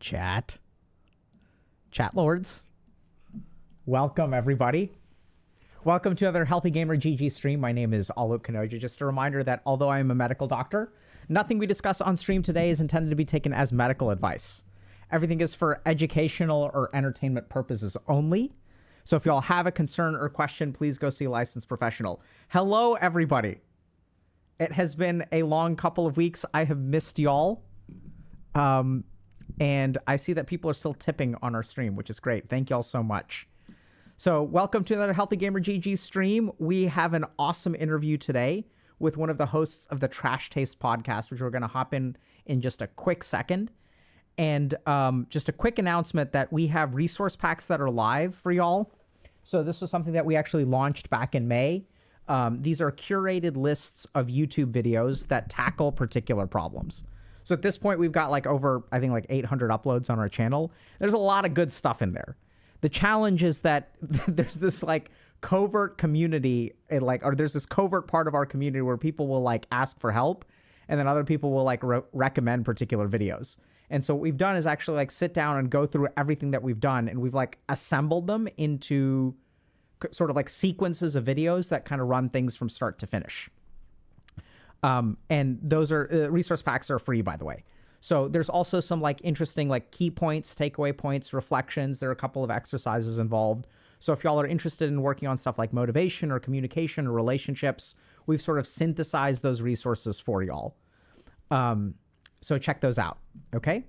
Chat lords, welcome everybody. Welcome to another Healthy Gamer GG stream. My name is Alok Kanoja. Just a reminder that although I am a medical doctor, nothing we discuss on stream today is intended to be taken as medical advice. Everything is for educational or entertainment purposes only. So if y'all have a concern or question, please go see a licensed professional. Hello everybody. It has been a long couple of weeks. I have missed y'all. And I see that people are still tipping on our stream, which is great. Thank y'all so much. So welcome to another Healthy Gamer GG stream. We have an awesome interview today with one of the hosts of the Trash Taste podcast, which we're going to hop in just a quick second. And just a quick announcement that we have resource packs that are live for y'all. So this was something that we actually launched back in May. These are curated lists of YouTube videos that tackle particular problems. So at this point, we've got over 800 uploads on our channel. There's a lot of good stuff in there. The challenge is that there's this covert community, or there's this covert part of our community where people will ask for help, and then other people will recommend particular videos. And so what we've done is actually sit down and go through everything that we've done, and we've assembled them into sort of sequences of videos that kind of run things from start to finish. And those are resource packs are free, by the way. So there's also some interesting key points, takeaway points, reflections. There are a couple of exercises involved. So if y'all are interested in working on stuff like motivation or communication or relationships, we've sort of synthesized those resources for y'all. So check those out. Okay.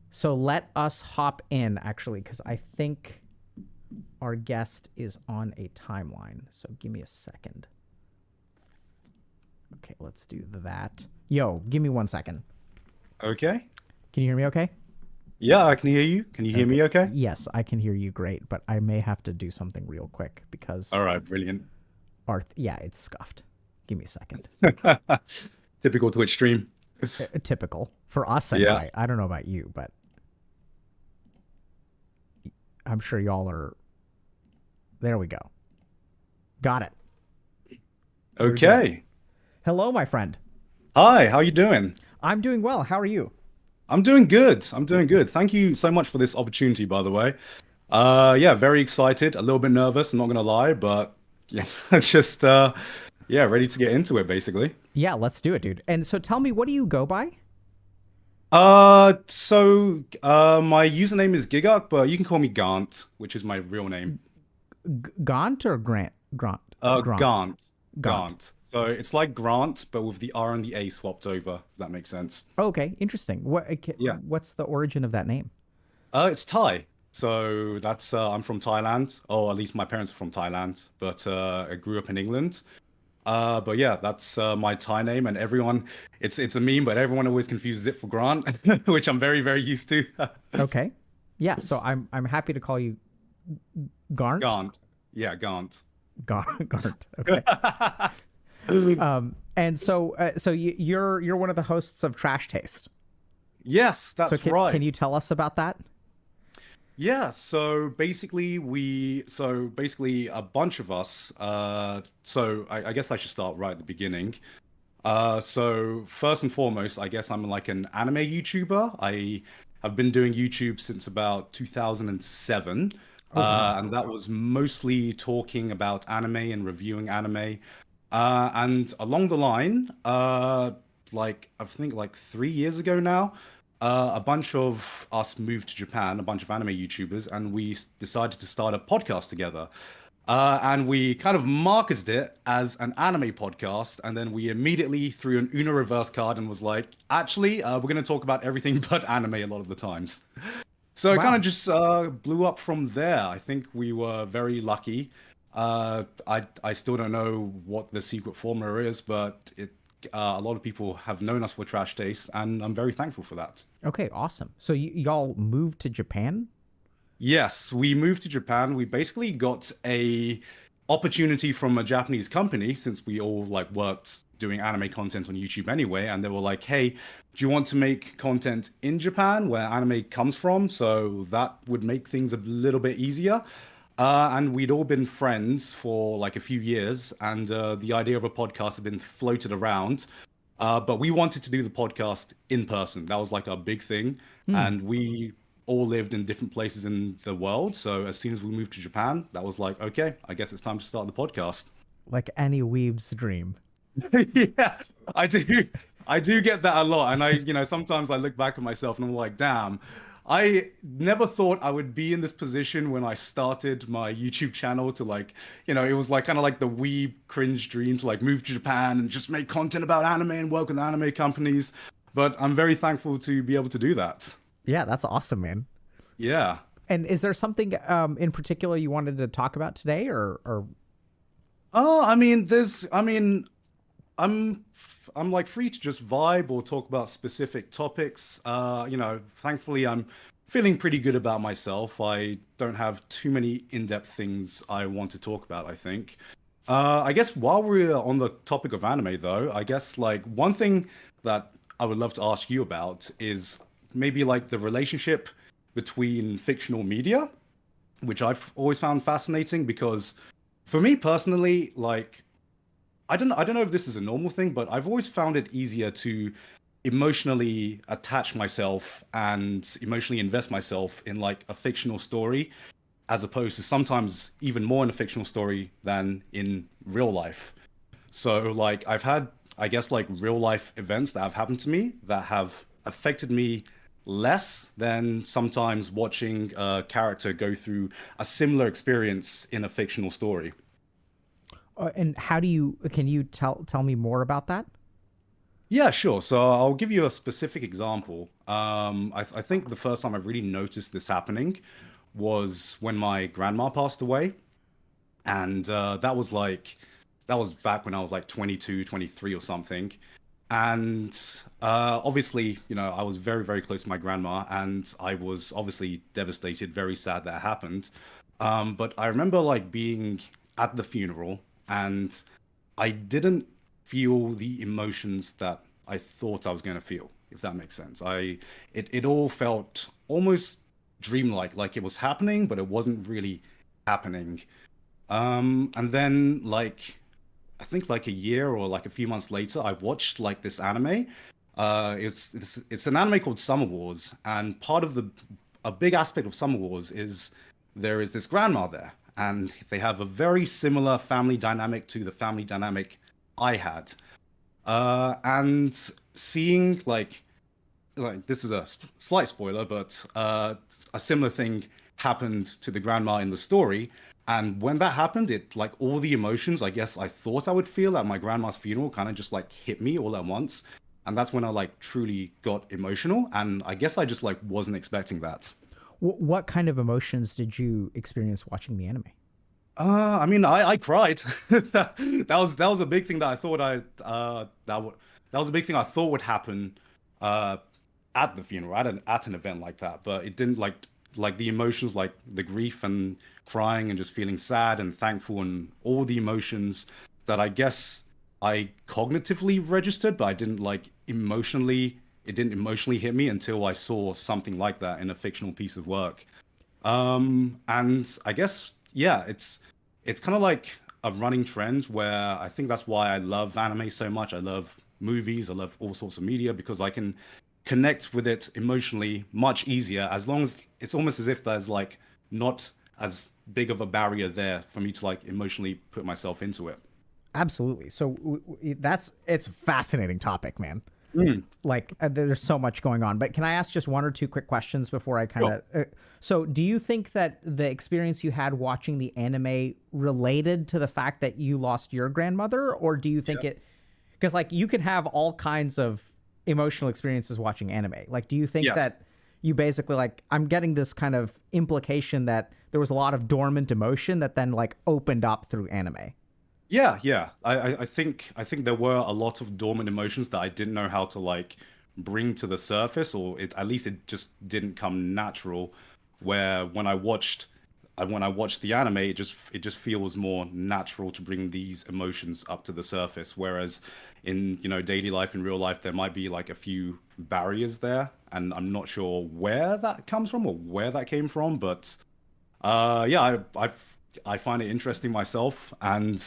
So let us hop in actually, because I think our guest is on a timeline. So give me a second. Okay, let's do that. Yo, give me 1 second. Okay. Can you hear me okay? Yeah, I can hear you. Can you hear me okay? Yes, I can hear you great, but I may have to do something real quick because... All right, brilliant. Yeah, it's scuffed. Give me a second. Typical Twitch stream. Typical. For us anyway. Yeah. I don't know about you, but... I'm sure y'all are... There we go. Got it. Okay. Hello, my friend. Hi, how you doing? I'm doing well. How are you? I'm doing good. Thank you so much for this opportunity, by the way. Yeah, very excited, a little bit nervous, I'm not gonna lie, but yeah, just ready to get into it, basically. Yeah, let's do it, dude. And so tell me, what do you go by? My username is Gigguk, but you can call me Gaunt, which is my real name. Gaunt or Grant? Grant. Gaunt. So it's like Grant, but with the R and the A swapped over, if that makes sense. Okay, interesting. What's the origin of that name? It's Thai. So that's, I'm from Thailand, or at least my parents are from Thailand, but I grew up in England. But yeah, that's my Thai name, and everyone, it's a meme, but everyone always confuses it for Grant, which I'm very, very used to. Okay. Yeah, so I'm happy to call you Garnt. Gaunt. Yeah, Gaunt. Garnt. Okay. And so you're one of the hosts of Trash Taste. Yes, that's right. Can you tell us about that? Yeah, so basically a bunch of us, I guess I should start right at the beginning. So first and foremost, I guess I'm an anime YouTuber. I have been doing YouTube since about 2007. And that was mostly talking about anime and reviewing anime. And along the line, I think 3 years ago now, a bunch of us moved to Japan, a bunch of anime YouTubers, and we decided to start a podcast together. And we kind of marketed it as an anime podcast, and then we immediately threw an Uno reverse card and was like, actually, we're going to talk about everything but anime a lot of the times. So it kind of just blew up from there. I think we were very lucky. I still don't know what the secret formula is, but a lot of people have known us for Trash Taste, and I'm very thankful for that. Okay, awesome. So y'all moved to Japan? Yes, we moved to Japan. We basically got a opportunity from a Japanese company, since we all worked doing anime content on YouTube anyway, and they were like, hey, do you want to make content in Japan where anime comes from? So that would make things a little bit easier. And we'd all been friends for a few years, and the idea of a podcast had been floated around. But we wanted to do the podcast in person. That was like our big thing. Hmm. And we all lived in different places in the world. So as soon as we moved to Japan, that was like, okay, I guess it's time to start the podcast. Like any weeb's dream. Yeah, I do. I do get that a lot. And sometimes I look back at myself and I'm like, damn, I never thought I would be in this position when I started my YouTube channel to like, it was like kind of like the weeb cringe dream to like move to Japan and just make content about anime and work with anime companies. But I'm very thankful to be able to do that. Yeah, that's awesome, man. Yeah. And is there something in particular you wanted to talk about today, or I mean, I'm I'm like free to just vibe or talk about specific topics. Thankfully I'm feeling pretty good about myself. I don't have too many in-depth things I want to talk about, I think. I guess while we're on the topic of anime though, I guess like one thing that I would love to ask you about is maybe like the relationship between fictional media, which I've always found fascinating because for me personally, like I don't know if this is a normal thing, but I've always found it easier to emotionally attach myself and emotionally invest myself in like a fictional story as opposed to sometimes even more in a fictional story than in real life. So like I've had I guess like real life events that have happened to me that have affected me less than sometimes watching a character go through a similar experience in a fictional story. and how do you can you tell me more about that? Yeah, sure. So I'll give you a specific example. I think the first time I really noticed this happening was when my grandma passed away. And that was back when I was like 22, 23 or something. And obviously, I was very, very close to my grandma, and I was obviously devastated, very sad that happened. But I remember like being at the funeral, and I didn't feel the emotions that I thought I was going to feel, if that makes sense. It all felt almost dreamlike, like it was happening, but it wasn't really happening. And then like I think like a year or like a few months later, I watched like this anime. It's an anime called Summer Wars, and part of the a big aspect of Summer Wars is there is this grandma there, and they have a very similar family dynamic to the family dynamic I had. And seeing like this is a slight spoiler, but a similar thing happened to the grandma in the story. And when that happened, it like all the emotions I guess I thought I would feel at my grandma's funeral kind of just like hit me all at once. And that's when I like truly got emotional. And I guess I just like wasn't expecting that. What kind of emotions did you experience watching the anime? I mean, I cried. That was a big thing that I thought that was a big thing I thought would happen uh at the funeral at an event like that, but it didn't like the emotions like the grief and crying and just feeling sad and thankful and all the emotions that I guess I cognitively registered, but I didn't like emotionally it didn't emotionally hit me until I saw something like that in a fictional piece of work. And I guess yeah, it's kind of like a running trend where I think that's why I love anime so much. I love movies, I love all sorts of media because I can connect with it emotionally much easier as long as it's almost as if there's like not as big of a barrier there for me to like emotionally put myself into it. Absolutely. So that's it's a fascinating topic, man. Mm, Like there's so much going on. But can I ask just one or two quick questions before I kind sure. of so do you think that the experience you had watching the anime related to the fact that you lost your grandmother, or do you think Yeah. it because like you can have all kinds of emotional experiences watching anime. Like do you think Yes. that you basically like I'm getting this kind of implication that there was a lot of dormant emotion that then like opened up through anime. Yeah, yeah. I think there were a lot of dormant emotions that I didn't know how to like bring to the surface, or at least it just didn't come natural. Where when I watched the anime, it just feels more natural to bring these emotions up to the surface. Whereas in daily life, in real life, there might be like a few barriers there, and I'm not sure where that comes from or where that came from, but yeah, I find it interesting myself, and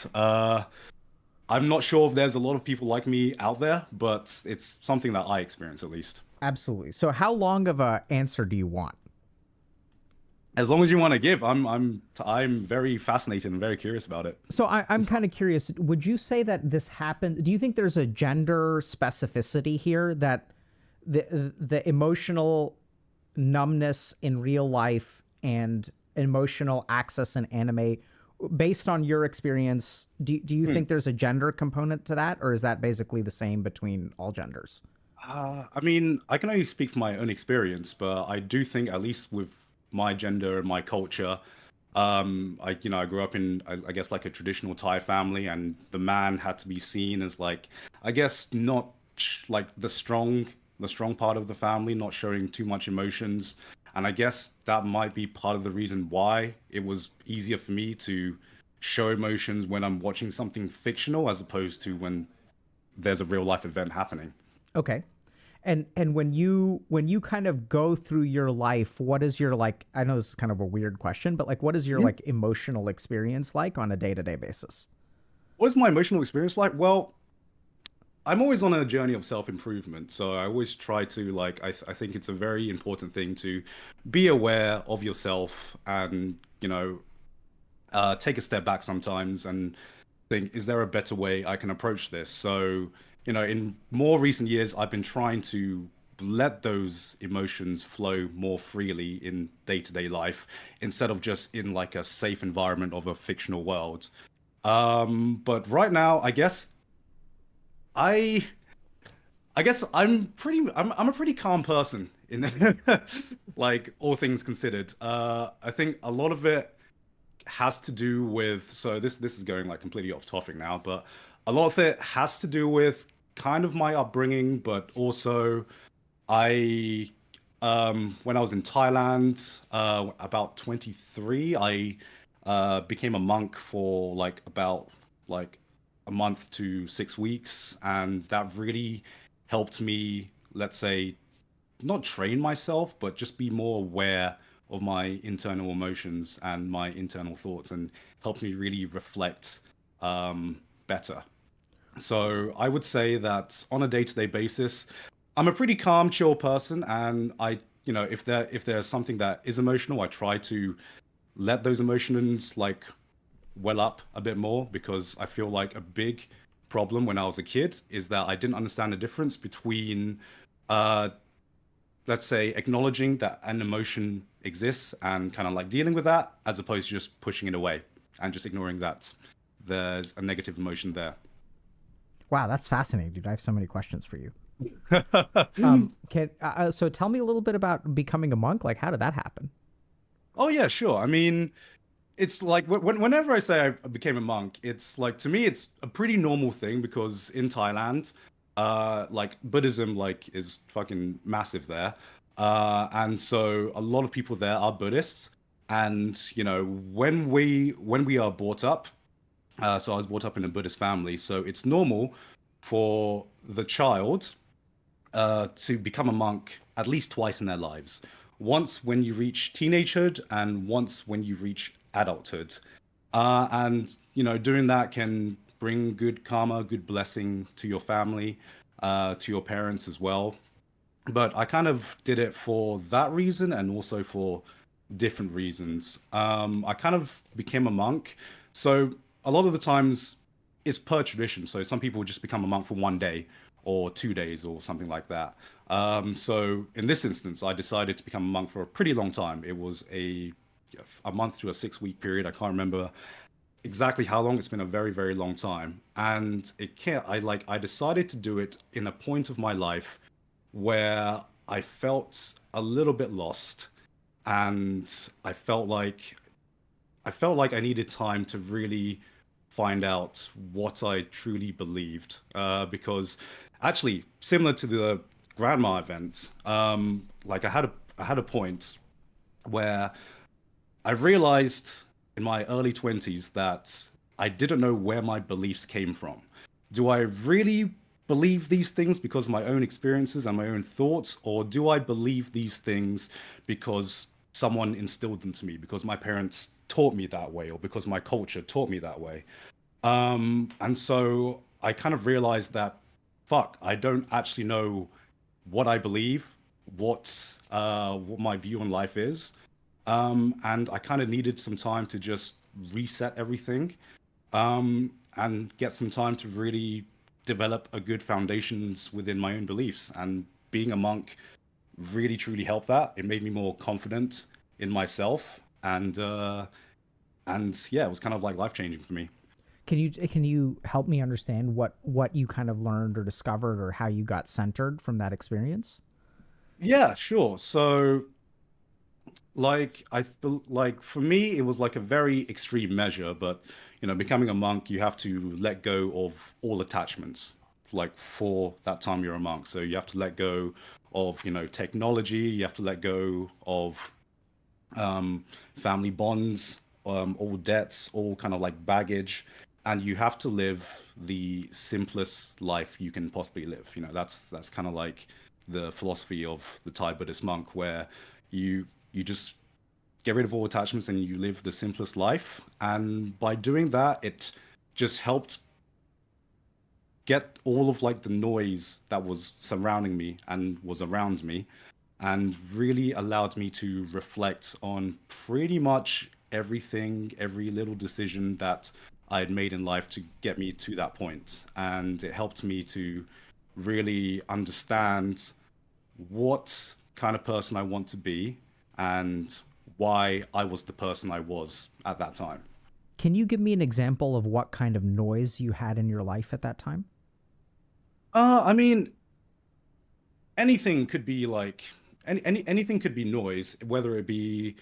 I'm not sure if there's a lot of people like me out there, but it's something that I experience at least. Absolutely. So how long of a answer do you want? As long as you want to give, I'm very fascinated and very curious about it. So I'm kind of curious. Would you say that this happened? Do you think there's a gender specificity here that the emotional numbness in real life and emotional access in anime, based on your experience, do you think there's a gender component to that, or is that basically the same between all genders? I mean, I can only speak from my own experience, but I do think, at least with my gender and my culture, I grew up in, I guess, like a traditional Thai family, and the man had to be seen as like, I guess, not like the strong part of the family, not showing too much emotions, and I guess that might be part of the reason why it was easier for me to show emotions when I'm watching something fictional as opposed to when there's a real life event happening. Okay. And when you kind of go through your life, what is your like I know this is kind of a weird question, but like what is your like emotional experience like on a day-to-day basis? What is my emotional experience like? Well, I'm always on a journey of self-improvement, so I always try to like I think it's a very important thing to be aware of yourself and, take a step back sometimes and think, is there a better way I can approach this? So, in more recent years, I've been trying to let those emotions flow more freely in day-to-day life instead of just in like a safe environment of a fictional world. But right now, I I guess I'm a pretty calm person in like all things considered. I think a lot of it has to do with, so this is going like completely off topic now, but a lot of it has to do with kind of my upbringing, but also I when I was in Thailand, about 23, I became a monk for like about like a month to 6 weeks, and that really helped me, let's say, not train myself, but just be more aware of my internal emotions and my internal thoughts, and helped me really reflect better. So I would say that on a day-to-day basis, I'm a pretty calm, chill person, and if there's something that is emotional, I try to let those emotions like well up a bit more, because I feel like a big problem when I was a kid is that I didn't understand the difference between, uh, let's say, acknowledging that an emotion exists and kind of like dealing with that, as opposed to just pushing it away and just ignoring that there's a negative emotion there. Wow, that's fascinating, dude. I have so many questions for you. Can so tell me a little bit about becoming a monk. Like, how did that happen? Oh yeah, sure. I mean, it's like whenever I say I became a monk, it's like, to me it's a pretty normal thing, because in Thailand, like Buddhism like is fucking massive there, and so a lot of people there are Buddhists, and when we are brought up, so I was brought up in a Buddhist family, so it's normal for the child to become a monk at least twice in their lives. Once when you reach teenagehood, and once when you reach adulthood. And doing that can bring good karma, good blessing to your family, to your parents as well. But I kind of did it for that reason, and also for different reasons. I kind of became a monk. So a lot of the times it's per tradition. So some people just become a monk for 1 day or 2 days or something like that. So in this instance, I decided to become a monk for a pretty long time. It was a month to a 6 week period. I can't remember exactly how long. It's been a very, very long time. And it can't, I decided to do it in a point of my life where I felt a little bit lost, and I felt like I needed time to really find out what I truly believed. Because actually, similar to the grandma event, like I had a point where I realized in my early 20s that I didn't know where my beliefs came from. Do I really believe these things because of my own experiences and my own thoughts, or do I believe these things because someone instilled them to me, because my parents taught me that way, or because my culture taught me that way? And so I kind of realized that, fuck, I don't actually know what I believe, what my view on life is. And I kind of needed some time to just reset everything, and get some time to really develop a good foundations within my own beliefs. And being a monk really truly helped that. It made me more confident in myself, and yeah, it was kind of like life changing for me. Can you help me understand what you kind of learned or discovered or how you got centered from that experience? Yeah, sure. So, like, I feel like for me, it was like a very extreme measure, but becoming a monk, you have to let go of all attachments, like for that time you're a monk. So you have to let go of, technology, you have to let go of family bonds, all debts, all kind of like baggage, and you have to live the simplest life you can possibly live. That's kind of like the philosophy of the Thai Buddhist monk, where you just get rid of all attachments and you live the simplest life. And by doing that, it just helped get all of like the noise that was surrounding me and was around me, and really allowed me to reflect on pretty much everything, every little decision that I had made in life to get me to that point. And it helped me to really understand what kind of person I want to be and why I was the person I was at that time. Can you give me an example of what kind of noise you had in your life at that time? I mean, anything could be like anything could be noise, whether it be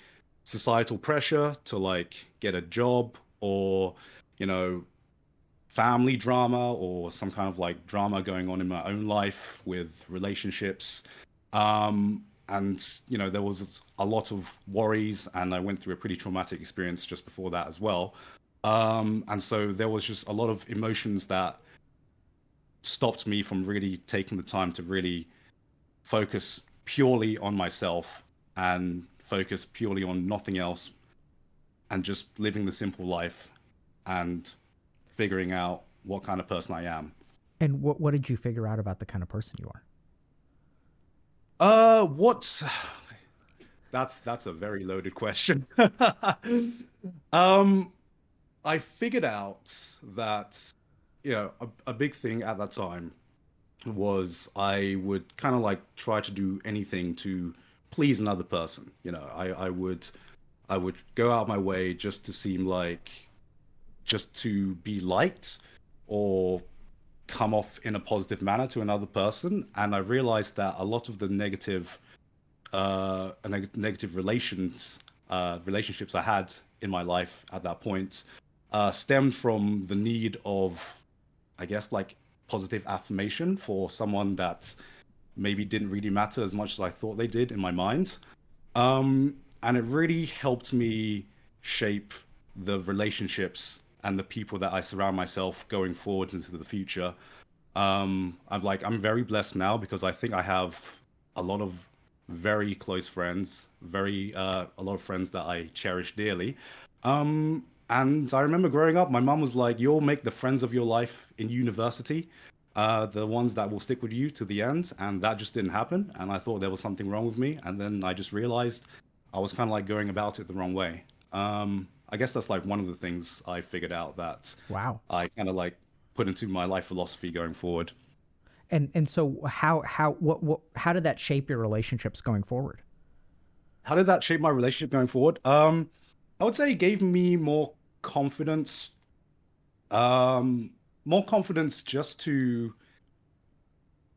societal pressure to like get a job, or you know family drama, or some kind of like drama going on in my own life with relationships. And there was a lot of worries, and I went through a pretty traumatic experience just before that as well. And so there was just a lot of emotions that stopped me from really taking the time to really focus purely on myself and focus purely on nothing else, and just living the simple life and figuring out what kind of person I am. And what did you figure out about the kind of person you are? What? That's a very loaded question. Um, I figured out that, a big thing at that time was I would kind of like try to do anything to please another person. I would go out my way just to seem like, just to be liked, or come off in a positive manner to another person. And I realized that a lot of the negative relationships I had in my life at that point stemmed from the need of, I guess, like positive affirmation for someone that maybe didn't really matter as much as I thought they did in my mind. And it really helped me shape the relationships and the people that I surround myself going forward into the future. I'm very blessed now because I think I have a lot of very close friends, very a lot of friends that I cherish dearly. And I remember growing up, my mum was like, "You'll make the friends of your life in university, the ones that will stick with you to the end." And that just didn't happen. And I thought there was something wrong with me. And then I just realized I was kind of like going about it the wrong way. I guess that's like one of the things I figured out that Wow. I kind of like put into my life philosophy going forward. And so how did that shape your relationships going forward? How did that shape my relationship going forward? I would say it gave me confidence, um, more confidence just to,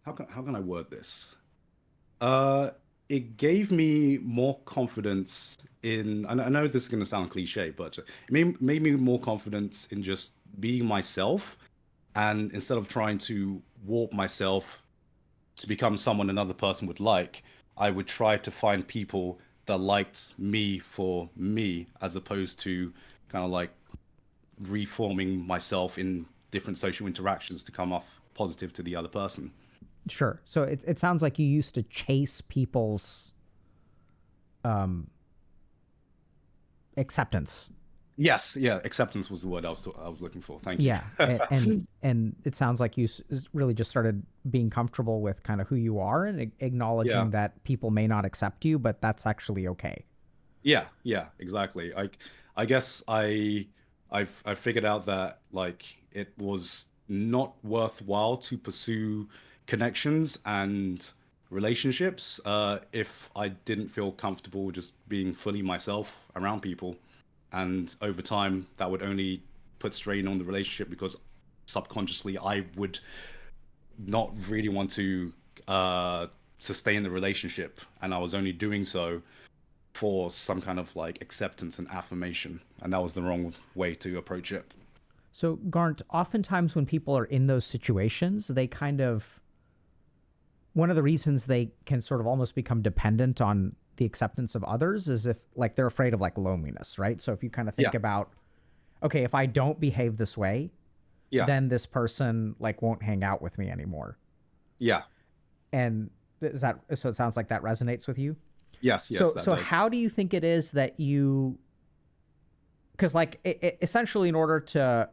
how can I word this? Uh, it gave me more confidence in, and I know this is going to sound cliche, but it made me more confidence in just being myself, and instead of trying to warp myself to become someone another person would like, I would try to find people that liked me for me, as opposed to kind of like reforming myself in different social interactions to come off positive to the other person. Sure. So it sounds like you used to chase people's acceptance. Yes, yeah, acceptance was the word I was looking for. Thank you. Yeah, and it sounds like you really just started being comfortable with kind of who you are and Yeah. acknowledging that people may not accept you, but that's actually okay. Yeah, yeah, exactly. I guess I figured out that like it was not worthwhile to pursue connections and relationships if I didn't feel comfortable just being fully myself around people. And over time, that would only put strain on the relationship because subconsciously I would not really want to uh, sustain the relationship, and I was only doing so for some kind of like acceptance and affirmation, and that was the wrong way to approach it. So, Garnt, oftentimes when people are in those situations, they kind of, one of the reasons they can sort of almost become dependent on the acceptance of others is if like they're afraid of like loneliness, right? So if you kind of think Yeah, about, okay, if I don't behave this way, yeah, then this person like won't hang out with me anymore. yeah. And is that, so it sounds like that resonates with you? Yes, yes, So that so does. how do you think it is that you, because like essentially in order to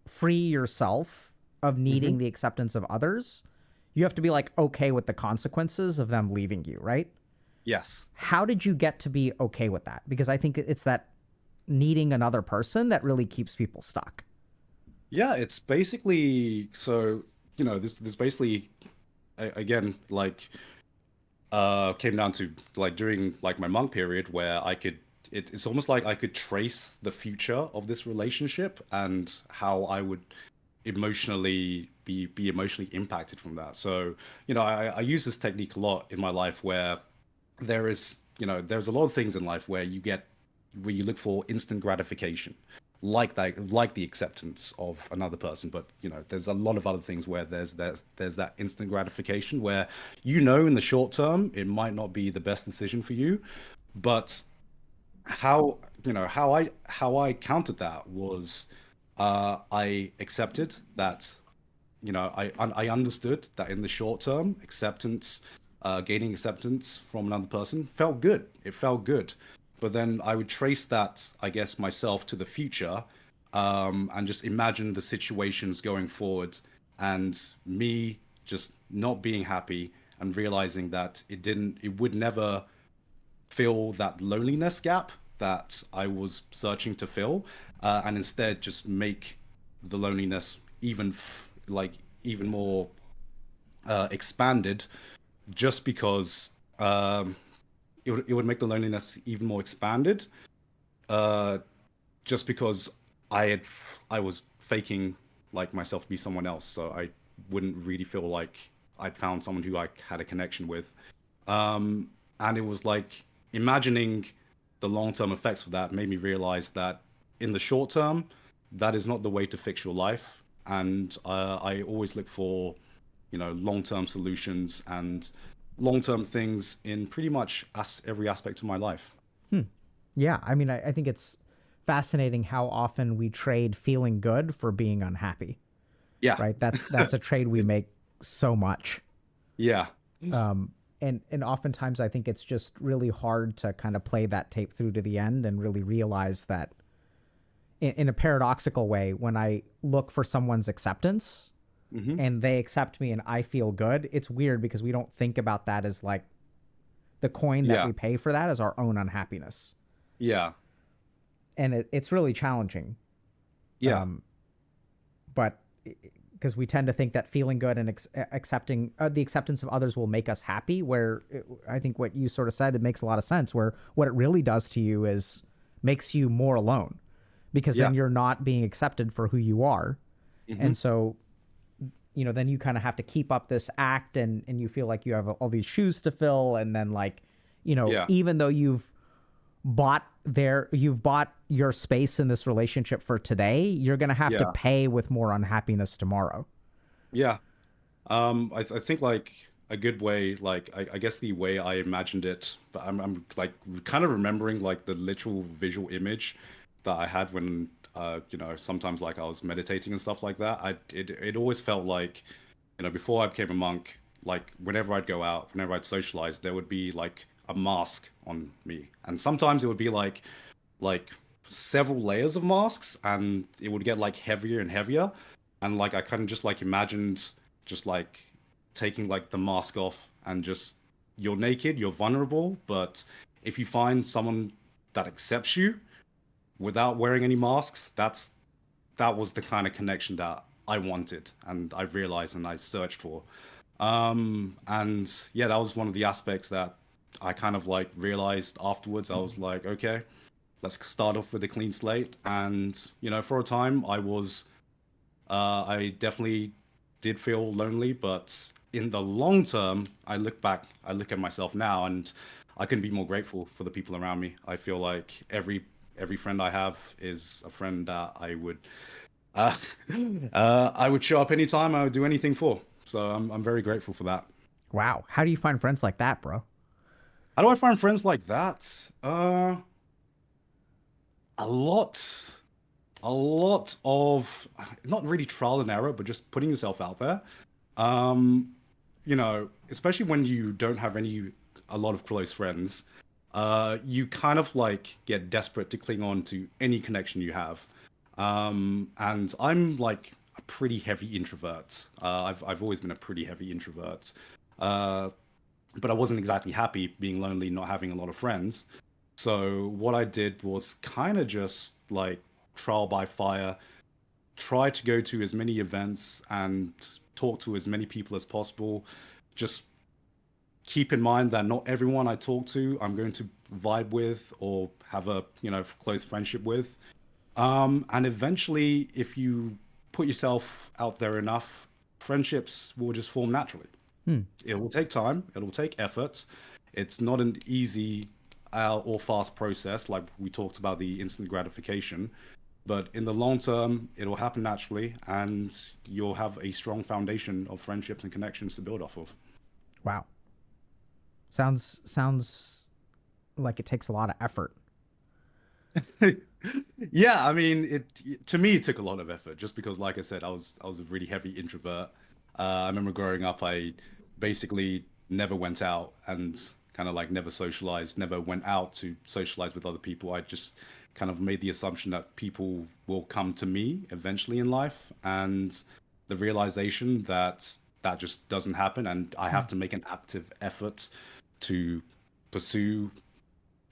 free yourself of needing Hmm. the acceptance of others, you have to be like okay with the consequences of them leaving you, right? Yes. How did you get to be okay with that? Because I think it's that needing another person that really keeps people stuck. Yeah, it's basically so, this basically again like came down to like during like my monk period where it's almost like I could trace the future of this relationship and how I would emotionally be emotionally impacted from that. So, I use this technique a lot in my life where there's a lot of things in life where you look for instant gratification, like that, like the acceptance of another person. But there's a lot of other things where there's that instant gratification where in the short term it might not be the best decision for you, but how I countered that was I accepted that I understood that in the short term, gaining acceptance from another person felt good. It felt good, but then I would trace that, I guess, myself to the future, and just imagine the situations going forward, and me just not being happy and realizing that it would never fill that loneliness gap that I was searching to fill, and instead just make the loneliness even more expanded, just because it would make the loneliness even more expanded, uh, just because I had I was faking like myself to be someone else, so I wouldn't really feel like I'd found someone who I had a connection with. Um, and it was like imagining the long-term effects of that made me realize that in the short term, that is not the way to fix your life. And I always look for, long-term solutions and long-term things in pretty much every aspect of my life. Yeah, I mean, I think it's fascinating how often we trade feeling good for being unhappy, Yeah. right? That's a trade we make so much. Yeah. And oftentimes I think it's just really hard to kind of play that tape through to the end and really realize that in a paradoxical way, when I look for someone's acceptance Hmm. and they accept me and I feel good, it's weird because we don't think about that as like the coin that Yeah. we pay for that as our own unhappiness. Yeah. And it's really challenging. Yeah. But because we tend to think that feeling good and accepting the acceptance of others will make us happy, where I think what you sort of said, it makes a lot of sense, where what it really does to you is makes you more alone because Yeah. then you're not being accepted for who you are. Hmm. And so, then you kind of have to keep up this act and you feel like you have all these shoes to fill. And then like, Yeah. even though you've bought your space in this relationship for today, you're going to have to Yeah. pay with more unhappiness tomorrow. Yeah. I think like a good way, like I guess the way I imagined it, but I'm like kind of remembering like the literal visual image that I had when sometimes like I was meditating and stuff like that. It always felt like, before I became a monk, like whenever I'd go out, whenever I'd socialize, there would be like a mask on me. And sometimes it would be like several layers of masks, and it would get like heavier and heavier, and like I kind of just like imagined just like taking like the mask off and just you're naked, you're vulnerable, but if you find someone that accepts you without wearing any masks, that was the kind of connection that I wanted and I realized and I searched for. And yeah, that was one of the aspects that I kind of like realized afterwards. I was like, okay, let's start off with a clean slate. And for a time, I definitely did feel lonely, but in the long term, I look back, I look at myself now, and I couldn't be more grateful for the people around me. I feel like every friend I have is a friend that uh, I would show up anytime. I would do anything for. So I'm very grateful for that. Wow. How do you find friends like that, bro? How do I find friends like that? A lot, a lot of not really trial and error, but just putting yourself out there. Um, especially when you don't have a lot of close friends, you kind of like get desperate to cling on to any connection you have. And I'm like a pretty heavy introvert. I've always been a pretty heavy introvert. Uh, but I wasn't exactly happy being lonely, not having a lot of friends. So what I did was kind of just like trial by fire, try to go to as many events and talk to as many people as possible. Just keep in mind that not everyone I talk to I'm going to vibe with or have a close friendship with. And eventually, if you put yourself out there enough, friendships will just form naturally. Hmm. It will take time, it will take effort. It's not an easy or fast process, like we talked about the instant gratification. But in the long term, it'll happen naturally, and you'll have a strong foundation of friendships and connections to build off of. Wow. Sounds like it takes a lot of effort. Yeah, I mean, it to me it took a lot of effort just because, like I said, I was a really heavy introvert. I remember growing up, I basically never went out and kind of like never socialized, never went out to socialize with other people. I just kind of made the assumption that people will come to me eventually in life, and the realization that that just doesn't happen, and I Hmm. have to make an active effort to pursue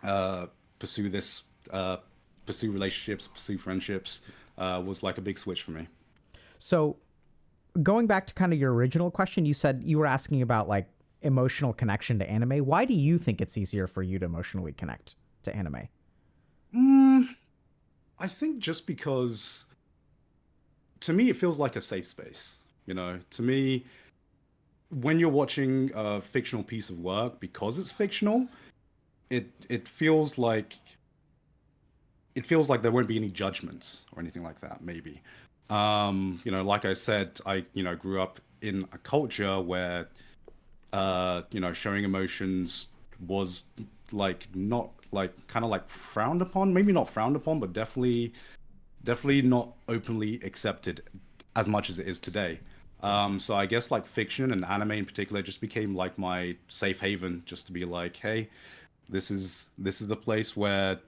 uh, pursue this, uh, pursue relationships, pursue friendships, was like a big switch for me. So, going back to kind of your original question, you said you were asking about like emotional connection to anime. Why do you think it's easier for you to emotionally connect to anime? Mm, I think just because to me it feels like a safe space. To me, when you're watching a fictional piece of work, because it's fictional, it feels like there won't be any judgments or anything like that, maybe. Like I said, I grew up in a culture where showing emotions was like not like kind of like frowned upon, maybe not frowned upon, but definitely not openly accepted as much as it is today. So I guess like fiction and anime in particular just became like my safe haven, just to be like, hey, this is the place where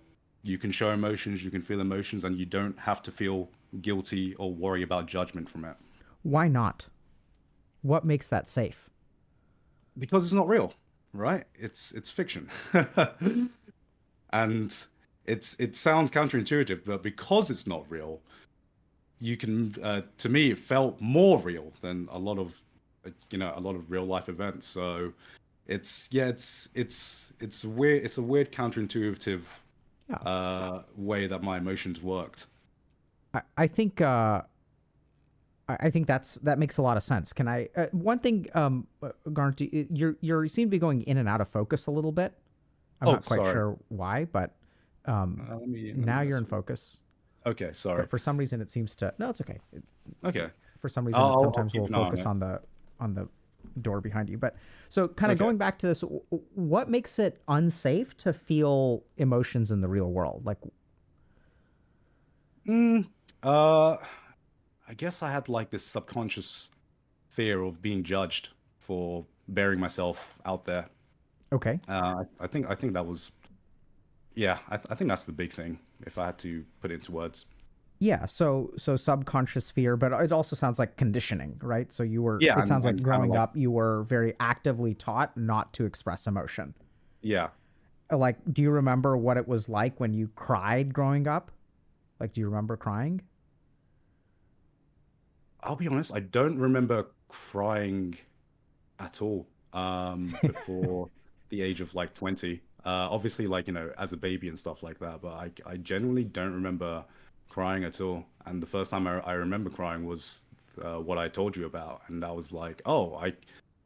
you can show emotions, you can feel emotions, and you don't have to feel guilty or worry about judgment from it Why not? What makes that safe? because it's not real, right? It's fiction, and it sounds counterintuitive, but because it's not real, you can to me it felt more real than a lot of real life events. So it's a weird counterintuitive Yeah, way that my emotions worked. I think I think that makes a lot of sense. Can I one thing, Garnt, you seem to be going in and out of focus a little bit. I'm Oh, not quite sorry. sure why, but Let me now you're mess in with it. focus. Okay, sorry. For some reason, it seems to. No, it's okay. Okay, For some reason, it I'll sometimes will keep an eye on focus it. on the door behind you. But so, kind of Okay. going back to this, what makes it unsafe to feel emotions in the real world? Like, Mm, uh, I guess I had like this subconscious fear of being judged for bearing myself out there. okay, I think that was Yeah, I think that's the big thing, if I had to put it into words. Yeah, so subconscious fear, but it also sounds like conditioning, right? So Yeah, it sounds like and kind of growing like, up you were very actively taught not to express emotion. yeah. Like, do you remember what it was like when you cried growing up? Like, do you remember crying? I'll be honest, I don't remember crying at all before the age of like 20. Obviously, like, as a baby and stuff like that, but I genuinely don't remember crying at all. And the first time I remember crying was what I told you about. And I was like, oh,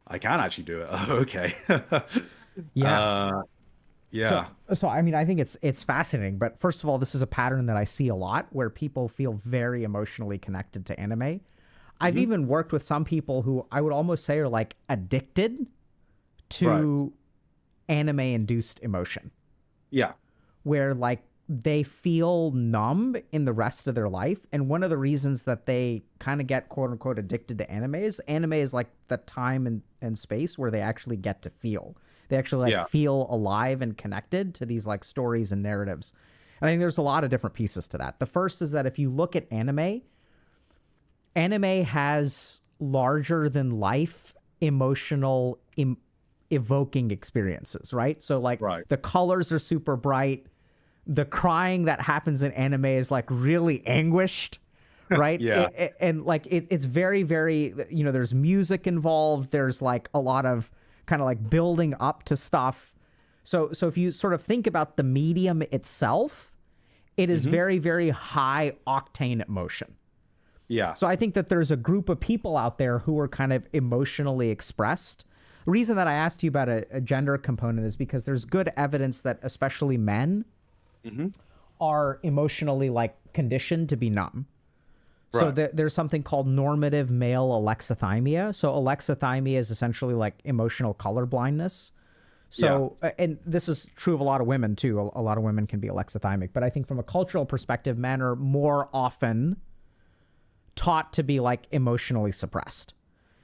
I can actually do it. Okay. Yeah. uh, So yeah. so I mean I think it's fascinating, but first of all, this is a pattern that I see a lot where people feel very emotionally connected to anime. I've Hmm. even worked with some people who I would almost say are like addicted Right. to anime induced emotion, Yeah. where like they feel numb in the rest of their life. And one of the reasons that they kind of get quote unquote addicted to anime is like the time and space where they actually get to feel. They actually like Yeah. feel alive and connected to these like stories and narratives. And I think there's a lot of different pieces to that. The first is that if you look at anime has larger than life emotional evoking experiences, right? So like Right. the colors are super bright, the crying that happens in anime is like really anguished, right? Yeah. And like it's very very, there's music involved, there's like a lot of kind of like building up to stuff. So if you sort of think about the medium itself, it is Hmm. very very high octane emotion. Yeah. So I think that there's a group of people out there who are kind of emotionally expressed. The reason that I asked you about a gender component is because there's good evidence that especially men Hmm. are emotionally like conditioned to be numb. So Right. there's something called normative male alexithymia. So alexithymia is essentially like emotional color blindness. Yeah. So and this is true of a lot of women too. A lot of women can be alexithymic, but I think from a cultural perspective, men are more often taught to be like emotionally suppressed.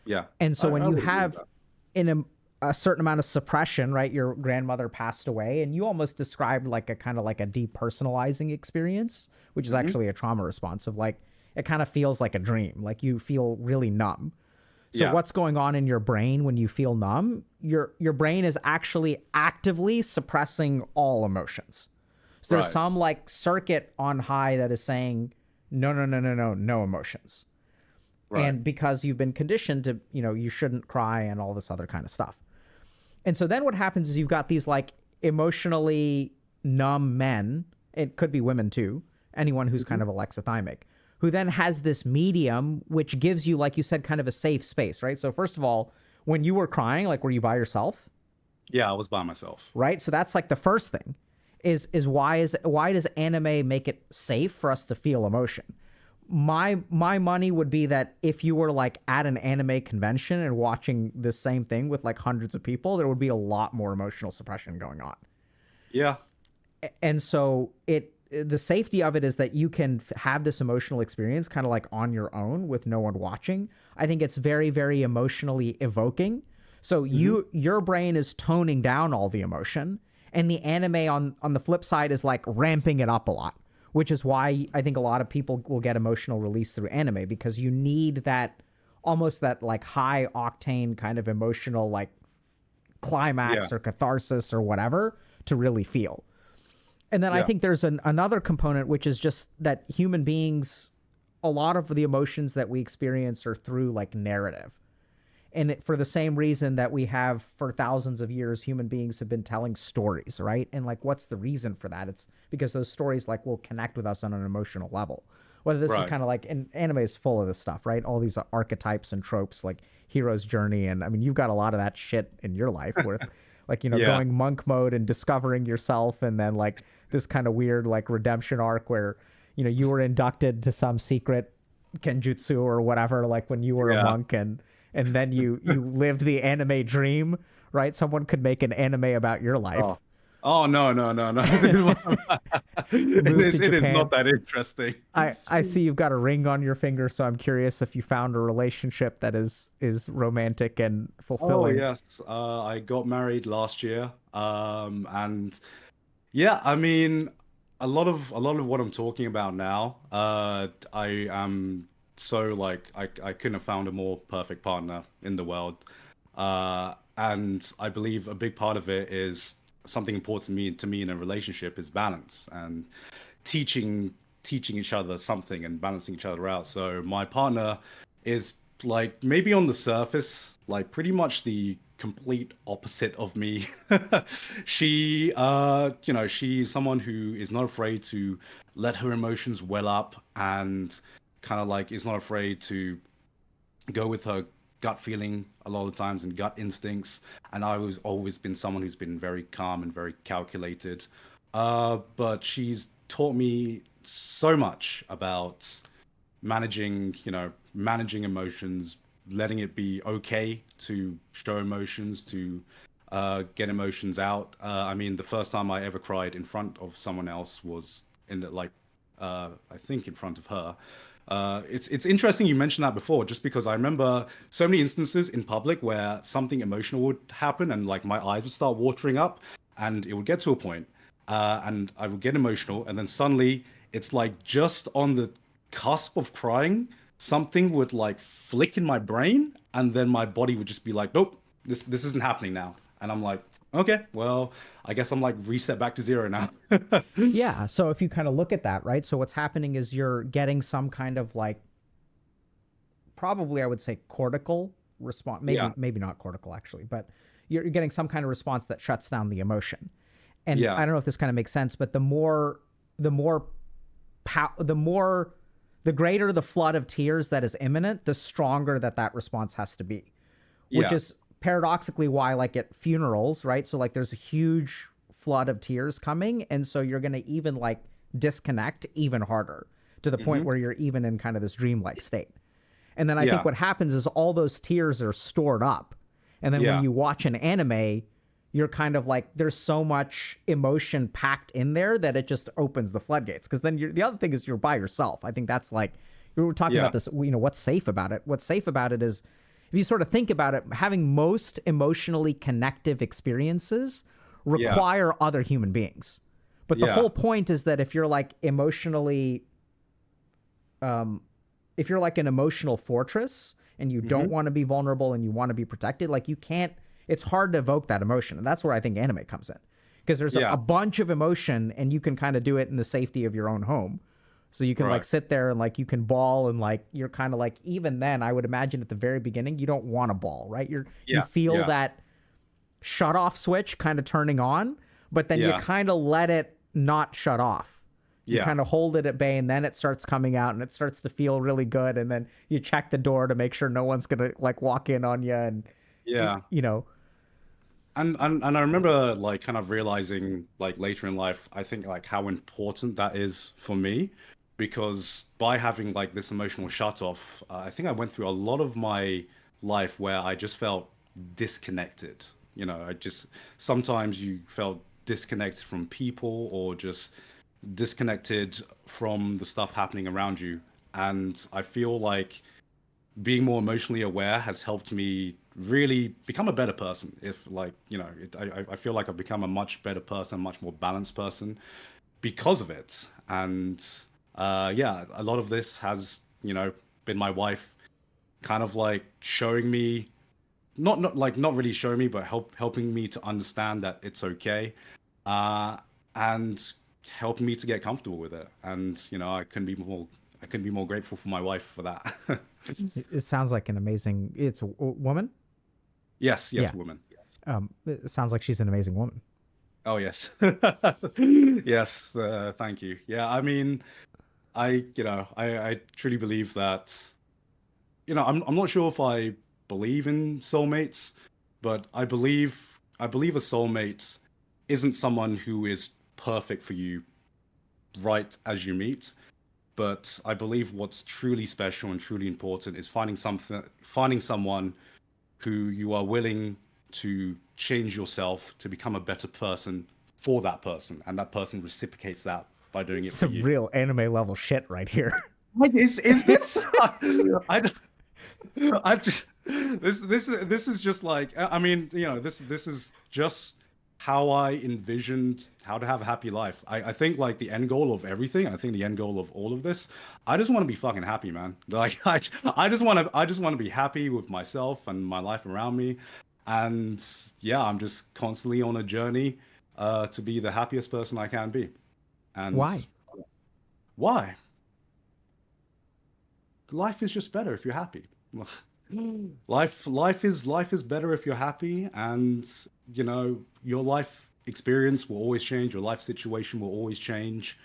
Yeah. And so when I you would agree with have that. in a certain amount of suppression, right? Your grandmother passed away, and you almost described like a kind of like a depersonalizing experience, which is Hmm. actually a trauma response of like it kind of feels like a dream, like you feel really numb. So Yeah. what's going on in your brain when you feel numb? Your brain is actually actively suppressing all emotions. So there's Right. some like circuit on high that is saying no, no, no, no, no, no emotions. Right. And because you've been conditioned to, you shouldn't cry and all this other kind of stuff. And so then what happens is you've got these like emotionally numb men, it could be women too, anyone who's Hmm. kind of alexithymic, who then has this medium which gives you, like you said, kind of a safe space, right? So first of all, when you were crying, like were you by yourself? Yeah, I was by myself. Right? So that's like the first thing is why does anime make it safe for us to feel emotion? My money would be that if you were like at an anime convention and watching the same thing with like hundreds of people, there would be a lot more emotional suppression going on. Yeah. And so the safety of it is that you can have this emotional experience kind of like on your own with no one watching. I think it's very very emotionally evoking. So Hmm. your brain is toning down all the emotion, and the anime on the flip side is like ramping it up a lot, which is why I think a lot of people will get emotional release through anime, because you need that almost that like high octane kind of emotional like Yeah. climax or catharsis or whatever to really feel. And then I Yeah. think there's another component, which is just that human beings, a lot of the emotions that we experience are through like narrative. And for the same reason that we have for thousands of years, human beings have been telling stories, right? And like, what's the reason for that? It's because those stories like will connect with us on an emotional level. Whether this is Right. kind of like, and anime is full of this stuff, right? All these archetypes and tropes, like hero's journey, and I mean, you've got a lot of that shit in your life, where, like, Yeah. going monk mode and discovering yourself, and then like this kind of weird like redemption arc where you were inducted to some secret kenjutsu or whatever, like when you were a Yeah. monk, and then you lived the anime dream, right? Someone could make an anime about your Oh. life. Oh, no, no, no, no. You moved to It is Japan. not that interesting. I see you've got a ring on your finger, so I'm curious if you found a relationship that is romantic and Oh fulfilling. yes. I got married last year. And Yeah, I mean, a lot of what I'm talking about now, I am so like I couldn't have found a more perfect partner in the world. And I believe a big part of it is something important to me in a relationship is balance and teaching teaching each other something and balancing each other out. So my partner is like maybe on the surface, like pretty much the complete opposite of me. She she's someone who is not afraid to let her emotions well up and kind of like is not afraid to go with her gut feeling a lot of the times and gut instincts. And I was always been someone who's been very calm and very calculated. But she's taught me so much about managing emotions, letting it be okay to show emotions, to get emotions out. I mean, the first time I ever cried in front of someone else was I think in front of her. It's interesting you mentioned that before, just because I remember so many instances in public where something emotional would happen and like my eyes would start watering up, and it would get to a point, and I would get emotional, and then suddenly it's like just on the cusp of crying, something would like flick in my brain, and then my body would just be like, nope, this isn't happening now, and I'm like, okay, well, I guess I'm like reset back to zero now. Yeah. So if you kind of look at that, right? So what's happening is you're getting some kind of like, probably I would say cortical response. Yeah, Maybe not cortical actually, but you're getting some kind of response that shuts down the emotion. And yeah, I don't know if this kind of makes sense, but the more the more the greater the flood of tears that is imminent, the stronger that response has to be, which yeah. is paradoxically why, like at funerals, right? So like there's a huge flood of tears coming, and so you're gonna even like disconnect even harder to the point Hmm. where you're even in kind of this dreamlike state. And then I think Yeah, what happens is all those tears are stored up, and then when yeah. you watch an anime, you're kind of like there's so much emotion packed in there that it just opens the floodgates. Because then the other thing is you're by yourself. I think that's like we were talking about Yeah. this. What's safe about it? What's safe about it is if you sort of think about it, having most emotionally connective experiences Yeah. require other human beings. But the Yeah. whole point is that if you're like emotionally, if you're like an emotional fortress and you don't Hmm. want to be vulnerable and you want to be protected, like you can't, it's hard to evoke that emotion. And that's where I think anime comes in because there's a Yeah. bunch of emotion and you can kind of do it in the safety of your own home. So you can like Right. sit there and like you can bawl and like you're kind of like even then I would imagine at the very beginning you don't want to bawl, right? You Yeah. feel Yeah. that shut off switch kind of turning on, but then you Yeah. kind of let it not shut off. You Yeah. kind of hold it at bay and then it starts coming out and it starts to feel really good. And then you check the door to make sure no one's going to like walk in on you. And, Yeah. you know, And I remember like kind of realizing like later in life, I think like how important that is for me because by having like this emotional shut off, I think I went through a lot of my life where I just felt disconnected. I just sometimes you felt disconnected from people or just disconnected from the stuff happening around you. And I feel like being more emotionally aware has helped me really become a better person. If like, I feel like I've become a much better person, much more balanced person because of it. And yeah, a lot of this has, been my wife kind of like showing me, not really showing me, but helping me to understand that it's okay, uh, and helping me to get comfortable with it. And I couldn't be more grateful for my wife for that. it sounds like an amazing, it's a woman. Yes, Yeah. yes, woman. It sounds like she's an amazing woman. Oh, yes. Yes, thank you. Yeah, I mean, I truly believe that, I'm not sure if I believe in soulmates, but I believe a soulmate isn't someone who is perfect for you right as you meet, but I believe what's truly special and truly important is finding someone who you are willing to change yourself to become a better person for that person, and that person reciprocates that by doing it for Some you. real anime level shit right here. Like, is this? I, I just this is just like I mean this is just how I envisioned how to have a happy life. I think like the end goal of everything, I think the end goal of all of this, I just want to be fucking happy, man. Like I just want to be happy with myself and my life around me. And yeah, I'm just constantly on a journey to be the happiest person I can be. And Why? why? Life is just better if you're happy. Life is better if you're happy, and you know your life experience will always change, your life situation will always change.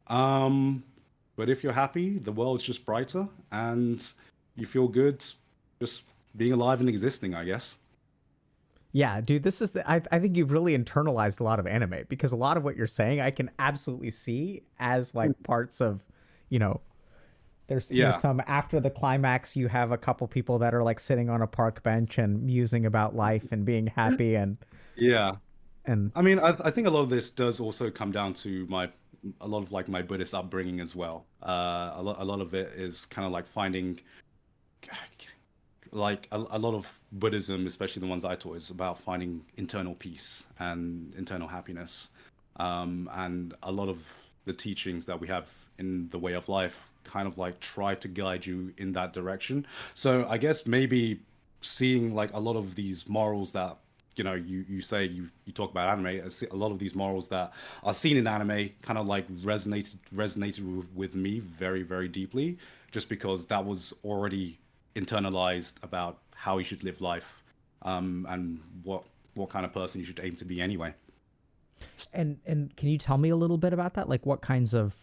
Um, but if you're happy, the world's just brighter, and you feel good just being alive and existing, I guess. Yeah, dude, this is I think you've really internalized a lot of anime because a lot of what you're saying I can absolutely see as like parts of, you know, there's Yeah, some after the climax you have a couple people that are like sitting on a park bench and musing about life and being happy yeah. and I mean, I think a lot of this does also come down to a lot of like my Buddhist upbringing as well. A lot of it is kind of like finding like a lot of Buddhism, especially the ones I taught, is about finding internal peace and internal happiness. And a lot of the teachings that we have in the way of life kind of like try to guide you in that direction. So I guess maybe seeing like a lot of these morals that you say you talk about anime. I see a lot of these morals that are seen in anime kind of like resonated with me very, very deeply, just because that was already internalized about how you should live life, and what kind of person you should aim to be anyway. and can you tell me a little bit about that? Like what kinds of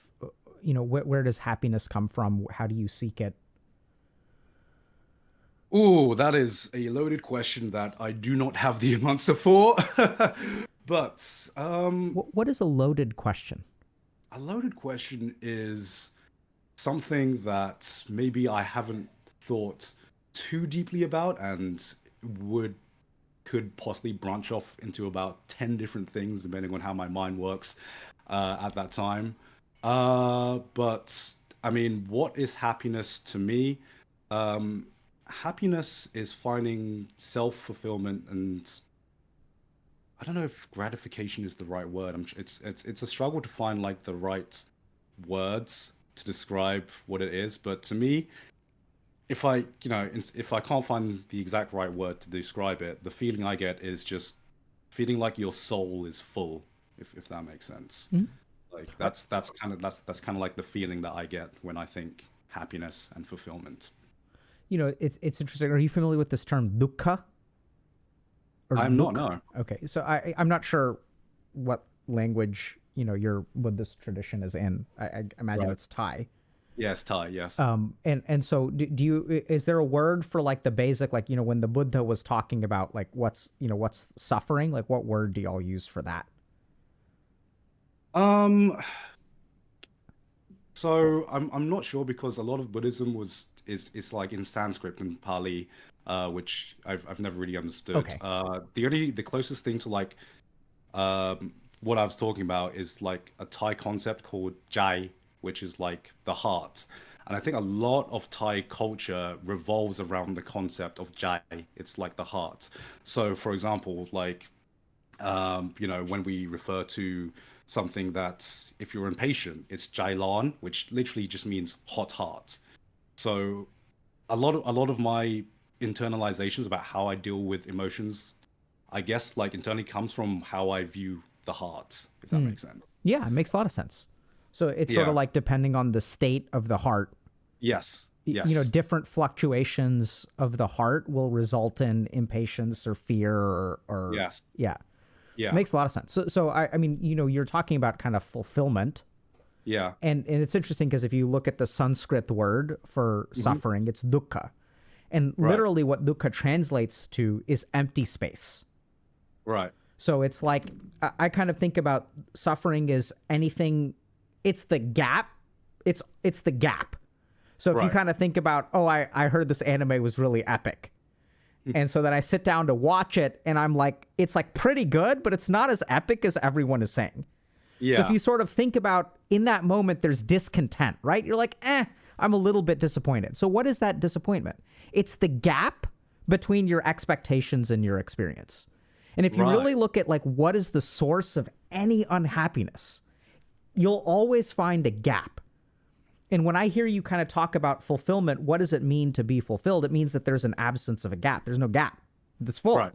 where does happiness come from? How do you seek it? Ooh, that is a loaded question that I do not have the answer for. But What is a loaded question? a loaded question is something that maybe I haven't thought too deeply about, and would could possibly branch off into about 10 different things depending on how my mind works at that time. But I mean, what is happiness to me? Um, Happiness is finding self-fulfillment, and I don't know if gratification is the right word. It's a struggle to find like the right words to describe what it is. But to me, if I can't find the exact right word to describe it, the feeling I get is just feeling like your soul is full, if that makes sense. Mhm. Like that's kind of like the feeling that I get when I think happiness and fulfillment. It's interesting. Are you familiar with this term dukkha or I'm not, duk? no. Okay, so I'm not sure what language your Buddhist tradition is in. I imagine Right. it's Thai. Yes, Thai, yes. And so do you is there a word for like the basic, like when the Buddha was talking about like what's suffering, like what word do y'all use for that? Um, so I'm not sure, because a lot of Buddhism is like in Sanskrit and Pali, which I've never really understood. Okay. The closest thing to like what I was talking about is like a Thai concept called Jai, which is like the heart. And I think a lot of Thai culture revolves around the concept of Jai. It's like the heart. So, for example, like when we refer to something that's, if you're impatient, it's Jailan, which literally just means hot heart. So a lot of my internalizations about how I deal with emotions, I guess, like internally comes from how I view the heart, if that Hmm. makes sense. Yeah, it makes a lot of sense. So it's sort of Yeah. like depending on the state of the heart, Yes. Yes. different fluctuations of the heart will result in impatience or fear or Yes. yeah, Yeah. makes a lot of sense. So I mean, you're talking about kind of fulfillment. Yeah. And it's interesting because if you look at the Sanskrit word for Hmm. suffering, it's dukkha. And Right. literally what dukkha translates to is empty space. Right. So it's like I kind of think about suffering as anything, it's the gap. It's the gap. So if you Right. kind of think about, oh, I heard this anime was really epic. And so then I sit down to watch it and I'm like, it's like pretty good, but it's not as epic as everyone is saying. So if Yeah. you sort of think about in that moment, there's discontent, right? You're like, I'm a little bit disappointed. So what is that disappointment? It's the gap between your expectations and your experience. And if you Right. really look at like what is the source of any unhappiness, you'll always find a gap. And when I hear you kind of talk about fulfillment, what does it mean to be fulfilled? It means that there's an absence of a gap. There's no gap. It's full. Right.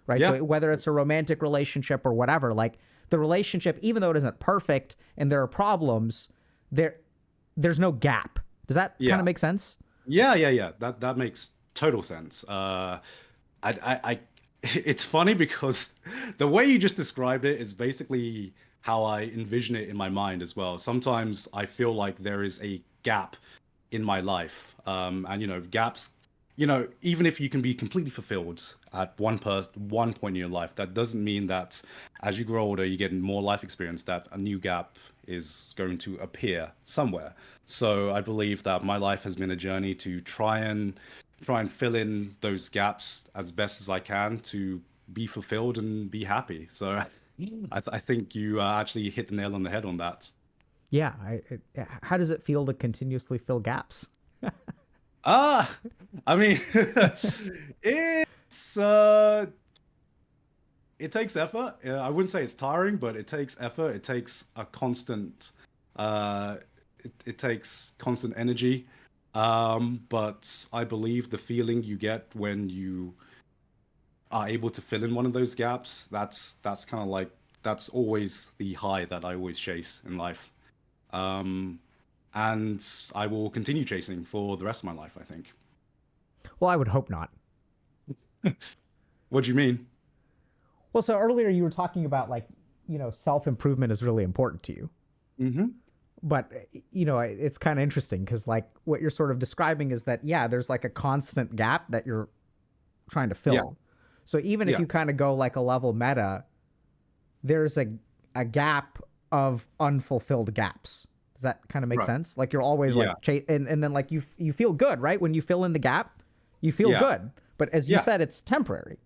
Right. Yeah. So whether it's a romantic relationship or whatever, like the relationship, even though it isn't perfect and there are problems, there's no gap. Does that kind Yeah. of make sense? Yeah. That makes total sense. It's funny because the way you just described it is basically how I envision it in my mind as well. Sometimes I feel like there is a gap in my life, and gaps. Even if you can be completely fulfilled at one point in your life, that doesn't mean that as you grow older, you get more life experience, that a new gap is going to appear somewhere. So I believe that my life has been a journey to try and fill in those gaps as best as I can to be fulfilled and be happy. So I think you actually hit the nail on the head on that. Yeah. How does it feel to continuously fill gaps? Ah, I mean, it's it takes effort. I wouldn't say it's tiring, but it takes effort. It takes a constant, uh, it takes constant energy. But I believe the feeling you get when you are able to fill in one of those gaps, that's kind of like that's always the high that I always chase in life. Um, and I will continue chasing for the rest of my life, I think. Well, I would hope not. What do you mean? Well, so earlier you were talking about like, self-improvement is really important to you. Mm-hmm. But, it's kind of interesting because like what you're sort of describing is that, yeah, there's like a constant gap that you're trying to fill. Yeah. So even if Yeah. you kind of go like a level meta, there's a gap of unfulfilled gaps. Does that kind of make Right. sense? Like you're always Yeah. like, and then like you feel good, right? When you fill in the gap, you feel Yeah. good. But as you Yeah. said, it's temporary.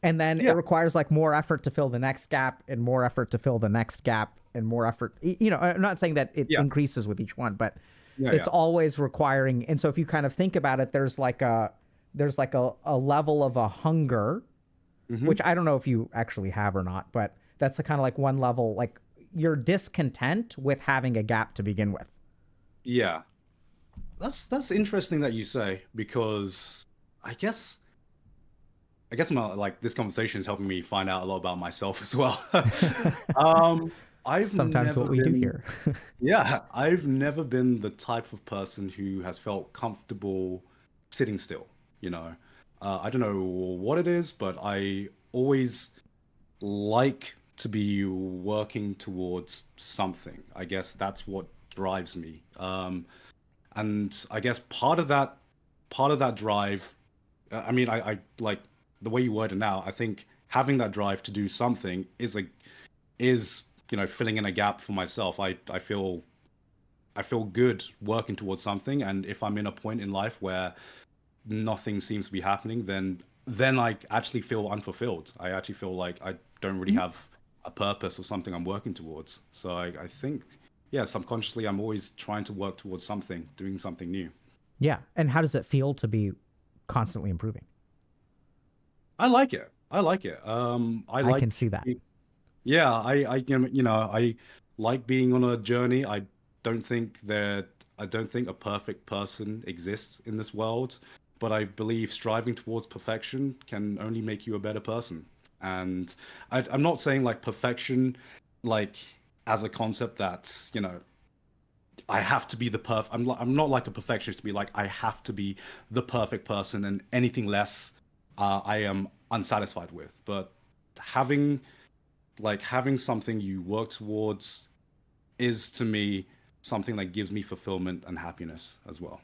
And then Yeah. it requires like more effort to fill the next gap and more effort to fill the next gap and more effort. I'm not saying that it Yeah. increases with each one, but Yeah, it's yeah. always requiring. And so if you kind of think about it, there's like a level of a hunger, Mm-hmm. which I don't know if you actually have or not, but that's a kind of like one level, like you're discontent with having a gap to begin with. Yeah. That's interesting that you say because I guess like this conversation is helping me find out a lot about myself as well. Um, I've Sometimes never what we do been, here. yeah, I've never been the type of person who has felt comfortable sitting still, you know. I don't know what it is, but I always like to be working towards something. I guess that's what drives me. And I guess part of that drive, I mean, I like the way you word it now. I think having that drive to do something is filling in a gap for myself. I feel good working towards something, and if I'm in a point in life where nothing seems to be happening, then I actually feel unfulfilled. I actually feel like I don't really have a purpose or something I'm working towards. So I think, yeah, subconsciously I'm always trying to work towards something, doing something new. Yeah. And how does it feel to be constantly improving? I like it. I like it. I I like, can see that. yeah, I like being on a journey. I don't think a perfect person exists in this world, but I believe striving towards perfection can only make you a better person. And I'm not saying like perfection, like as a concept that, I have to be the perfect. I'm not like a perfectionist to be like I have to be the perfect person, and anything less, I am unsatisfied with. But having having something you work towards is to me something that gives me fulfillment and happiness as well,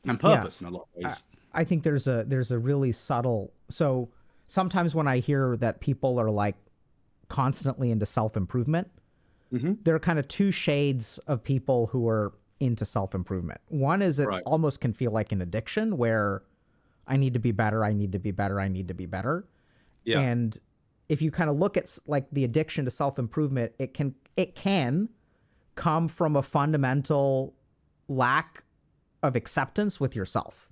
and Yeah. purpose in a lot of I, ways. I think there's a really subtle. So sometimes when I hear that people are like constantly into self-improvement, Hmm. there are kind of two shades of people who are into self-improvement. One is it Right. almost can feel like an addiction where I need to be better, I need to be better, I need to be better. Yeah. And if you kind of look at like the addiction to self-improvement, it can come from a fundamental lack of acceptance with yourself.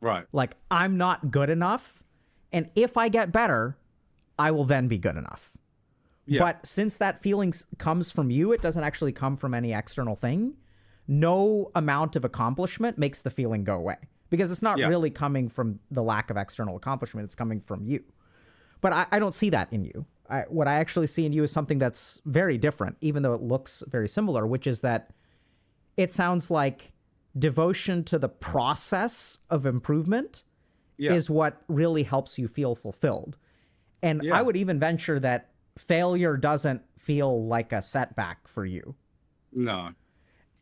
Right. Like I'm not good enough, And if I get better, I will then be good enough. Yeah. But since that feeling comes from you, it doesn't actually come from any external thing. No amount of accomplishment makes the feeling go away because it's not really coming from the lack of external accomplishment. It's coming from you. But I don't see that in you. What I actually see in you is something that's very different, even though it looks very similar, which is that it sounds like devotion to the process of improvement is what really helps you feel fulfilled. And I would even venture that failure doesn't feel like a setback for you. No.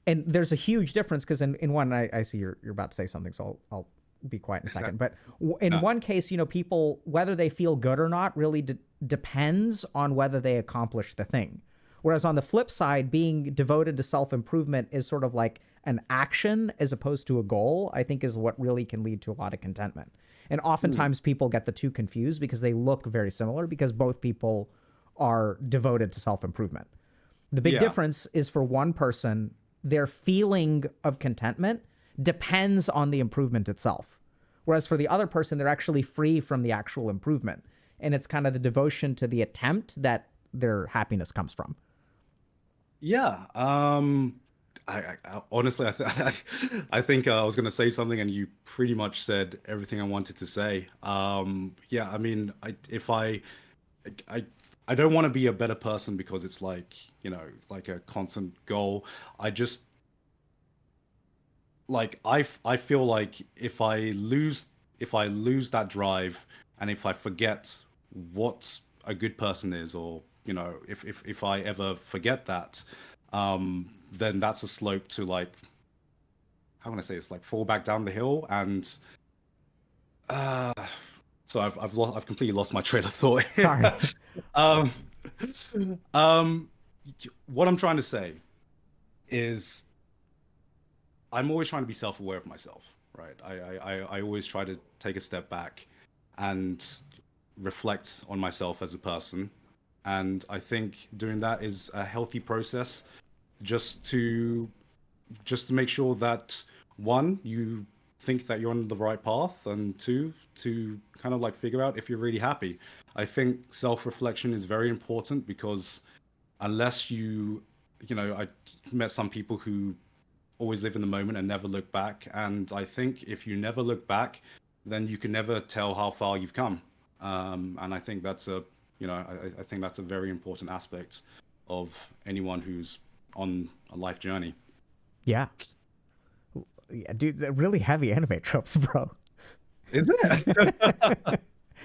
And there's a huge difference because in one, I see you're about to say something, so I'll be quiet in a second. But in one case, people, whether they feel good or not really depends on whether they accomplish the thing. Whereas on the flip side, being devoted to self-improvement is sort of like an action as opposed to a goal, I think is what really can lead to a lot of contentment. And oftentimes people get the two confused because they look very similar because both people are devoted to self-improvement. The big difference is for one person, their feeling of contentment depends on the improvement itself. Whereas for the other person, they're actually free from the actual improvement. And it's kind of the devotion to the attempt that their happiness comes from. Yeah. I honestly, I think I was going to say something, and you pretty much said everything I wanted to say. Yeah. I mean, I don't want to be a better person because it's like, like a constant goal. I just like I feel like if I lose that drive, and if I forget what a good person is, or if I ever forget that, then that's a slope to, like, how can I say, it's like fall back down the hill. And so I've completely lost my train of thought here. Sorry. um what I'm trying to say is I'm always trying to be self-aware of myself, right? I always try to take a step back and reflect on myself as a person. And I think doing that is a healthy process, just to make sure that, one, you think that you're on the right path, and two, to kind of like figure out if you're really happy. I think self-reflection is very important because unless I met some people who always live in the moment and never look back. And I think if you never look back, then you can never tell how far you've come. And I think that's I think that's a very important aspect of anyone who's on a life journey. Yeah. Yeah, dude, they're really heavy anime tropes, bro. Is it?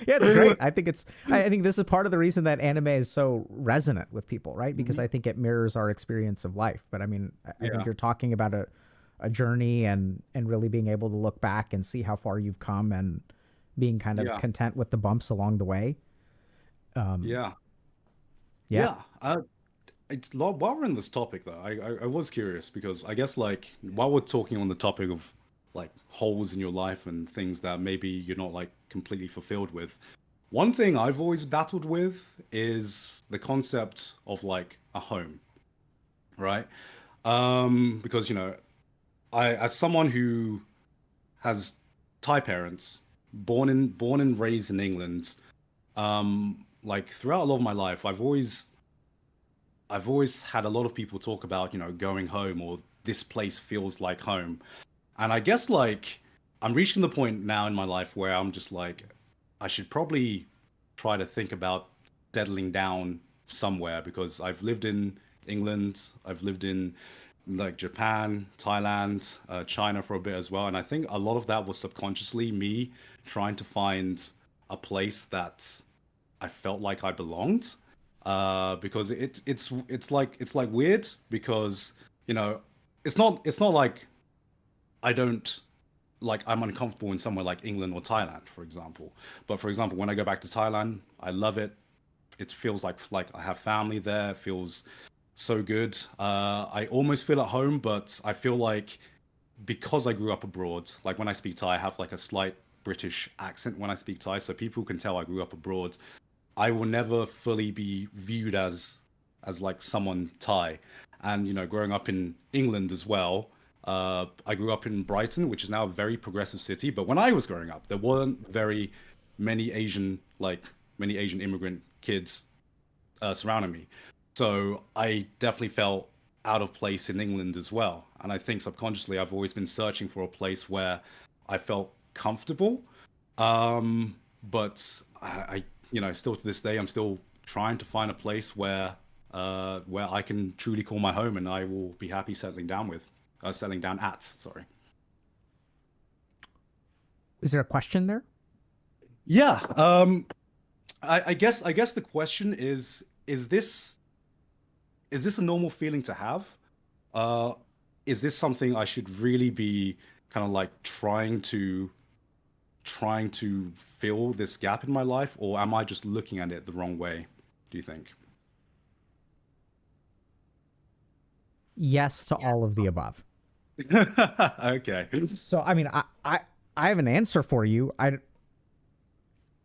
Yeah, it's great. I think this is part of the reason that anime is so resonant with people, right? Because I think it mirrors our experience of life. But I mean, I think you're talking about a journey and really being able to look back and see how far you've come and being kind of content with the bumps along the way. Yeah. While we're in this topic, though, I was curious because I guess, like, while we're talking on the topic of like holes in your life and things that maybe you're not like completely fulfilled with, one thing I've always battled with is the concept of like a home, right? Because I, as someone who has Thai parents, born and raised in England, like throughout a lot of my life, I've always had a lot of people talk about, going home, or this place feels like home. And I guess, like, I'm reaching the point now in my life where I'm just like, I should probably try to think about settling down somewhere, because I've lived in England, I've lived in like Japan, Thailand, China for a bit as well. And I think a lot of that was subconsciously me trying to find a place that I felt like I belonged. Because it's like weird, because it's not like I don't, like, I'm uncomfortable in somewhere like England or Thailand, for example. But for example, when I go back to Thailand, I love it. It feels like I have family there. It feels so good. I almost feel at home, but I feel like because I grew up abroad, like when I speak Thai, I have like a slight British accent when I speak Thai, so people can tell I grew up abroad. I will never fully be viewed as like someone Thai. And growing up in England as well, I grew up in Brighton, which is now a very progressive city. But when I was growing up, there weren't very many many Asian immigrant kids surrounding me. So I definitely felt out of place in England as well. And I think subconsciously I've always been searching for a place where I felt comfortable. But still to this day, I'm still trying to find a place where I can truly call my home, and I will be happy settling down at. Sorry. Is there a question there? Yeah. I guess the question is this a normal feeling to have? Uh, is this something I should really be kind of like trying to fill this gap in my life, or am I just looking at it the wrong way, do you think? Yes to all of the above. Okay. So, I mean, I have an answer for you.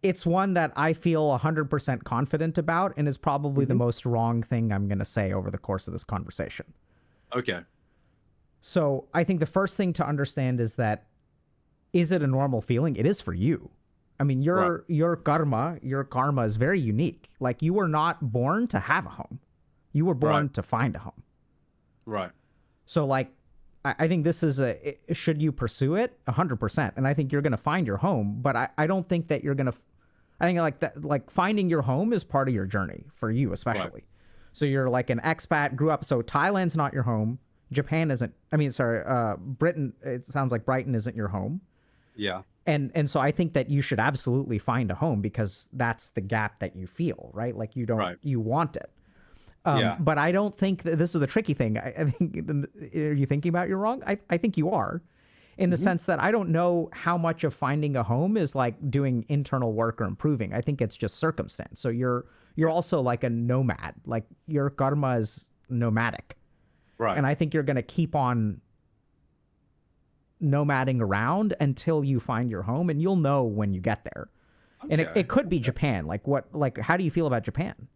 It's one that I feel 100% confident about and is probably the most wrong thing I'm going to say over the course of this conversation. Okay. So I think the first thing to understand is that, is it a normal feeling? It is for you. I mean, Right. your karma is very unique. Like, you were not born to have a home. You were born Right. to find a home. Right. So, like, I think this is should you pursue it? 100%. And I think you're going to find your home, but I don't think that you're going to, I think like that, like finding your home is part of your journey for you, Right. especially. So you're like an expat, grew up. So Thailand's not your home. Japan isn't, I mean, sorry, Britain, it sounds like Brighton isn't your home. Yeah. And so I think that you should absolutely find a home because that's the gap that you feel, right? Like Right. you want it. Yeah. But I don't think that this is the tricky thing. I think, are you thinking about you're wrong? I think you are, in the sense that I don't know how much of finding a home is like doing internal work or improving. I think it's just circumstance. So you're also like a nomad. Like, your karma is nomadic, Right. and I think you're going to keep on nomading around until you find your home, and you'll know when you get there. And Okay. it could be Japan. How do you feel about Japan?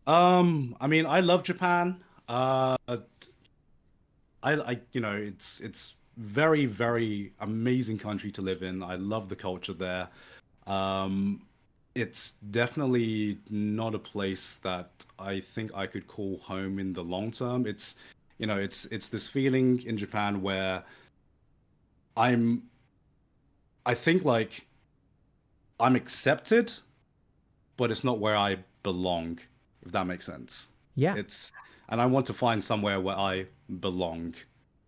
I mean, I love Japan. It's very, very amazing country to live in. I love the culture there. Um, it's definitely not a place that I think I could call home in the long term. It's this feeling in Japan where I'm, I think like I'm accepted, but it's not where I belong, if that makes sense. Yeah. It's, and I want to find somewhere where I belong.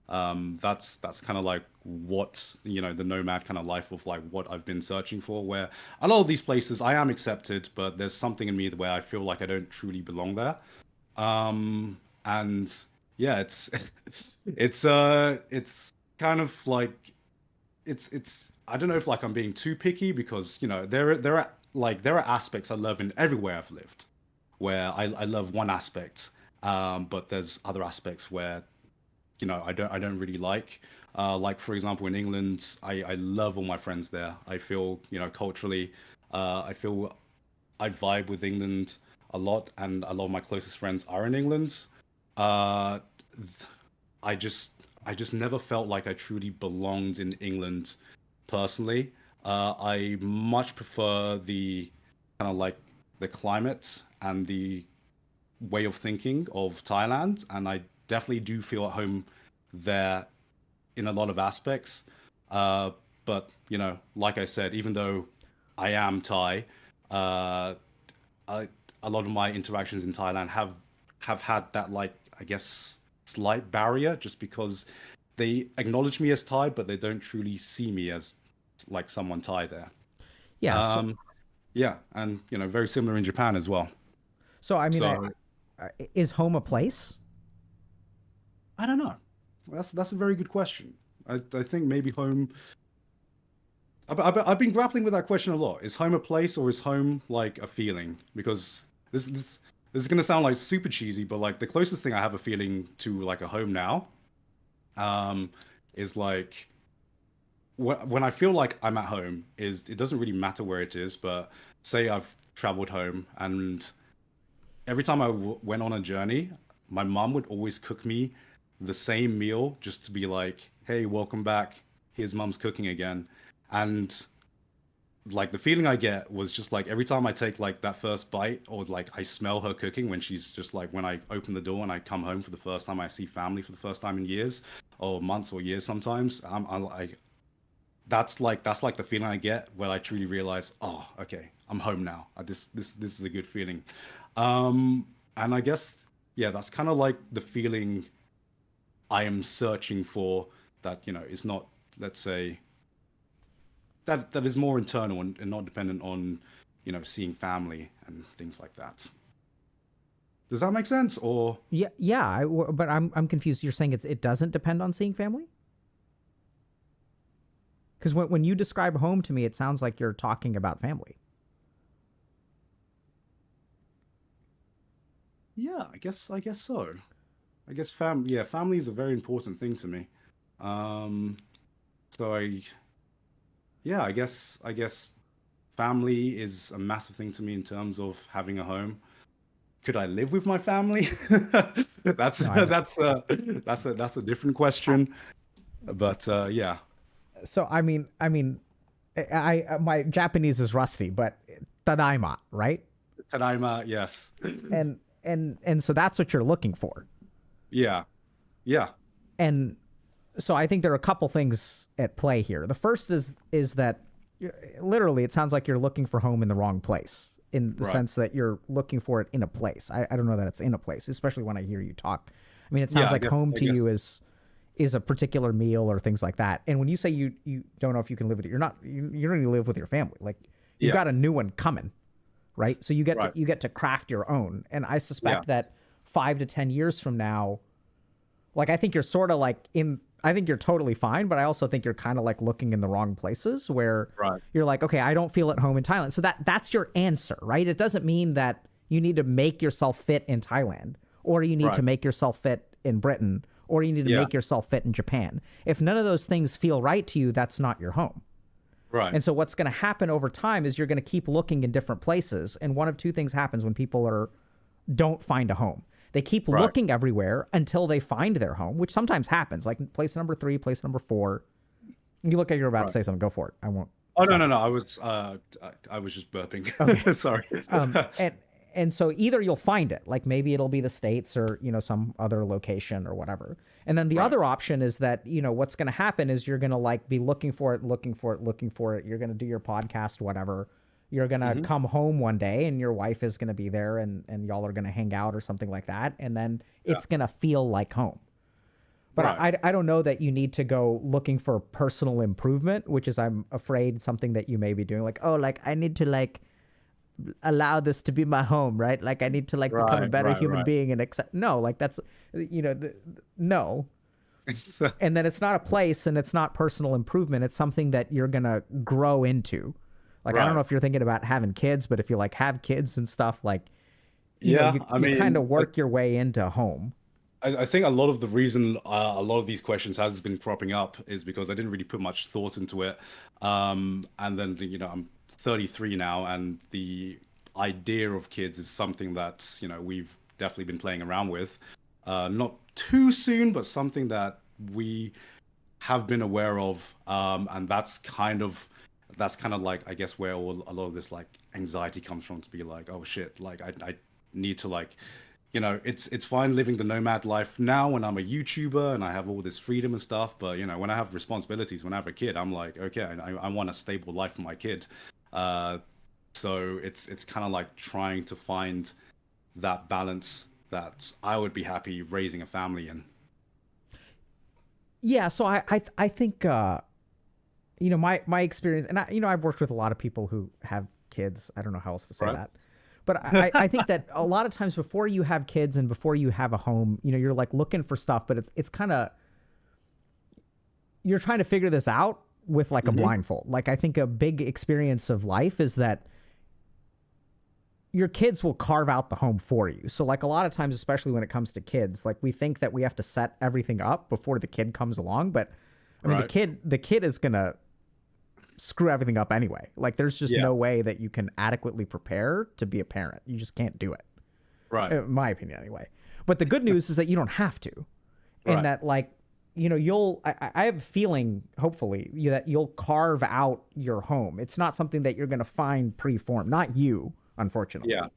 That's kind of like what, the nomad kind of life of like what I've been searching for, where a lot of these places I am accepted, but there's something in me where I feel like I don't truly belong there. And yeah, it's it's kind of like it's I don't know if like I'm being too picky because there are aspects I love in everywhere I've lived where I love one aspect, but there's other aspects where I don't really like for example in England I love all my friends there. I feel culturally I feel I vibe with England a lot, and a lot of my closest friends are in England. uh I just I just never felt like I truly belonged in England personally. I much prefer the kind of like the climate and the way of thinking of Thailand, and I definitely do feel at home there in a lot of aspects. Uh, but like I said, even though I am Thai, uh, I, a lot of my interactions in Thailand have had that like I guess slight barrier just because they acknowledge me as Thai, but they don't truly see me as like someone Thai there. Yeah. So, Um, yeah, and very similar in Japan as well. so I mean, So is home a place? I don't know. That's a very good question. I think maybe home. I've been grappling with that question a lot. Is home a place or is home like a feeling? Because this is gonna sound like super cheesy, but like the closest thing I have a feeling to like a home now, um, is like when I feel like I'm at home. Is it doesn't really matter where it is, but say I've traveled home and every time I went on a journey, my mom would always cook me the same meal just to be like, "Hey, welcome back. Here's mom's cooking again." And like the feeling I get was just like every time I take like that first bite, or like I smell her cooking when she's just like, when I open the door and I come home for the first time, I see family for the first time in years or months or years sometimes. I'm like, that's like the feeling I get when I truly realize, oh, okay, I'm home now. This is a good feeling. And I guess, yeah, that's kind of like the feeling I am searching for, that, is not, let's say, that is more internal and not dependent on, seeing family and things like that. Does that make sense? Or Yeah, yeah. But I'm confused. You're saying it doesn't depend on seeing family? Because when you describe home to me, it sounds like you're talking about family. yeah, I guess so. I guess family is a very important thing to me. Um, so I guess family is a massive thing to me in terms of having a home. Could I live with my family? That's No, I know. that's a different question. But yeah, So my Japanese is rusty, but tadaima, right? Tadaima, yes. And so that's what you're looking for. Yeah, yeah, And so I think there are a couple things at play here. The first is that literally it sounds like you're looking for home in the wrong place, in the right. sense that you're looking for it in a place. I don't know that it's in a place, especially when I hear you talk. I mean, it Yeah, sounds like home to you is a particular meal or things like that. And when you say you don't know if you can live with it, you don't even live with your family. Like you've Yeah, got a new one coming, right? So right. you get to craft your own. And I Yeah, suspect that 5 to 10 years from now, like I think you're sort of like in I think you're totally fine, but I also think you're kind of like looking in the wrong places where right, you're like, okay, I don't feel at home in Thailand. So that's your answer, right? It doesn't mean that you need to make yourself fit in Thailand, or you need to right. make yourself fit in Britain, or you need to Yeah, make yourself fit in Japan. If none of those things feel right to you, that's not your home. right, And so what's going to happen over time is you're going to keep looking in different places, and one of two things happens when people don't find a home. They keep right. looking everywhere until they find their home, which sometimes happens, like place number 3, place number 4. You look like you're about to Right. say something. Go for it. I won't Oh, no, stop no, you. no. I was just Okay. burping. Sorry. And so either you'll find it, like maybe it'll be the States or, some other location or whatever. And then the Right. other option is that, what's going to happen is you're going to like be looking for it, looking for it, looking for it. You're going to do your podcast, whatever. You're going to Hmm. come home one day and your wife is going to be there and y'all are going to hang out or something like that. And then Yeah. it's going to feel like home. But Right. I don't know that you need to go looking for personal improvement, which is, I'm afraid, something that you may be doing. Like, oh, like I need to like allow this to be my home, right? Like I need to like become a Right. better Right. human Right. being and accept. No, like that's, no. So, And then it's not a place and it's not personal improvement. It's something that you're going to grow into. Like, I don't know right. if you're thinking about having kids, but if you like have kids and stuff, like, Yeah. you, I you kind mean, of work your way into home. I think a lot of the reason a lot of these questions has been cropping up is because I didn't really put much thought into it. And then, I'm 33 now, and the idea of kids is something that, we've definitely been playing around with. Not too soon, but something that we have been aware of. And that's kind of like, I guess, where a lot of this like anxiety comes from, to be like, oh shit, like I need to like, it's fine living the nomad life now when I'm a YouTuber and I have all this freedom and stuff. But when I have responsibilities, when I have a kid, I'm like, okay, I want a stable life for my kid. Uh, so it's kind of like trying to find that balance that I would be happy raising a family in. Yeah. So I think, my experience, and I've worked with a lot of people who have kids. I don't know how else to say Right. that. But I think that a lot of times before you have kids and before you have a home, you're like looking for stuff, but it's kind of, you're trying to figure this out with like a Hmm. blindfold. Like I think a big experience of life is that your kids will carve out the home for you. So like a lot of times, especially when it comes to kids, like we think that we have to set everything up before the kid comes along, but I mean Right. the kid is going to screw everything up anyway. Like there's just Yeah. no way that you can adequately prepare to be a parent. You just can't do it. Right. In my opinion anyway. But the good news is that you don't have to. And Right. that like I have a feeling, hopefully, that you'll carve out your home. It's not something that you're going to find preformed. Not you, unfortunately. Yeah.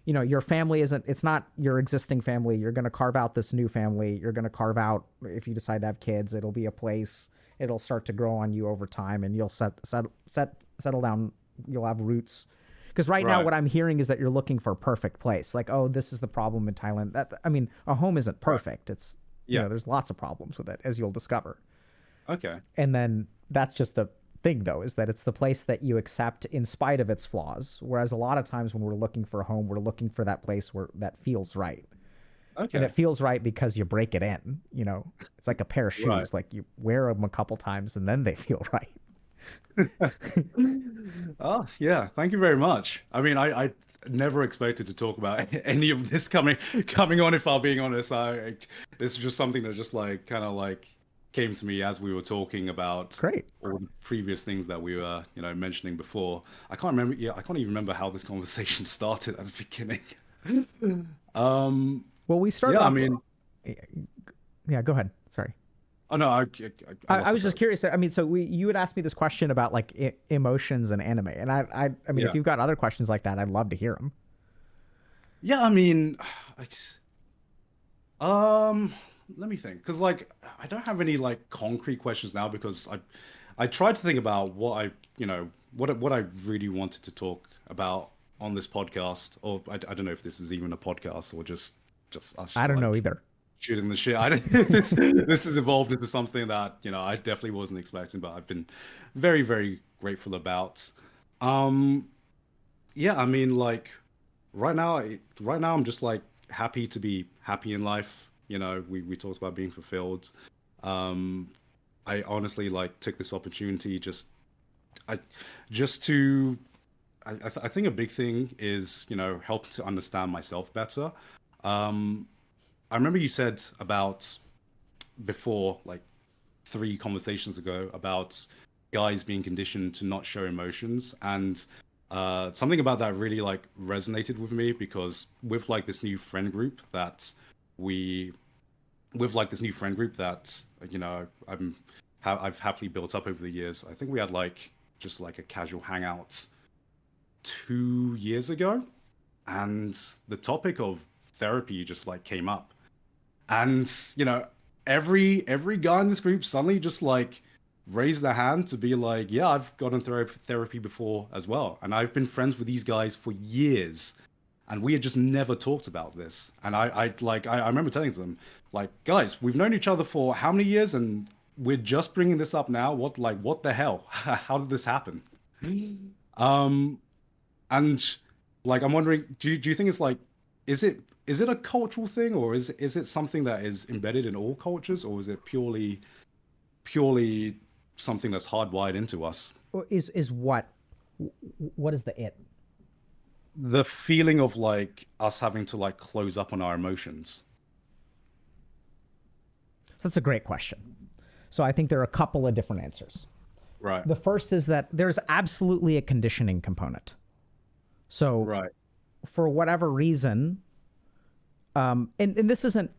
Your family it's not your existing family. You're going to carve out this new family. You're going to carve out, if you decide to have kids, it'll be a place. It'll start to grow on you over time, and you'll settle down. You'll have roots. Because right now, what I'm hearing is that you're looking for a perfect place. Like, oh, this is the problem in Thailand. A home isn't perfect. It's, there's lots of problems with it, as you'll discover. Okay. And then that's just the thing, though, is that it's the place that you accept in spite of its flaws. Whereas a lot of times when we're looking for a home, we're looking for that place that feels right. Okay. And it feels right because you break it in. It's like a pair of shoes. Right. Like you wear them a couple times and then they feel right. Oh, yeah. Thank you very much. I mean, I never expected to talk about any of this coming on, if I'm being honest. This is just something that just kind of came to me as we were talking about Great. all the previous things that we were, mentioning before. I can't remember. Yeah, I can't even remember how this conversation started at the beginning. Well, we started. Yeah, off, I mean, yeah. Go ahead. Sorry. oh no, I was just curious. I mean, so you had asked me this question about emotions and anime, and I mean, if you've got other questions like that, I'd love to hear them. Yeah, I mean, let me think, because I don't have any concrete questions now, because I tried to think about what I really wanted to talk about on this podcast, or I don't know if this is even a podcast or just us. I don't know either. Shooting the shit. This has evolved into something that I definitely wasn't expecting, but I've been very, very grateful about. Yeah, I mean, right now I'm just happy to be happy in life. We talked about being fulfilled. I honestly took this opportunity I think a big thing is help to understand myself better. I remember you said about before, 3 conversations ago, about guys being conditioned to not show emotions, and something about that really resonated with me, because with this new friend group that I've happily built up over the years. I think we had just a casual hangout 2 years ago, and the topic of therapy just came up. And every guy in this group suddenly just raised their hand to be yeah, I've gotten therapy before as well, and I've been friends with these guys for years, and we had just never talked about this. And I remember telling them, guys, we've known each other for how many years, and we're just bringing this up now. What the hell? How did this happen? And I'm wondering, do you think it's is it a cultural thing, or is it something that is embedded in all cultures, or is it purely something that's hardwired into us? Or is what is the it? The feeling of us having to close up on our emotions. That's a great question. So I think there are a couple of different answers. Right. The first is that there's absolutely a conditioning component. So right. For whatever reason, and this isn't,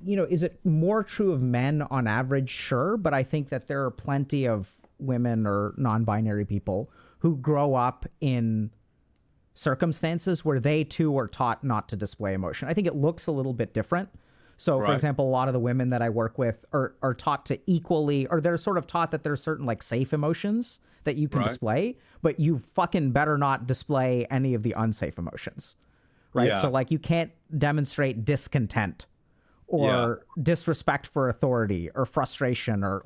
is it more true of men on average? Sure. But I think that there are plenty of women or non-binary people who grow up in circumstances where they too are taught not to display emotion. I think it looks a little bit different. So, for example, a lot of the women that I work with are taught to equally, or they're sort of taught that there's certain safe emotions that you can display, but you fucking better not display any of the unsafe emotions, right? Yeah. So you can't demonstrate discontent or disrespect for authority or frustration, or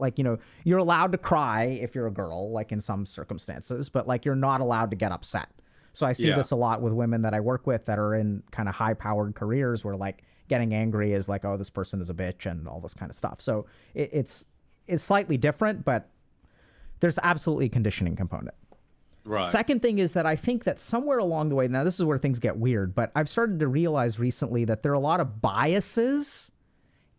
you're allowed to cry if you're a girl, in some circumstances, but you're not allowed to get upset. So I see this a lot with women that I work with that are in kind of high powered careers where getting angry is oh, this person is a bitch and all this kind of stuff. So it's slightly different, but there's absolutely a conditioning component. Right. Second thing is that I think that somewhere along the way, now this is where things get weird, but I've started to realize recently that there are a lot of biases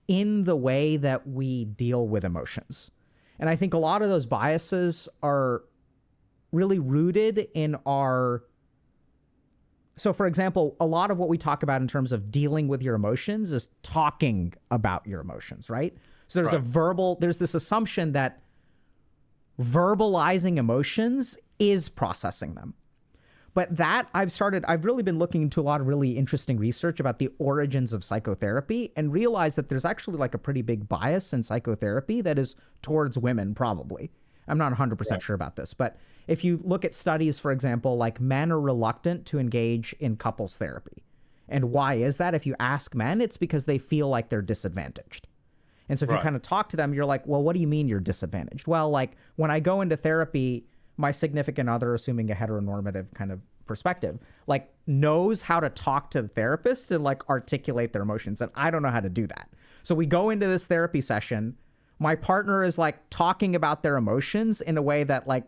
in the way that we deal with emotions. And I think a lot of those biases are really rooted in our... So, for example, a lot of what we talk about in terms of dealing with your emotions is talking about your emotions, right? So there's this assumption that verbalizing emotions is processing them. But that I've really been looking into a lot of really interesting research about the origins of psychotherapy and realized that there's actually like a pretty big bias in psychotherapy that is towards women, probably. I'm not 100% sure about this, but if you look at studies, for example, like men are reluctant to engage in couples therapy. And why is that? If you ask men, it's because they feel like they're disadvantaged. And so if you kind of talk to them, you're like, well, what do you mean you're disadvantaged? Well, like when I go into therapy, my significant other, assuming a heteronormative kind of perspective, like knows how to talk to the therapist and like articulate their emotions. And I don't know how to do that. So we go into this therapy session. My partner is like talking about their emotions in a way that like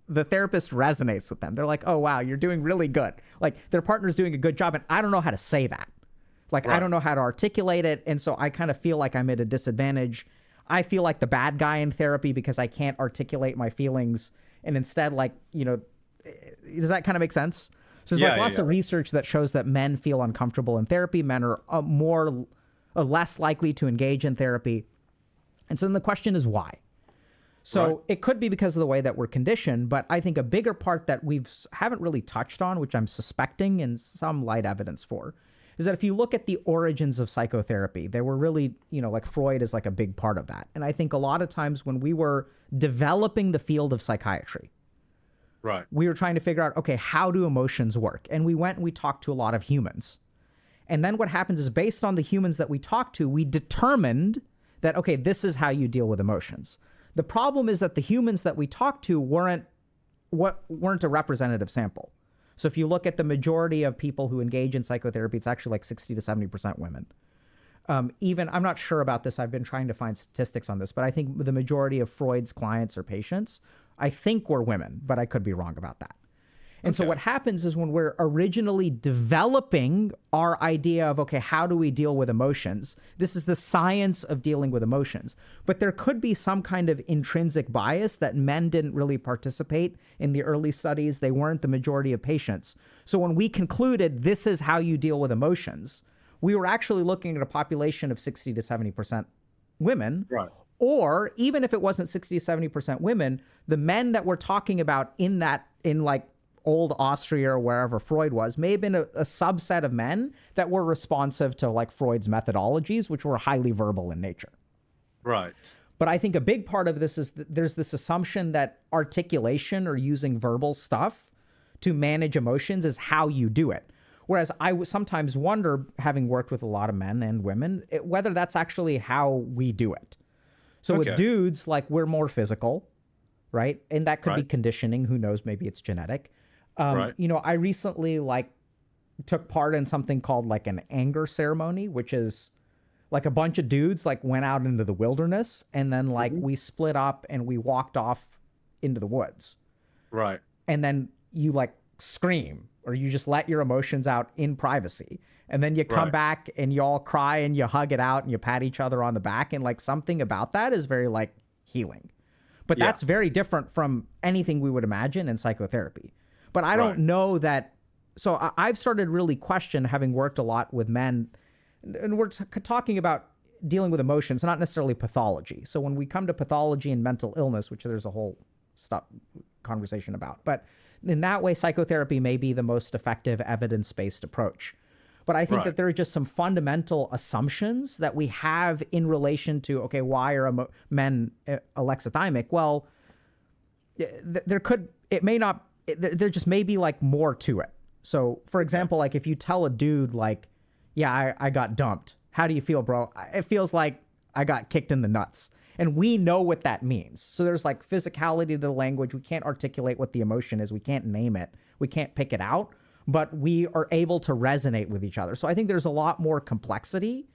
the therapist resonates with them. They're like, oh, wow, you're doing really good. Like their partner's doing a good job. And I don't know how to say that. Like, I don't know how to articulate it. And so I kind of feel like I'm at a disadvantage. I feel like the bad guy in therapy because I can't articulate my feelings. And instead, like, you know, does that kind of make sense? So there's lots of research that shows that men feel uncomfortable in therapy. Men are less likely to engage in therapy. And so then the question is why? So it could be because of the way that we're conditioned, but I think a bigger part that we haven't really touched on, which I'm suspecting and some light evidence for, is that if you look at the origins of psychotherapy, they were really, you know, like Freud is like a big part of that. And I think a lot of times when we were developing the field of psychiatry, we were trying to figure out, okay, how do emotions work? And we went and we talked to a lot of humans. And then what happens is based on the humans that we talked to, we determined that, okay, this is how you deal with emotions. The problem is that the humans that we talked to weren't a representative sample. So if you look at the majority of people who engage in psychotherapy, it's actually like 60 to 70% women. Even, I'm not sure about this. I've been trying to find statistics on this, but I think the majority of Freud's clients or patients, I think were women, but I could be wrong about that. And so what happens is when we're originally developing our idea of, okay, how do we deal with emotions? This is the science of dealing with emotions. But there could be some kind of intrinsic bias that men didn't really participate in the early studies. They weren't the majority of patients. So when we concluded this is how you deal with emotions, we were actually looking at a population of 60 to 70% women. Or even if it wasn't 60 to 70% women, the men that we're talking about in like old Austria or wherever Freud was, may have been a subset of men that were responsive to like Freud's methodologies, which were highly verbal in nature. But I think a big part of this is that there's this assumption that articulation or using verbal stuff to manage emotions is how you do it. Whereas I sometimes wonder, having worked with a lot of men and women, whether that's actually how we do it. So with dudes, like we're more physical, right? And that could be conditioning. Who knows? Maybe it's genetic. You know, I recently like took part in something called like an anger ceremony, which is like a bunch of dudes like went out into the wilderness and then like we split up and we walked off into the woods. And then you like scream or you just let your emotions out in privacy. And then you come back and you all cry and you hug it out and you pat each other on the back. And like something about that is very like healing. But that's very different from anything we would imagine in psychotherapy. But I don't know that. So I've started really question, having worked a lot with men, and we're talking about dealing with emotions, not necessarily pathology. So when we come to pathology and mental illness, which there's a whole conversation about, but in that way, psychotherapy may be the most effective evidence-based approach. But I think that there are just some fundamental assumptions that we have in relation to, okay, why are men alexithymic? Well, there just may be like more to it. So for example, like if you tell a dude like, yeah, I got dumped. How do you feel, bro? It feels like I got kicked in the nuts. And we know what that means. So there's like physicality to the language. We can't articulate what the emotion is. We can't name it. We can't pick it out, but we are able to resonate with each other. So I think there's a lot more complexity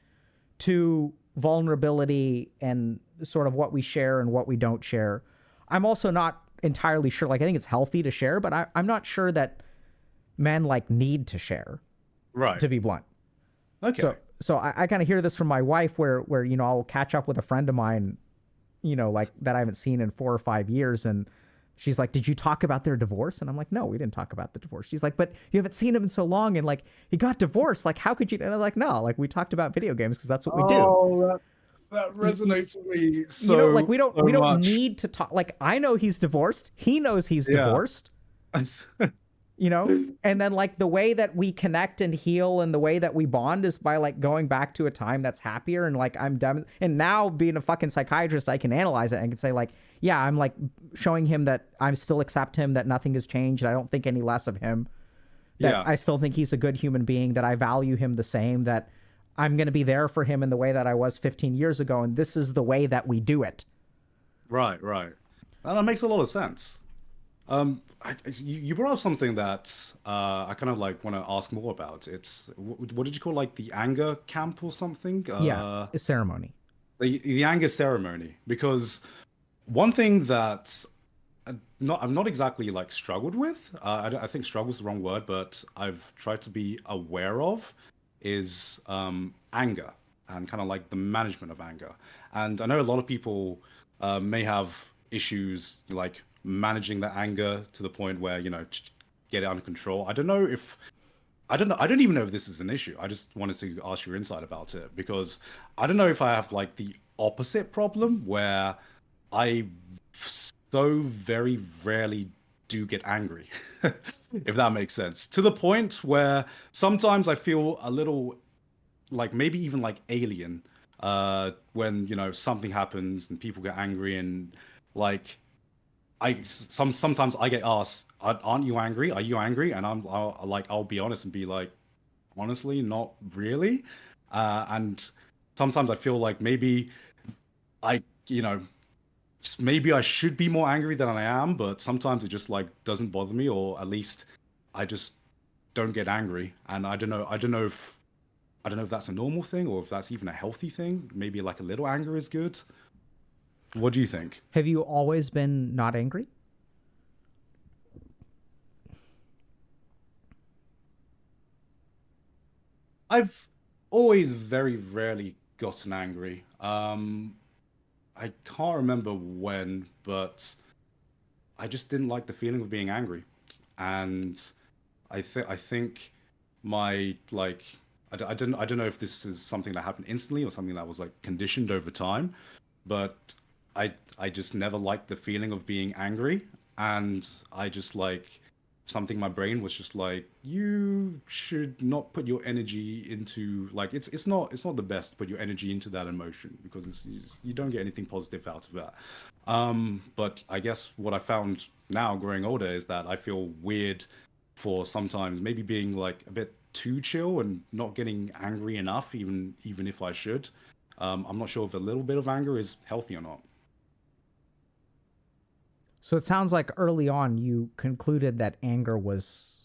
to vulnerability and sort of what we share and what we don't share. I'm also not entirely sure. Like, I think it's healthy to share, but I'm not sure that men like need to share, to be blunt. So I kind of hear this from my wife where, you know, I'll catch up with a friend of mine, you know, like that I haven't seen in 4 or 5 years. And she's like, did you talk about their divorce? And I'm like, no, we didn't talk about the divorce. She's like, but you haven't seen him in so long. And like, he got divorced. Like, how could you? And I'm like, no, like we talked about video games because that's what we do. That Y- y- resonates with me You know, like so we don't much. need to talk. Like I know he's divorced. He knows he's Yeah. divorced. You know, and then like the way that we connect and heal and the way that we bond is by like going back to a time that's happier. And like I'm done. And now being a fucking psychiatrist, I can analyze it and can say like, yeah, I'm like showing him that I still accept him, that nothing has changed. I don't think any less of him, that Yeah. I still think he's a good human being, that I value him the same, that I'm going to be there for him in the way that I was 15 years ago. And this is the way that we do it. Right, right. And that makes a lot of sense. You brought up something that I kind of like want to ask more about. It's what did you call like the anger camp or something? Yeah. A ceremony. The anger ceremony. Because one thing that I've not exactly like struggled with. I think struggle is the wrong word, but I've tried to be aware of is anger and kind of like the management of anger. And I know a lot of people may have issues like managing the anger to the point where get it under control. I don't know if I don't know. I don't even know if this is an issue. I just wanted to ask your insight about it because I don't know if I have like the opposite problem where I so very rarely do get angry, if that makes sense. To the point where sometimes I feel a little like maybe even like alien when something happens and people get angry and like sometimes I get asked, "Aren't you angry? Are you angry?" And I'll be honest and be like, honestly, not really. And sometimes I feel like maybe I, maybe I should be more angry than I am, but sometimes it just like doesn't bother me, or at least I just don't get angry. And I don't know if that's a normal thing or if that's even a healthy thing. Maybe like a little anger is good. What do you think? Have you always been not angry? I've always very rarely gotten angry. I can't remember when, but I just didn't like the feeling of being angry. And I think my like I don't know if this is something that happened instantly or something that was like conditioned over time, but I just never liked the feeling of being angry, and I just like something my brain was just like you should not put your energy into like it's not the best to put your energy into that emotion because you don't get anything positive out of that. But I guess what I found now growing older is that I feel weird for sometimes maybe being like a bit too chill and not getting angry enough, even if I should. I'm not sure if a little bit of anger is healthy or not. So it sounds like early on you concluded that anger was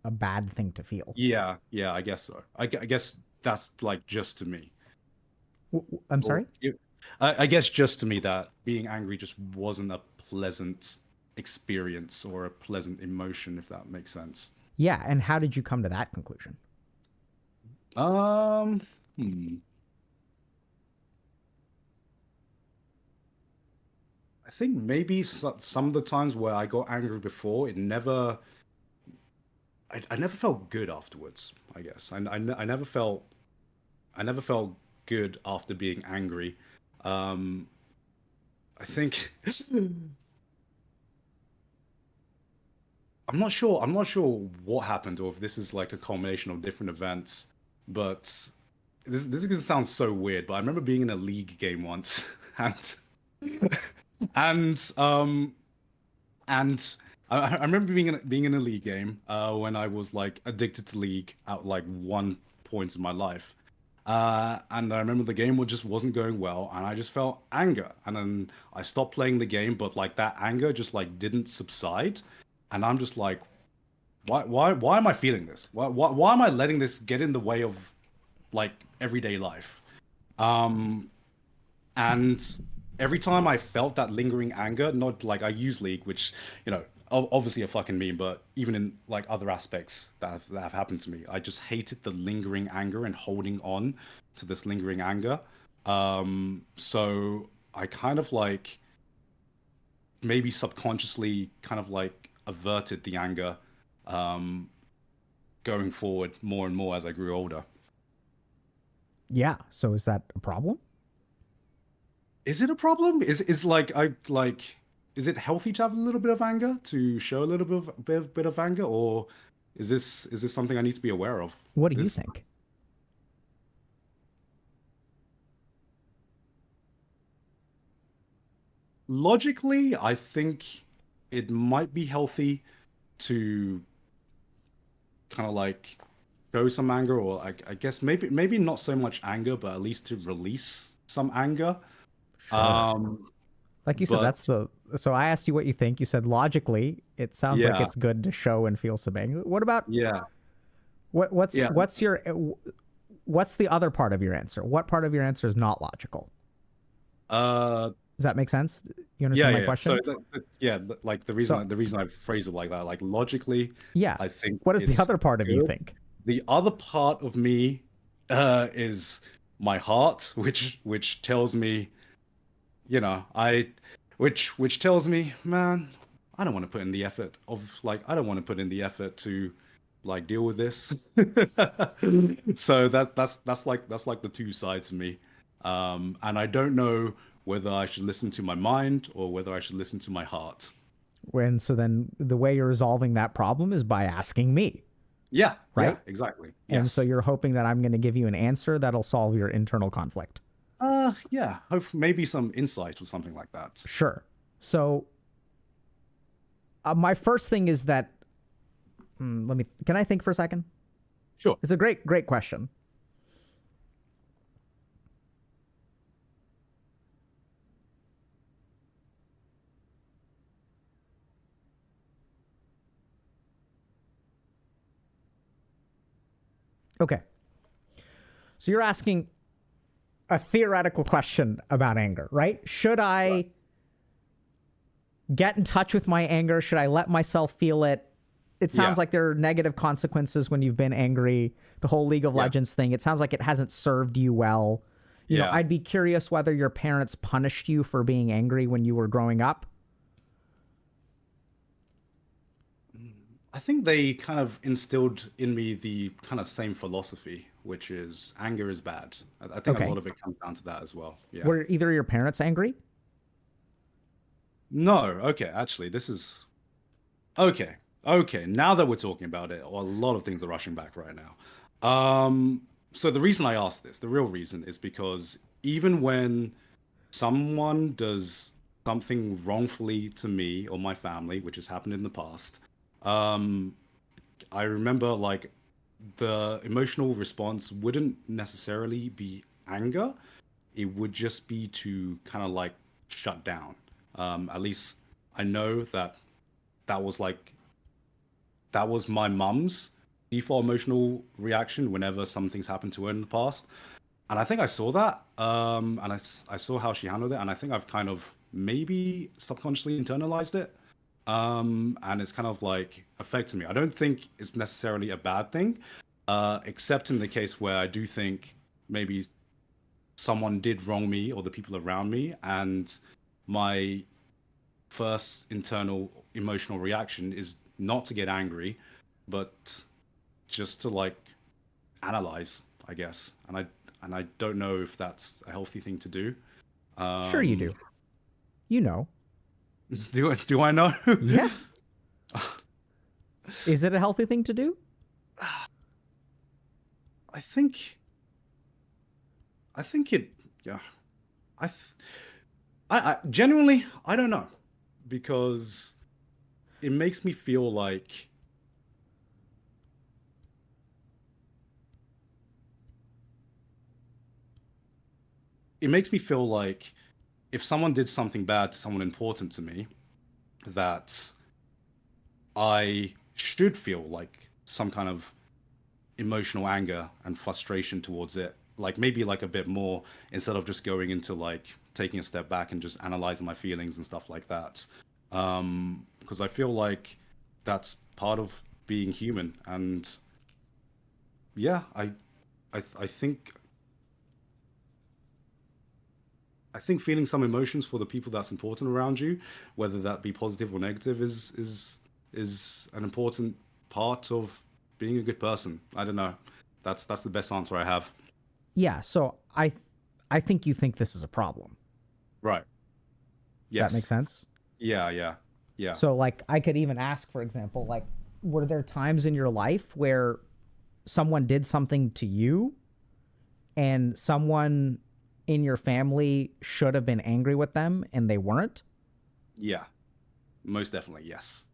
a bad thing to feel. Yeah, yeah, I guess so. I guess that's like just to me. I'm Or sorry? I guess just to me that being angry just wasn't a pleasant experience or a pleasant emotion, if that makes sense. Yeah. And how did you come to that conclusion? Um, hmm. I think maybe some of the times where I got angry before, I never felt good afterwards. I guess I never felt good after being angry. Um, I think I'm not sure what happened or if this is like a culmination of different events, but this is gonna sound so weird, but I remember being in a league game once and and um and I remember being in a league game when I was like addicted to league at like one point in my life. And I remember the game just wasn't going well, and I just felt anger. And then I stopped playing the game, but like that anger just like didn't subside. And I'm just like, why am I feeling this? Why am I letting this get in the way of like everyday life? Um, and every time I felt that lingering anger, not like I use League, which obviously a fucking meme, but even in like other aspects that have happened to me, I just hated the lingering anger and holding on to this lingering anger. So I kind of like maybe subconsciously kind of like averted the anger um, going forward more and more as I grew older. Yeah. So is that a problem? Is it a problem? Is like I like is it healthy to have a little bit of anger, to show a little bit of anger, or is this something I need to be aware of? What do you This think? logically, I think it might be healthy to kind of like show some anger, or I guess maybe not so much anger, but at least to release some anger. Sure. Um, Like you said, but that's the. So I asked you what you think. You said logically, it sounds like yeah, it's good to show and feel some anger. What about yeah, yeah. what's your what's the other part of your answer? What part of your answer is not logical? Uh, Does that make sense? You yeah, understand my yeah. So question? yeah, like So the reason I phrase it like that, like logically, yeah, I think what is the it's other part of you good. think? The other part of me is my heart, which tells me, I which tells me, man, I don't want to put in the effort of like I don't want to put in the effort to like deal with this. So that's like the two sides of me. And I don't know whether I should listen to my mind or whether I should listen to my heart. When so then the way you're resolving that problem is by asking me, Yeah, yeah, right? exactly. And so Yes. you're hoping that I'm going to give you an answer that'll solve your internal conflict. Yeah. Hope maybe some insight or something like that. Sure. So my first thing is that let me. Can I think for a second? Sure. It's a great question. Okay. So you're asking a theoretical question about anger, right? Should Right. I get in touch with my anger? Should I let myself feel it? It sounds Yeah. like there are negative consequences when you've been angry. The whole League of Yeah. Legends thing, it sounds like it hasn't served you well. Yeah. I'd be curious whether your parents punished you for being angry when you were growing up. I think they kind of instilled in me the kind of same philosophy, which is anger is bad. I think a Okay. lot of it comes down to that as well. Yeah. Were either of your parents angry? No, okay, actually, this is okay. Okay, now that we're talking about it, a lot of things are rushing back right now. So the reason I asked this, the real reason, is because even when someone does something wrongfully to me or my family, which has happened in the past, um, I remember like the emotional response wouldn't necessarily be anger. It would just be to kind of like shut down. At least I know that that was like that was my mum's default emotional reaction whenever something's happened to her in the past. And I think I saw that, and I saw how she handled it, and I think I've kind of maybe subconsciously internalized it, and it's kind of like affected me. I don't think it's necessarily a bad thing, except in the case where I do think maybe someone did wrong me or the people around me, and my first internal emotional reaction is not to get angry, but just to like analyze, I guess. And I don't know if that's a healthy thing to do. Sure, you Um, do. You know. do I know? Yeah. Is it a healthy thing to do? I think I think it yeah. I th- I genuinely I don't know because it makes me feel like if someone did something bad to someone important to me, that I should feel like some kind of emotional anger and frustration towards it. Like maybe like a bit more instead of just going into like taking a step back and just analyzing my feelings and stuff like that. Because I feel like that's part of being human. And yeah, I think feeling some emotions for the people that's important around you, whether that be positive or negative, is an important part of being a good person. I don't know. That's the best answer I have. Yeah. So I think you think this is a problem. Right. Does that make Yes. sense? Yeah, yeah. Yeah. So like I could even ask, for example, like were there times in your life where someone did something to you and someone in your family should have been angry with them and they weren't? Yeah. Most definitely, yes.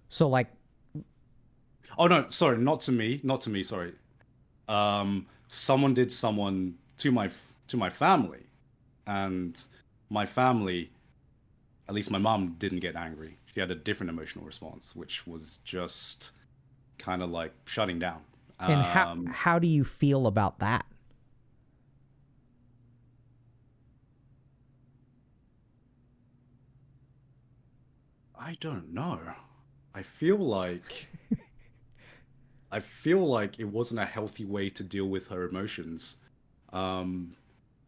So like Oh no, sorry, not to me, sorry. Someone did someone to my family, and my family, at least my mom, didn't get angry. She had a different emotional response, which was just kind of like shutting down. and Um, how do you feel about that? I don't know. I feel like I feel like it wasn't a healthy way to deal with her emotions. Um,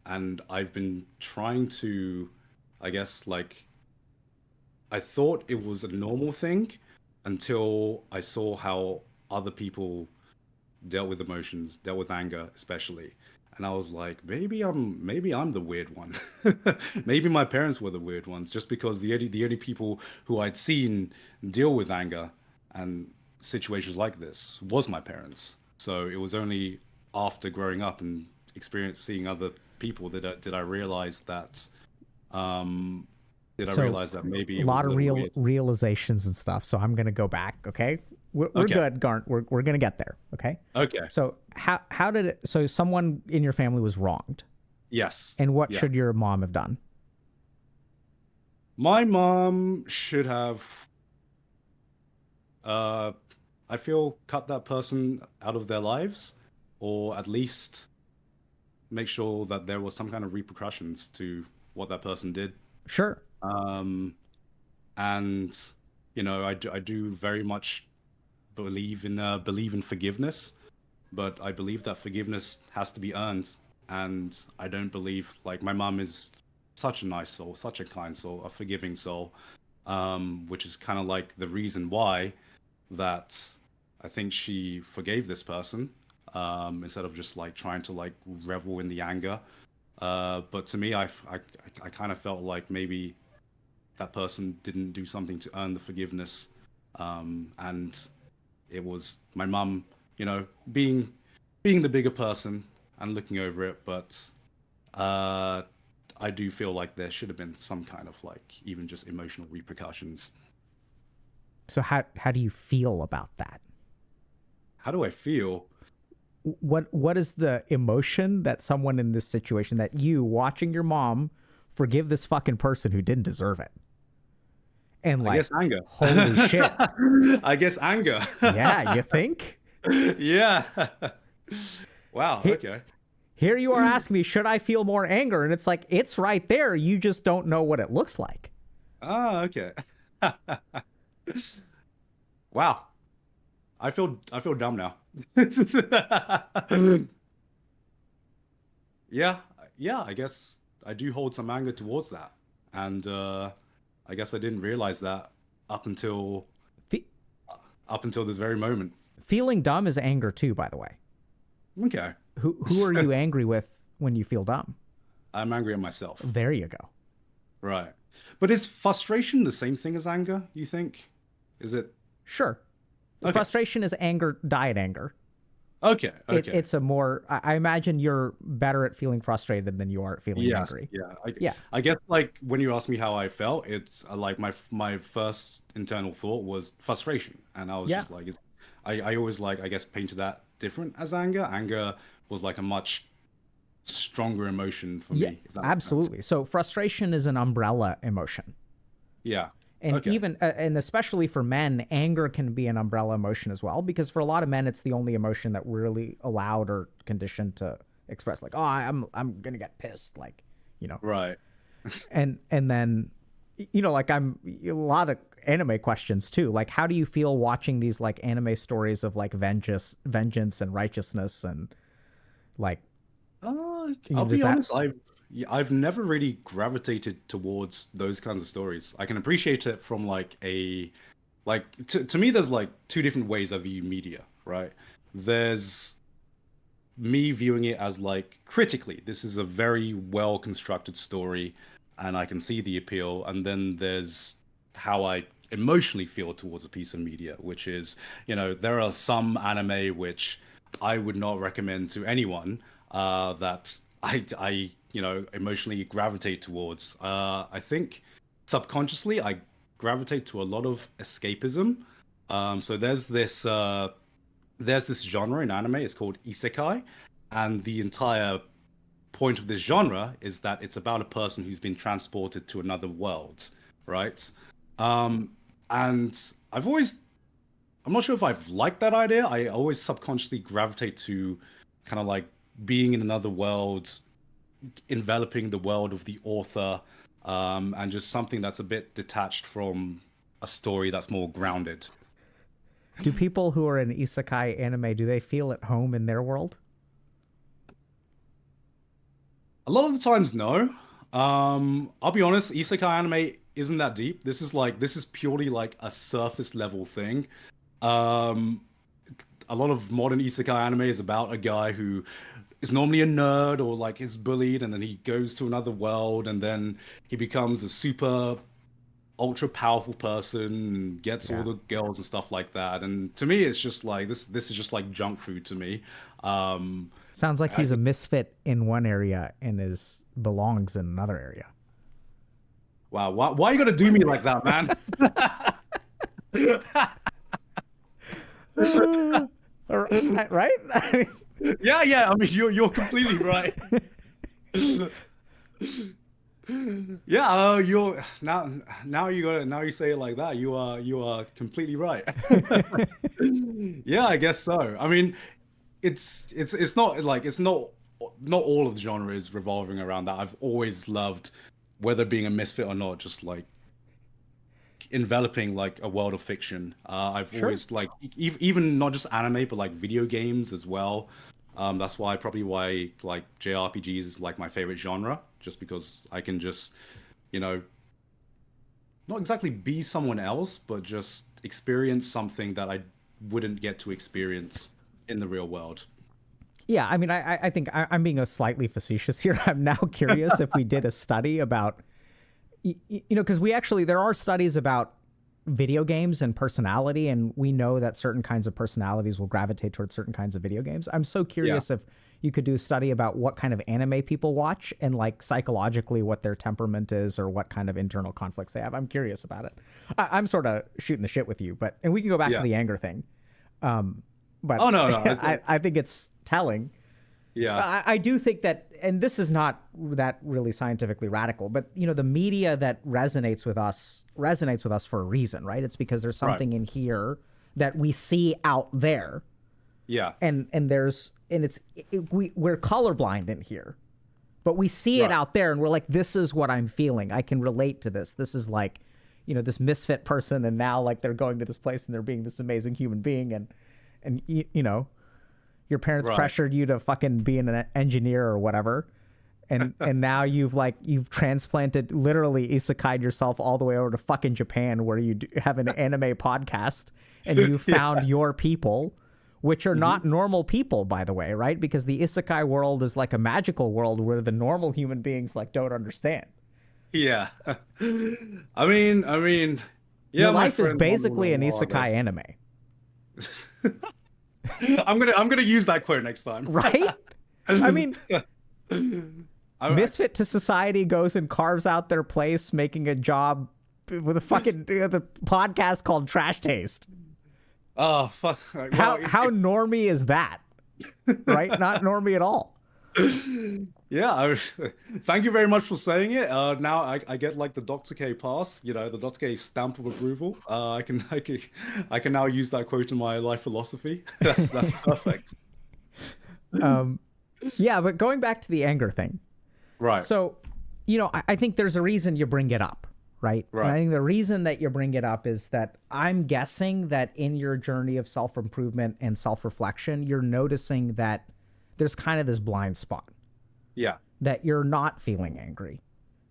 and I've been trying to, I guess, like I thought it was a normal thing until I saw how other people dealt with emotions, dealt with anger, especially. And I was like, maybe I'm the weird one. Maybe my parents were the weird ones, just because the only people who I'd seen deal with anger and situations like this was my parents. So it was only after growing up and seeing other people that did I realize that um So maybe a it was lot a of little weird. realizations and stuff. So I'm going to go back, okay? We're Okay. good, Garnt. We're going to get there, okay? Okay. So how did it so someone in your family was wronged? Yes. And what Yes. should your mom have done? My mom should have, uh, I feel, cut that person out of their lives, or at least make sure that there was some kind of repercussions to what that person did. Sure. Um, and I do very much believe in forgiveness, but I believe that forgiveness has to be earned, and I don't believe like my mom is such a nice soul, such a kind soul, a forgiving soul, which is kind of like the reason why that I think she forgave this person instead of just like trying to like revel in the anger. But to me, I kind of felt like maybe that person didn't do something to earn the forgiveness, and it was my mum, being the bigger person and looking over it. But uh, I do feel like there should have been some kind of like even just emotional repercussions. So how do you feel about that? How do I feel? What is the emotion that someone in this situation that you watching your mom forgive this fucking person who didn't deserve it? And I like, guess anger. holy shit. I guess anger. Yeah, you think? Yeah. Wow. He, Okay. Here you are asking me, should I feel more anger? And it's like, it's right there. You just don't know what it looks like. Ah, okay. Wow. I feel dumb now. Yeah, yeah, I guess I do hold some anger towards that. And I guess I didn't realize that up until Fe- this very moment. Feeling dumb is anger too, by the way. Okay. Who are you angry with when you feel dumb? I'm angry at myself. There you go. Right. But is frustration the same thing as anger, you think? Is it? Sure. Okay. Frustration is anger, diet anger. Okay. Okay. It's a more, I imagine you're better at feeling frustrated than you are at feeling Yes. angry. Yeah. Yeah. I guess like when you ask me how I felt, it's like my first internal thought was frustration, and I was Yeah. just like, I always like I guess painted that different as anger. Anger was like a much stronger emotion for Yeah, me, if that makes sense. absolutely. So frustration is an umbrella emotion. Yeah. And Okay. even and especially for men, anger can be an umbrella emotion as well, because for a lot of men it's the only emotion that we're really allowed or conditioned to express, like, oh, I'm gonna get pissed, like, you know. Right. And then, like, I'm a lot of anime questions too, like, how do you feel watching these like anime stories of like vengeance and righteousness, and like, I'll does be that honest. I've never really gravitated towards those kinds of stories. I can appreciate it from like to me. There's like two different ways I view media. Right. There's me viewing it as like critically. This is a very well constructed story. and I can see the appeal. And then there's how I emotionally feel towards a piece of media, which is, there are some anime which I would not recommend to anyone that I emotionally gravitate towards. I think subconsciously I gravitate to a lot of escapism. So there's this genre in anime. It's called isekai, and the entire point of this genre is that it's about a person who's been transported to another world, right? Um, and I'm not sure if I've liked that idea. I always subconsciously gravitate to kind of like being in another world, enveloping the world of the author, and just something that's a bit detached from a story that's more grounded. Do people who are in isekai anime, do they feel at home in their world? A lot of the times, no. I'll be honest, isekai anime isn't that deep. This is purely like a surface level thing. Um, a lot of modern isekai anime is about a guy who is normally a nerd or like is bullied, and then he goes to another world, and then he becomes a super ultra powerful person and gets all the girls and stuff like that. And to me, it's just like this is just like junk food to me. Sounds like he's a misfit in one area and belongs in another area. Wow, why you gotta do me like that, man? Right? Yeah. I mean, you're completely right. Yeah, you're now you say it like that. You are completely right. Yeah, I guess so. I mean, it's not like not all of the genre is revolving around that. I've always loved, whether being a misfit or not, just like enveloping like a world of fiction. I've always like even not just anime, but like video games as well. That's probably why like JRPGs is like my favorite genre, just because I can just, not exactly be someone else, but just experience something that I wouldn't get to experience in the real world. Yeah, I mean, I think I'm being a slightly facetious here. I'm now curious if we did a study about, because there are studies about video games and personality, and we know that certain kinds of personalities will gravitate towards certain kinds of video games. I'm so curious if you could do a study about what kind of anime people watch and like psychologically what their temperament is or what kind of internal conflicts they have. I'm curious about it. I'm sort of shooting the shit with you, and we can go back to the anger thing. But oh no, I think it's telling. Yeah, I do think that, and this is not that really scientifically radical, but the media that resonates with us for a reason, right? It's because there's something in here that we see out there. Yeah, and we're colorblind in here, but we see it out there, and we're like, this is what I'm feeling. I can relate to this. This is like, this misfit person, and now like they're going to this place and they're being this amazing human being, and your parents pressured you to fucking be an engineer or whatever. And now you've transplanted, literally isekai'd yourself all the way over to fucking Japan, where you have an anime podcast, and you found your people, which are not normal people, by the way, right? Because the isekai world is like a magical world where the normal human beings like don't understand. Yeah. I mean, yeah. Your life is basically an isekai anime. I'm gonna use that quote next time. Right? I mean, misfit to society goes and carves out their place, making a job with a fucking the podcast called Trash Taste. Oh fuck! Well, how normie is that? Right? Not normie at all. Yeah, thank you very much for saying it. Now I get like the Dr. K pass, the Dr. K stamp of approval. I can now use that quote in my life philosophy. That's perfect. Yeah, but going back to the anger thing, right? So, I think there's a reason you bring it up, right? Right. And I think the reason that you bring it up is that I'm guessing that in your journey of self-improvement and self-reflection, you're noticing that there's kind of this blind spot. Yeah. That you're not feeling angry.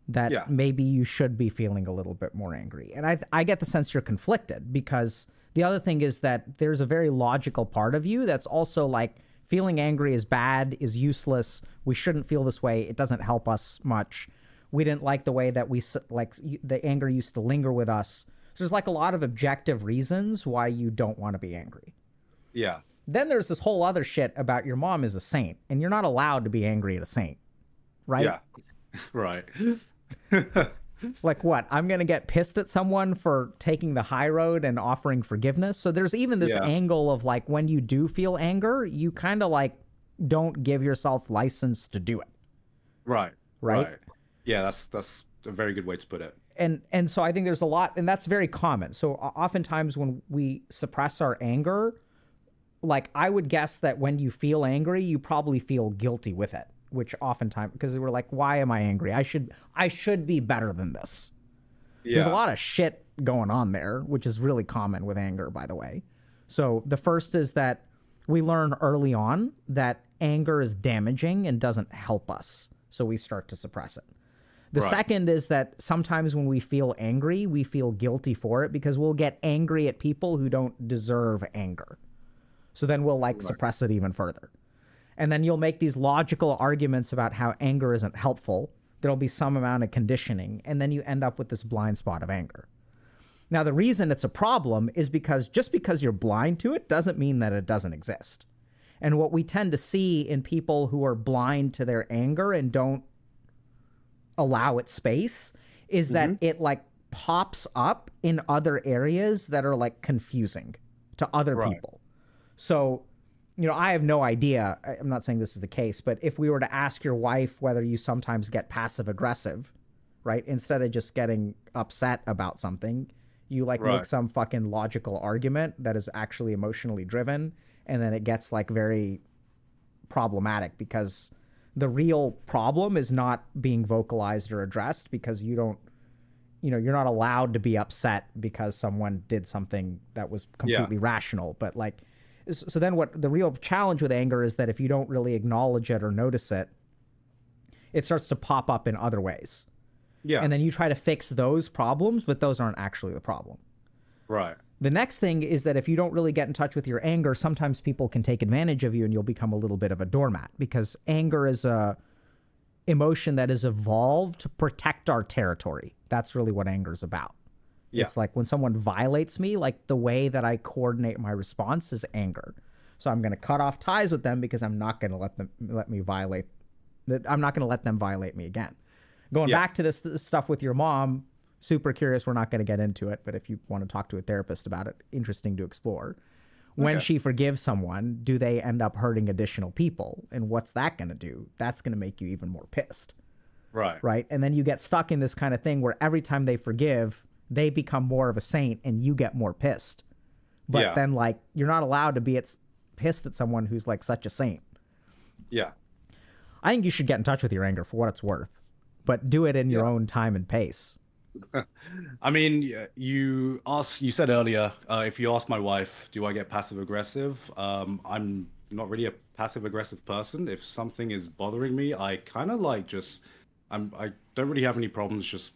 That maybe you should be feeling a little bit more angry. And I get the sense you're conflicted, because the other thing is that there's a very logical part of you that's also like, feeling angry is bad, is useless. We shouldn't feel this way. It doesn't help us much. we didn't like the way that the anger used to linger with us. So there's like a lot of objective reasons why you don't want to be angry. Yeah. Then there's this whole other shit about your mom is a saint, and you're not allowed to be angry at a saint, right? Yeah. Right. Like what? I'm going to get pissed at someone for taking the high road and offering forgiveness. So there's even this angle of like when you do feel anger, you kind of like don't give yourself license to do it. Right. Right. Yeah, that's a very good way to put it. And so I think there's a lot, and that's very common. So oftentimes when we suppress our anger, like I would guess that when you feel angry, you probably feel guilty with it, which oftentimes, because we're like, why am I angry? I should be better than this. Yeah. There's a lot of shit going on there, which is really common with anger, by the way. So the first is that we learn early on that anger is damaging and doesn't help us. So we start to suppress it. The second is that sometimes when we feel angry, we feel guilty for it because we'll get angry at people who don't deserve anger. So then we'll suppress it even further. And then you'll make these logical arguments about how anger isn't helpful. There'll be some amount of conditioning, and then you end up with this blind spot of anger. Now, the reason it's a problem is because just because you're blind to it doesn't mean that it doesn't exist. And what we tend to see in people who are blind to their anger and don't allow it space is that it like pops up in other areas that are like confusing to other people. So, you know, I have no idea. I'm not saying this is the case, but if we were to ask your wife whether you sometimes get passive aggressive, right? Instead of just getting upset about something, you like make some fucking logical argument that is actually emotionally driven. And then it gets like very problematic because the real problem is not being vocalized or addressed because you don't, you know, you're not allowed to be upset because someone did something that was completely rational. But like, so then what the real challenge with anger is that if you don't really acknowledge it or notice it, it starts to pop up in other ways. Yeah. And then you try to fix those problems, but those aren't actually the problem. Right. The next thing is that if you don't really get in touch with your anger, sometimes people can take advantage of you and you'll become a little bit of a doormat because anger is a emotion that is evolved to protect our territory. That's really what anger is about. Yeah. It's like when someone violates me, like the way that I coordinate my response is anger. So I'm going to cut off ties with them because I'm not going to let them violate me again. Going back to this stuff with your mom, super curious. We're not going to get into it, but if you want to talk to a therapist about it, interesting to explore. When she forgives someone, do they end up hurting additional people? And what's that going to do? That's going to make you even more pissed. Right. Right. And then you get stuck in this kind of thing where every time they forgive, they become more of a saint and you get more pissed. But then like, you're not allowed to be pissed at someone who's like such a saint. Yeah. I think you should get in touch with your anger for what it's worth, but do it in your own time and pace. I mean, you said earlier, if you ask my wife, do I get passive aggressive? I'm not really a passive aggressive person. If something is bothering me, I kind of like I don't really have any problems just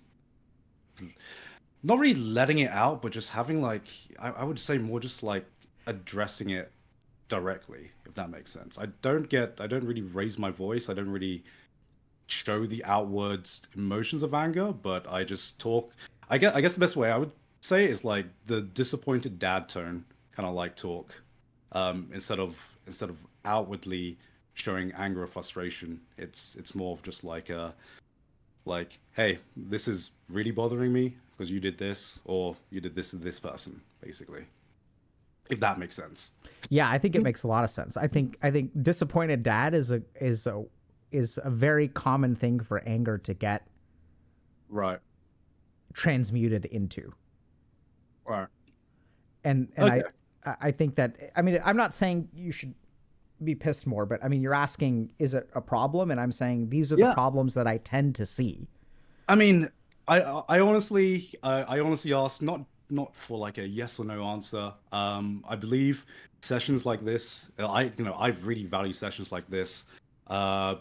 not really letting it out, but just having like, I would say more just like addressing it directly, if that makes sense. I don't really raise my voice. I don't really show the outwards emotions of anger, but I just talk. I guess the best way I would say is like the disappointed dad tone, kind of like talk, instead of outwardly showing anger or frustration. It's more of just like hey, this is really bothering me because you did this or you did this to this person, basically. If that makes sense. Yeah, I think it makes a lot of sense. I think disappointed dad is a very common thing for anger to get transmuted into. Right. And okay. I think that, I mean, I'm not saying you should be pissed more, but I mean, you're asking, is it a problem? And I'm saying these are the problems that I tend to see. I mean, I honestly asked not for like a yes or no answer. I believe sessions like this, I really value sessions like this.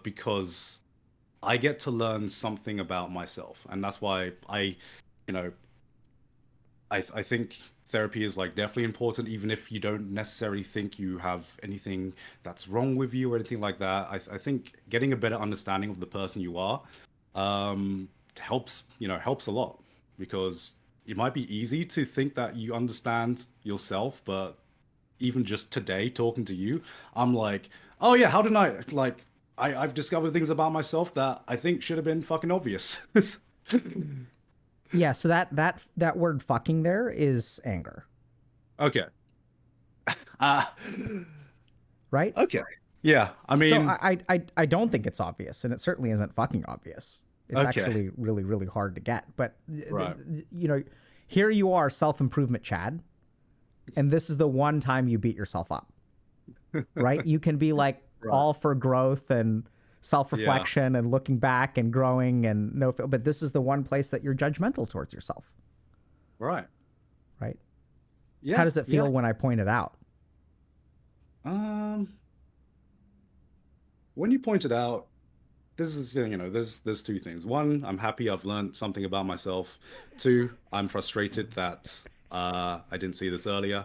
Because I get to learn something about myself, and that's why I think therapy is like definitely important, even if you don't necessarily think you have anything that's wrong with you or anything like that. I think getting a better understanding of the person you are helps, helps a lot, because it might be easy to think that you understand yourself, but even just today talking to you, I'm like, oh yeah, how did I like I've discovered things about myself that I think should have been fucking obvious. Yeah, so that word fucking there is anger, Okay. Uh, right? okay. Yeah. I So mean, I don't think it's obvious, and it certainly isn't fucking obvious. It's okay. actually really really hard to get. But Right. here you are, self improvement Chad, and this is the one time you beat yourself up, right? You can be like Right. all for growth and self Yeah. reflection and looking back and growing and no, but this is the one place that you're judgmental towards yourself, Right. right? How Yeah. does it Yeah. feel when I point it out? Um, when you pointed out, this is, there's two things. One, I'm happy I've learned something about myself. Two, I'm frustrated that I didn't see this earlier.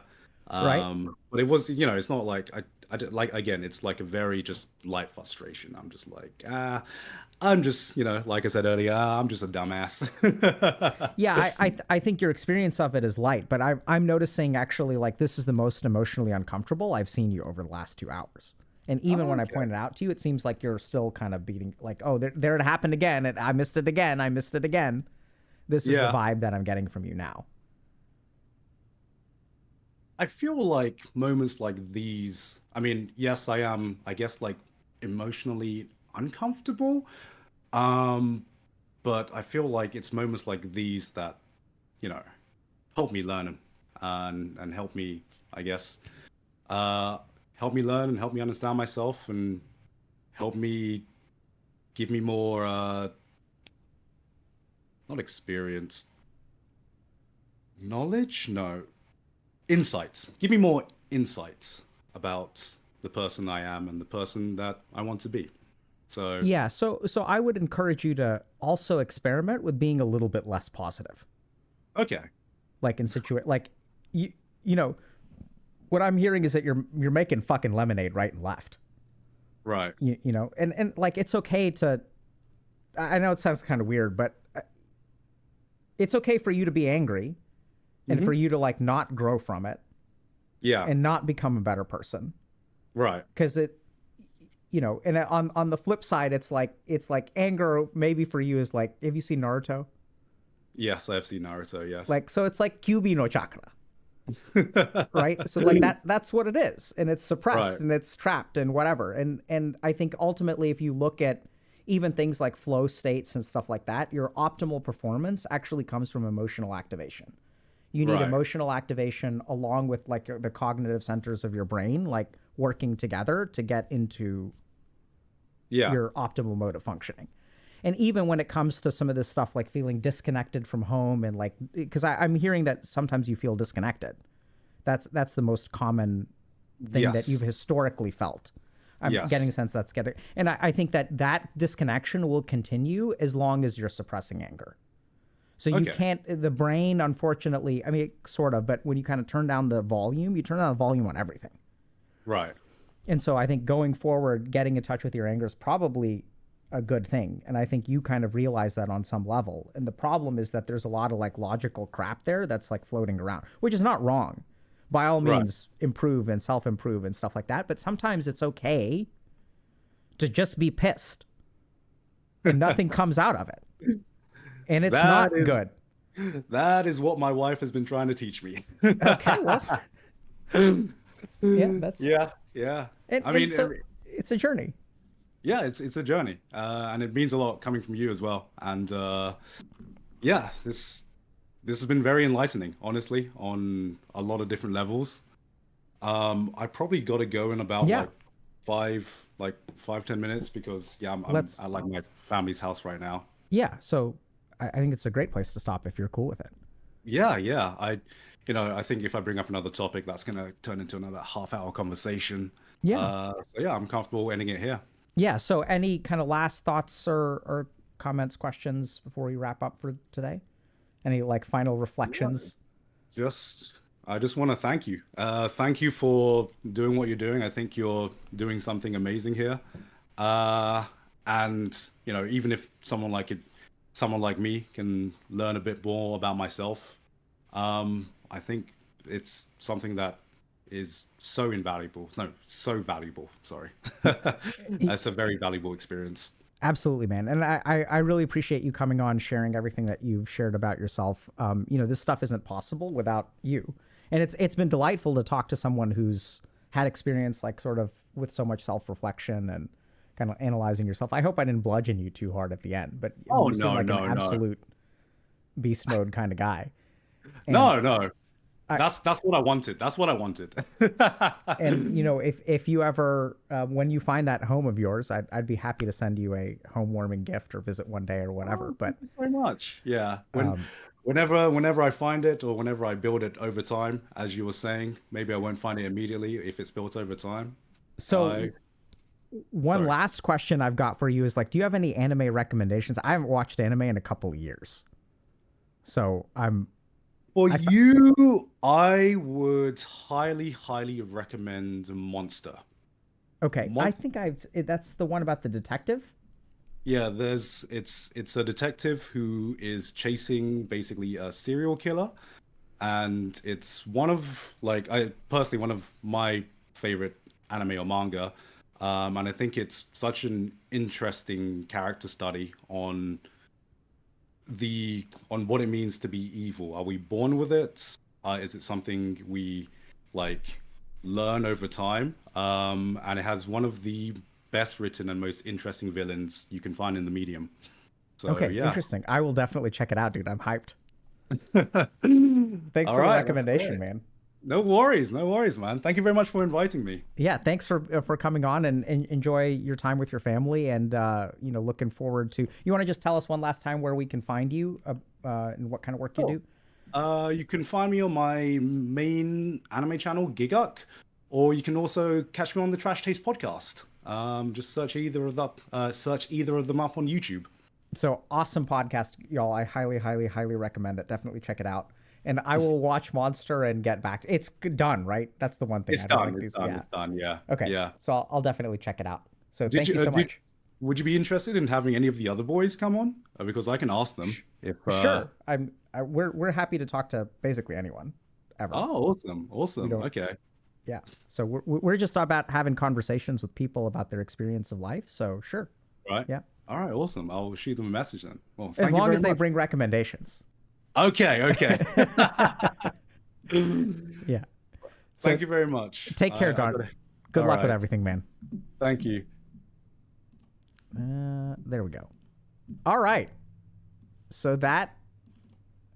Right? But it was, it's not like I did, like, again, it's like a very just light frustration. I'm just like, I'm just, like I said earlier, I'm just a dumbass. Yeah, I think your experience of it is light, but I'm noticing actually like this is the most emotionally uncomfortable I've seen you over the last 2 hours. And even when I Okay. pointed out to you, it seems like you're still kind of beating like, oh, there it happened again, and I missed it again, I missed it again. This is the Yeah. vibe that I'm getting from you now. I feel like moments like these, I mean, yes, I am, I guess, like emotionally uncomfortable. Um, but I feel like it's moments like these that, you know, help me learn and help me, I guess, uh, help me learn and help me understand myself and help me give me more, not experience, knowledge, no, insights. Give me more insights about the person I am and the person that I want to be. So, Yeah, so I would encourage you to also experiment with being a little bit less positive. okay, Like in like you you know, what I'm hearing is that you're making fucking lemonade right and left. right, And like it's okay to I know it sounds kind of weird, but it's okay for you to be angry and for hmm, you to like not grow from it yeah, and not become a better person right, because it and on the flip side it's like anger maybe for you is like have you seen Naruto? yes, I have seen Naruto, yes, Like so it's like Kyuubi no chakra, right? So like that's what it is, and it's suppressed right, and it's trapped and whatever. And I think ultimately if you look at even things like flow states and stuff like that, your optimal performance actually comes from emotional activation. You need right, emotional activation along with like the cognitive centers of your brain like working together to get into yeah, your optimal mode of functioning. And even when it comes to some of this stuff like feeling disconnected from home and like because I'm hearing that sometimes you feel disconnected. That's the most common thing that you've yes, historically felt. I'm getting yes, a sense that's getting, and I think that disconnection will continue as long as you're suppressing anger. So you okay, can't, the brain, unfortunately, I mean, sort of, but when you kind of turn down the volume, you turn down the volume on everything. right, And so I think going forward, getting in touch with your anger is probably a good thing. And I think you kind of realize that on some level. And the problem is that there's a lot of like logical crap there that's like floating around, which is not wrong. By all right, means, improve and self improve and stuff like that. But sometimes it's okay to just be pissed and nothing comes out of it. And it's that not is good. that is what my wife has been trying to teach me. Okay, well, yeah, that's, Yeah, yeah. I and mean, so it's a journey. yeah, it's a journey, and it means a lot coming from you as well. And yeah, this has been very enlightening, honestly, on a lot of different levels. I probably got to go in about Yeah, five, like 5, 10 minutes because yeah, I'm let's, at like my family's house right now. yeah. So I think it's a great place to stop if you're cool with it. Yeah, yeah. I think if I bring up another topic, that's gonna turn into another half-hour conversation. Yeah. So yeah, I'm comfortable ending it here. Yeah. So, any kind of last thoughts or comments, questions before we wrap up for today? Any like final Yeah, reflections? just I just want to thank you. Thank you for doing what you're doing. I think you're doing something amazing here. Uh, and even if someone like it someone like me can learn a bit more about myself, I think it's something that is so invaluable. No, so valuable. Sorry. That's a very valuable experience. Absolutely, man. And I really appreciate you coming on, sharing everything that you've shared about yourself. This stuff isn't possible without you. And it's been delightful to talk to someone who's had experience like sort of with so much self-reflection and kind of analyzing yourself. I hope I didn't bludgeon you too hard at the end, but I mean, Oh, you seem no, like an no, no. absolute beast mode kind of guy. And No, no. I, That's what I wanted. That's what I wanted. and if you ever when you find that home of yours, I'd be happy to send you a home warming gift or visit one day or whatever. Oh, But thank you so much. Yeah. um, Whenever I find it or whenever I build it over time, as you were saying, maybe I won't find it immediately if it's built over time. so I one Sorry. last question I've got for you is like, do you have any anime recommendations? I haven't watched anime in a couple of years, so For I f- you, I would highly, highly recommend Monster. okay. I Monster. think that's the one about the detective. Yeah, it's a detective who is chasing basically a serial killer, and it's one of like I personally one of my favorite anime or manga, and I think it's such an interesting character study on what it means to be evil. Are we born with it? Is it something we like learn over time? And it has one of the best written and most interesting villains you can find in the medium. So Okay, yeah. interesting. I will definitely check it out, dude. I'm hyped. Thanks All for the right, that's recommendation, great. man. No worries, man. Thank you very much for inviting me. Yeah, thanks for coming on and enjoy your time with your family and looking forward to. You want to just tell us one last time where we can find you and what kind of work you Cool. do? You can find me on my main anime channel, Gigguk, or you can also catch me on the Trash Taste podcast. Just search either of them up on YouTube. So awesome podcast, y'all. I highly, highly, highly recommend it. Definitely check it out. And I will watch Monster and get back. It's done, right? That's the one thing It's I don't done. like It's these. done. Yeah. It's done. Yeah. Okay. Yeah. So I'll definitely check it out. So Did thank you? you so Did much. Would you be interested in having any of the other boys come on? Because I can ask them Sh- if. Sure. We're happy to talk to basically anyone ever. Oh, awesome. We Awesome. don't. Okay. Yeah. So we're just about having conversations with people about their experience of life. So sure. Right. Yeah. All right. Awesome. I'll shoot them a message then. Well, As thank you long very as they much. bring recommendations. Okay. Okay. Yeah. So Thank you very much. take care, I God. gotta. Good All luck with right. everything, man. Thank you. There we go. All right. So that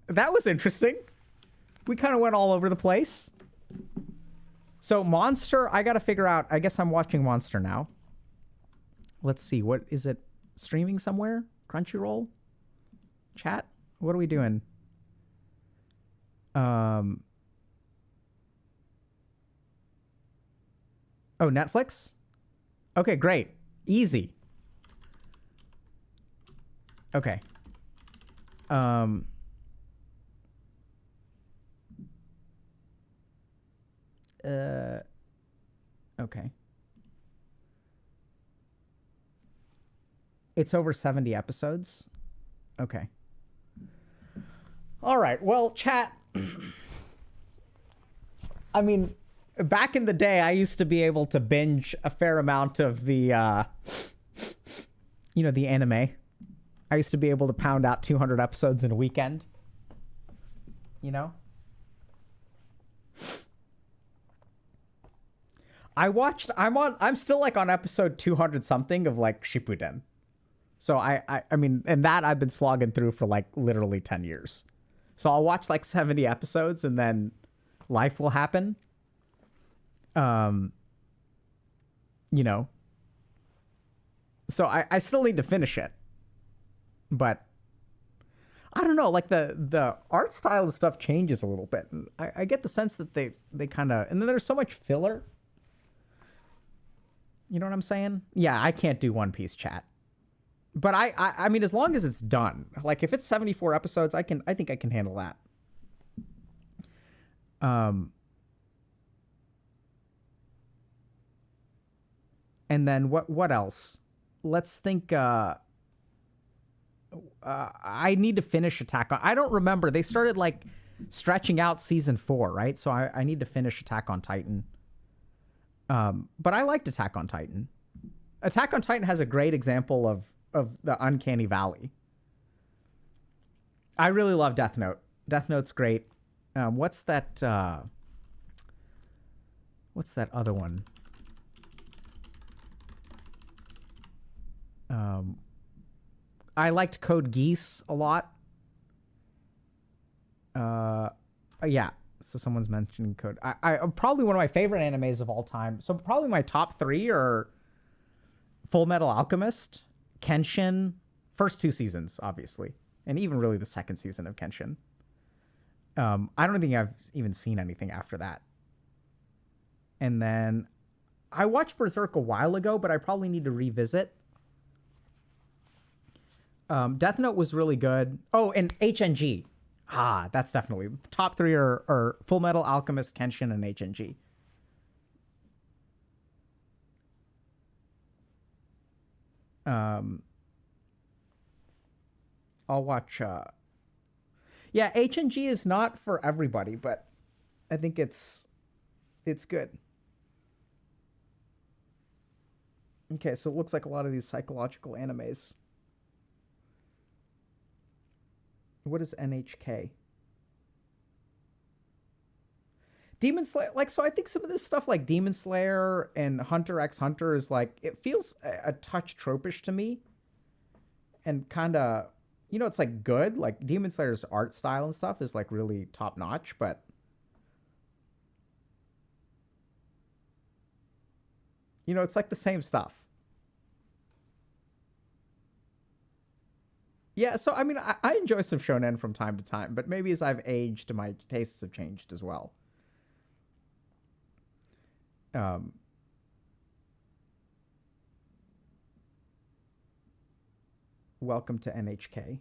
was interesting. We kind of went all over the place. So Monster, I got to figure out. I guess I'm watching Monster now. Let's see. What is it streaming somewhere? Crunchyroll? Chat? What are we doing? Um Oh, Netflix? Okay, great. Easy. Okay. Um okay. It's over 70 episodes. Okay. All right. Well, chat. I mean, back in the day, I used to be able to binge a fair amount of the anime. I used to be able to pound out 200 episodes in a weekend. You know? I'm still like on episode 200 something of like Shippuden. So I mean, and that I've been slogging through for like literally 10 years. So I'll watch like 70 episodes and then life will happen. Um, you know. So I still need to finish it. But I don't know, like the art style and stuff changes a little bit. And I get the sense that they kind of, and then there's so much filler. You know what I'm saying? Yeah, I can't do One Piece, chat. But I mean, as long as it's done, like if it's 74 episodes, I think I can handle that. And then what else? Let's think. I need to finish Attack on. I don't remember. They started like stretching out season 4, right? So I need to finish Attack on Titan. But I liked Attack on Titan. Attack on Titan has a great example of the uncanny valley. I really love Death Note. Death Note's great. What's that other one? I liked Code Geass a lot. Yeah. So someone's mentioning Code. I probably one of my favorite animes of all time. So probably my top 3 are Full Metal Alchemist, Kenshin, first 2 seasons, obviously, and even really the second season of Kenshin. I don't think I've even seen anything after that. And then I watched Berserk a while ago, but I probably need to revisit. Death Note was really good. Oh, and HNG. That's definitely the top 3 are Full Metal Alchemist, Kenshin, and HNG. I'll watch. Yeah, HNG is not for everybody, but I think it's good. Okay, so it looks like a lot of these psychological animes. What is NHK? Demon Slayer, like, so I think some of this stuff like Demon Slayer and Hunter x Hunter is like, it feels a touch tropish to me. And kind of, it's like good. Like Demon Slayer's art style and stuff is like really top notch, but it's like the same stuff. Yeah, so I mean, I enjoy some shonen from time to time, but maybe as I've aged, my tastes have changed as well. Welcome to NHK.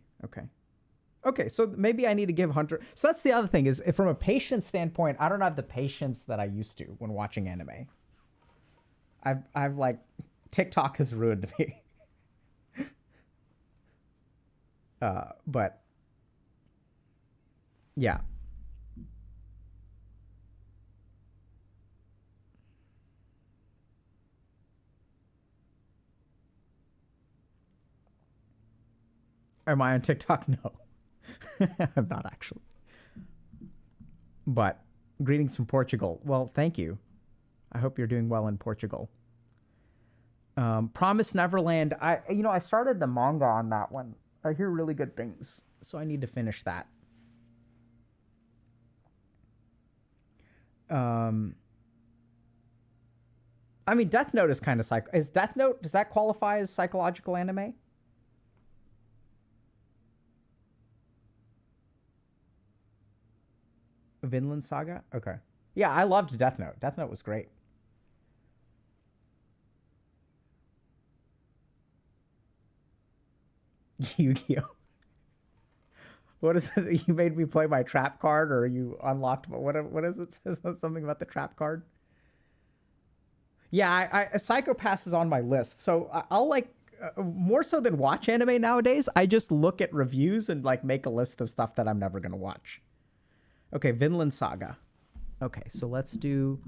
Okay, so maybe I need to give Hunter. So that's the other thing is, from a patience standpoint, I don't have the patience that I used to when watching anime. I've like, TikTok has ruined me. But yeah. Am I on TikTok? No. I'm not actually. But greetings from Portugal. Well, thank you. I hope you're doing well in Portugal. Promise Neverland. I started the manga on that one. I hear really good things, so I need to finish that. I mean, Death Note is kind of Is Death Note, does that qualify as psychological anime? Vinland Saga? Okay. Yeah, I loved Death Note. Death Note was great. Yu-Gi-Oh! What is it? You made me play my trap card, or you unlocked? What is it? Says something about the trap card. Yeah, Psycho-Pass is on my list, so I'll like more so than watch anime nowadays. I just look at reviews and like make a list of stuff that I'm never gonna watch. Okay, Vinland Saga. Okay, so let's take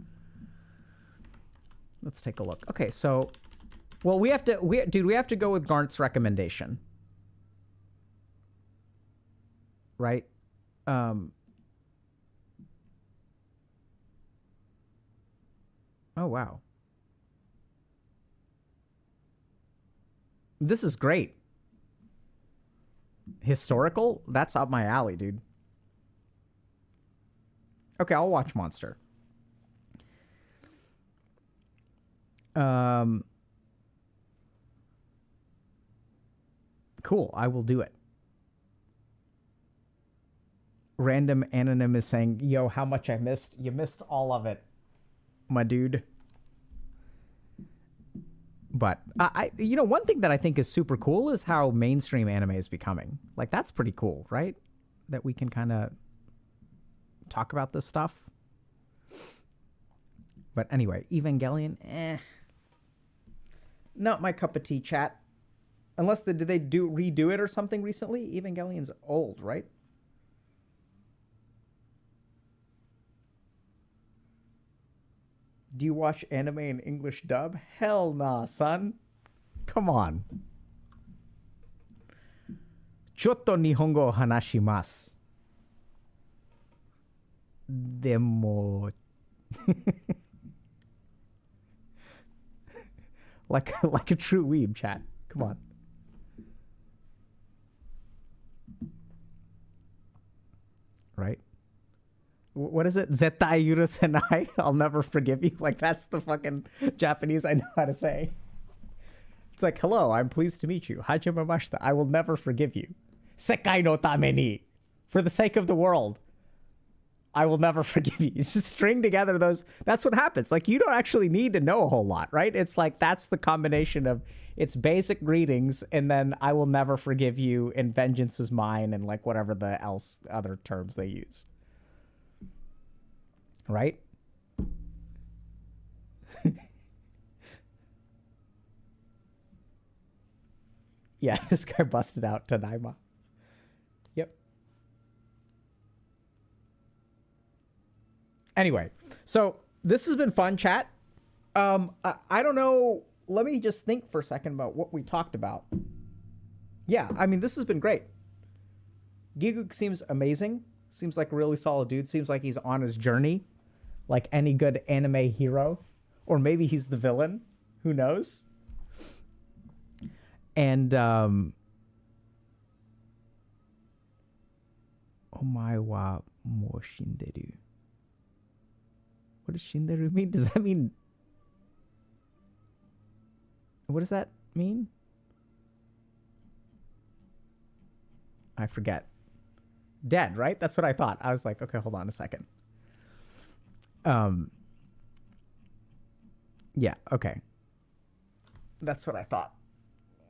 a look. Okay, so, well, we have to go with Garnt's recommendation. Right? Oh, wow. This is great. Historical? That's up my alley, dude. Okay, I'll watch Monster. Cool, I will do it. Random Anonym is saying, yo, how much I missed. You missed all of it, my dude. But one thing that I think is super cool is how mainstream anime is becoming. Like, that's pretty cool, right? That we can kind of talk about this stuff. But anyway, Evangelion, not my cup of tea, chat. Unless did they redo it or something recently? Evangelion's old, right? Do you watch anime in English dub? Hell nah, son. Come on. Chotto nihongo o hanashimasu. Demo. like a true weeb, chat. Come on. Right? What is it? Zettai yurusenai? I'll never forgive you. Like, that's the fucking Japanese I know how to say. It's like, hello, I'm pleased to meet you. Hajimemashita. I will never forgive you. Sekai no tame ni. For the sake of the world, I will never forgive you. You just string together those. That's what happens. Like, you don't actually need to know a whole lot, right? It's like, that's the combination of it's basic greetings and then I will never forgive you and vengeance is mine and like whatever the other terms they use. Right? Yeah, this guy busted out Tadaima. Yep. Anyway, so this has been fun, chat. I don't know. Let me just think for a second about what we talked about. Yeah, I mean, this has been great. Gigguk seems amazing. Seems like a really solid dude. Seems like he's on his journey, like any good anime hero. Or maybe he's the villain. Who knows? And, omae wa mou shinderu. What does shinderu mean? Does that mean... What does that mean? I forget. Dead, right? That's what I thought. I was like, okay, hold on a second. Yeah, okay. That's what I thought.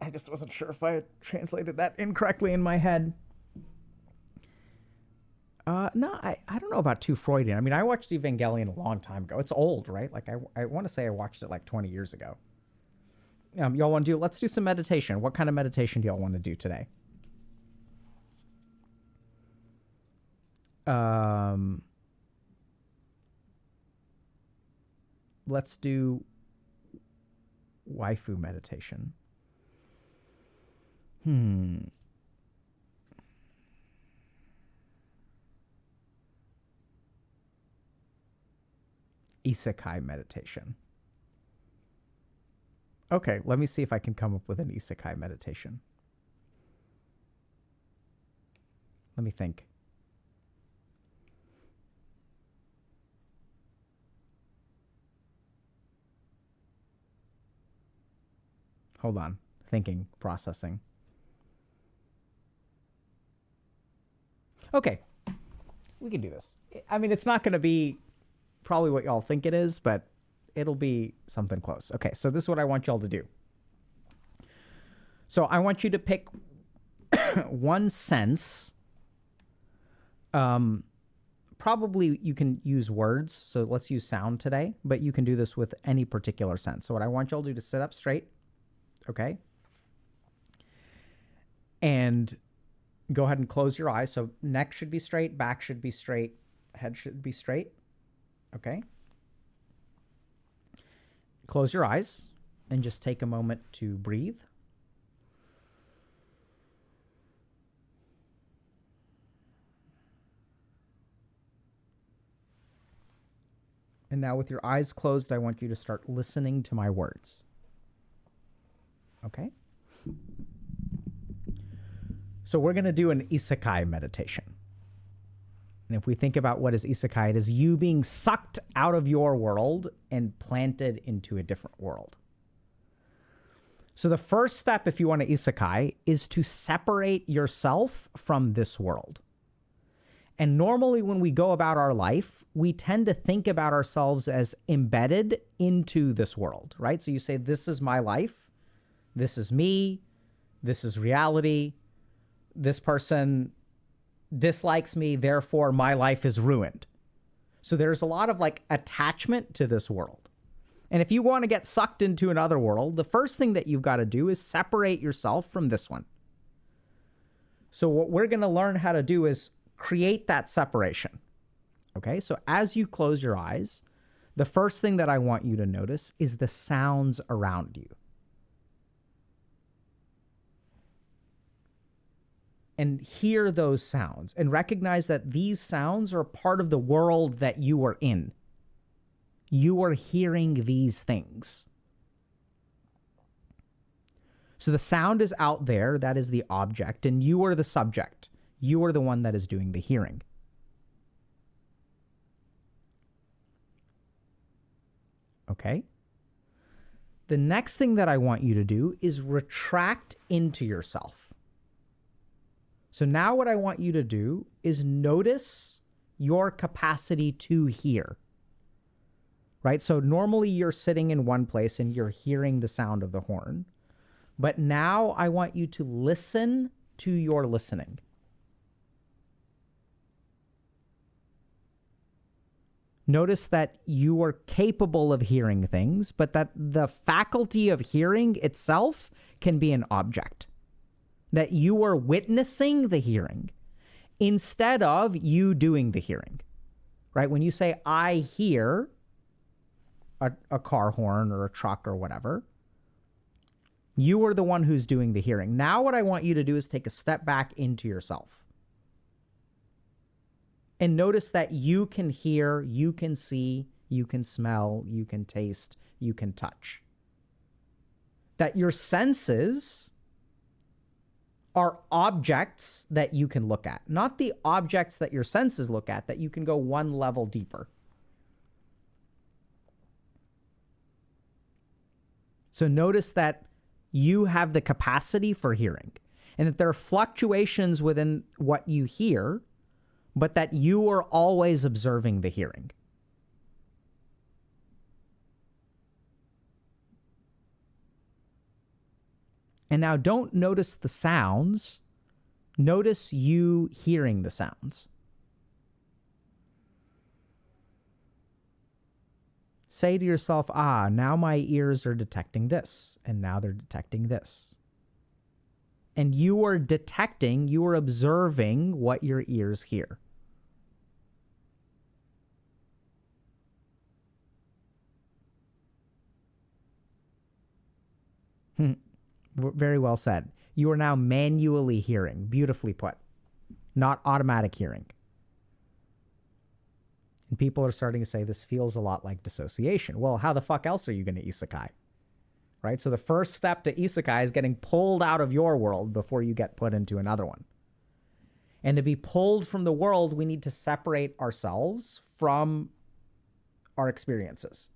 I just wasn't sure if I had translated that incorrectly in my head. No, I don't know about too Freudian. I mean, I watched Evangelion a long time ago. It's old, right? Like, I want to say I watched it like 20 years ago. Y'all want to let's do some meditation. What kind of meditation do y'all want to do today? Let's do waifu meditation. Isekai meditation. Okay, let me see if I can come up with an isekai meditation. Let me think. Hold on. Thinking, processing. Okay. We can do this. I mean, it's not going to be probably what y'all think it is, but it'll be something close. Okay, so this is what I want y'all to do. So I want you to pick one sense. Probably you can use words, so let's use sound today, but you can do this with any particular sense. So what I want y'all to do is sit up straight, okay? And go ahead and close your eyes. So neck should be straight, back should be straight, head should be straight, okay? Close your eyes and just take a moment to breathe. And now with your eyes closed, I want you to start listening to my words. Okay? So we're going to do an isekai meditation. And if we think about what is isekai, it is you being sucked out of your world and planted into a different world. So the first step, if you want to isekai, is to separate yourself from this world. And normally when we go about our life, we tend to think about ourselves as embedded into this world, right? So you say, this is my life. This is me. This is reality. This person dislikes me, therefore my life is ruined. So there's a lot of like attachment to this world. And if you want to get sucked into another world, the first thing that you've got to do is separate yourself from this one. So what we're going to learn how to do is create that separation. Okay, so as you close your eyes, the first thing that I want you to notice is the sounds around you. And hear those sounds and recognize that these sounds are part of the world that you are in. You are hearing these things. So the sound is out there, that is the object, and you are the subject. You are the one that is doing the hearing. Okay? The next thing that I want you to do is retract into yourself. So now what I want you to do is notice your capacity to hear. Right? So normally you're sitting in one place and you're hearing the sound of the horn. But now I want you to listen to your listening. Notice that you are capable of hearing things, but that the faculty of hearing itself can be an object. That you are witnessing the hearing instead of you doing the hearing. Right? When you say, I hear a car horn or a truck or whatever, you are the one who's doing the hearing. Now what I want you to do is take a step back into yourself. And notice that you can hear, you can see, you can smell, you can taste, you can touch. That your senses are objects that you can look at, not the objects that your senses look at, that you can go one level deeper. So notice that you have the capacity for hearing, and that there are fluctuations within what you hear, but that you are always observing the hearing. And now don't notice the sounds, notice you hearing the sounds. Say to yourself, now my ears are detecting this, and now they're detecting this. And you are detecting, you are observing what your ears hear. Very well said. You are now manually hearing. Beautifully put. Not automatic hearing. And people are starting to say this feels a lot like dissociation. Well, how the fuck else are you going to isekai? Right? So the first step to isekai is getting pulled out of your world before you get put into another one. And to be pulled from the world, we need to separate ourselves from our experiences.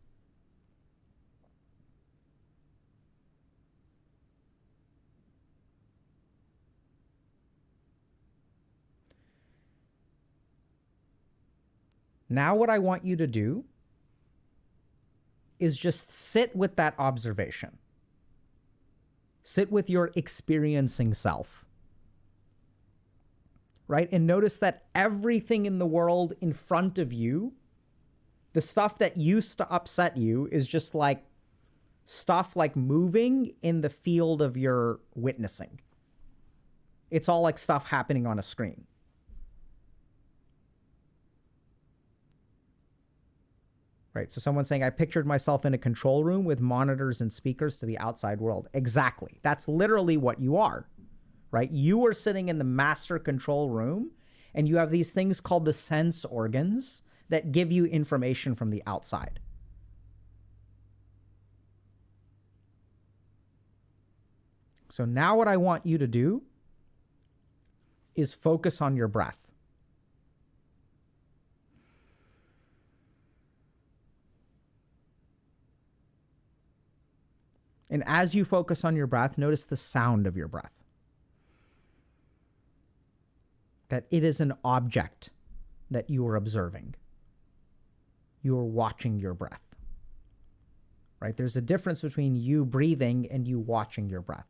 Now what I want you to do is just sit with that observation. Sit with your experiencing self. Right? And notice that everything in the world in front of you, the stuff that used to upset you, is just like stuff like moving in the field of your witnessing. It's all like stuff happening on a screen. Right? So someone's saying, I pictured myself in a control room with monitors and speakers to the outside world. Exactly. That's literally what you are. Right? You are sitting in the master control room, and you have these things called the sense organs that give you information from the outside. So now what I want you to do is focus on your breath. And as you focus on your breath, notice the sound of your breath. That it is an object that you are observing. You are watching your breath. Right? There's a difference between you breathing and you watching your breath.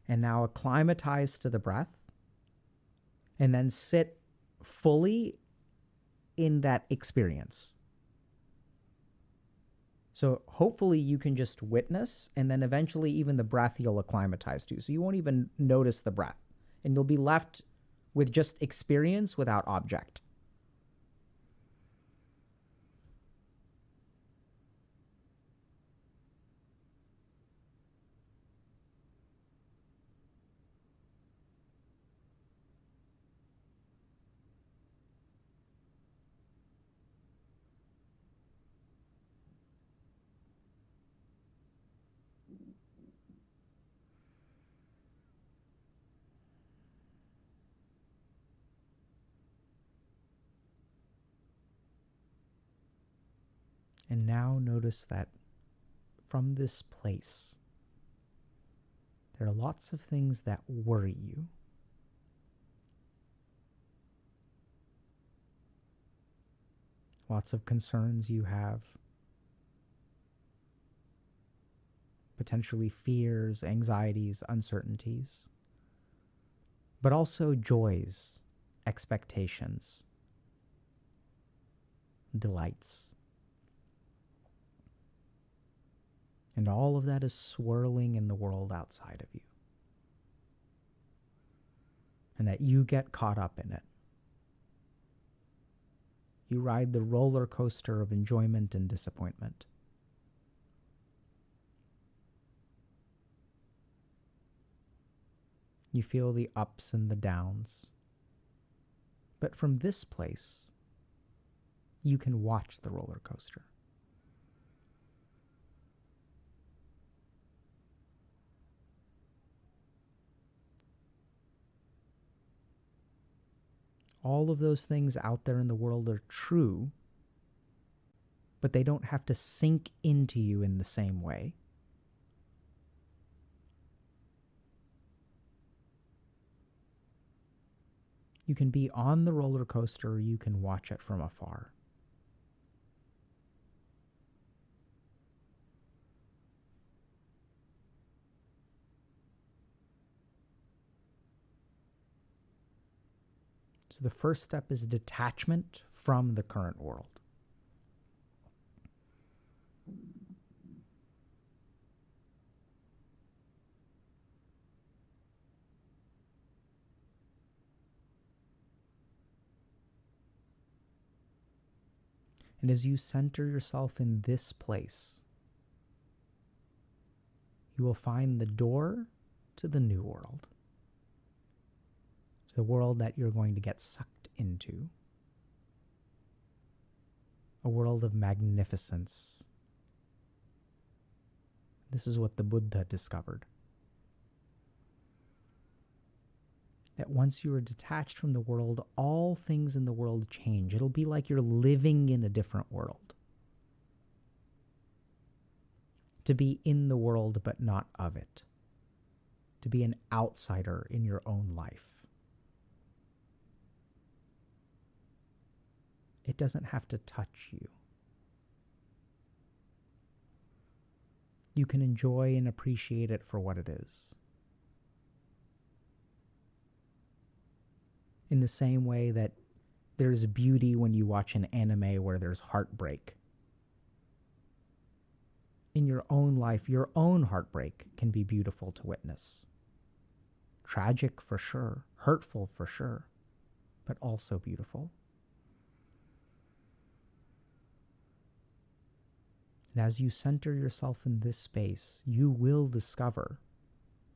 And now acclimatize to the breath, and then sit fully in that experience. So hopefully you can just witness, and then eventually even the breath you'll acclimatize to. So you won't even notice the breath, and you'll be left with just experience without object. And now notice that from this place, there are lots of things that worry you. Lots of concerns you have. Potentially fears, anxieties, uncertainties. But also joys, expectations, delights. And all of that is swirling in the world outside of you. And that you get caught up in it. You ride the roller coaster of enjoyment and disappointment. You feel the ups and the downs. But from this place, you can watch the roller coaster. All of those things out there in the world are true, but they don't have to sink into you in the same way. You can be on the roller coaster, or you can watch it from afar. So the first step is detachment from the current world. And as you center yourself in this place, you will find the door to the new world. The world that you're going to get sucked into. A world of magnificence. This is what the Buddha discovered. That once you are detached from the world, all things in the world change. It'll be like you're living in a different world. To be in the world but not of it. To be an outsider in your own life. It doesn't have to touch you. You can enjoy and appreciate it for what it is. In the same way that there's beauty when you watch an anime where there's heartbreak. In your own life, your own heartbreak can be beautiful to witness. Tragic for sure, hurtful for sure, but also beautiful. And as you center yourself in this space, you will discover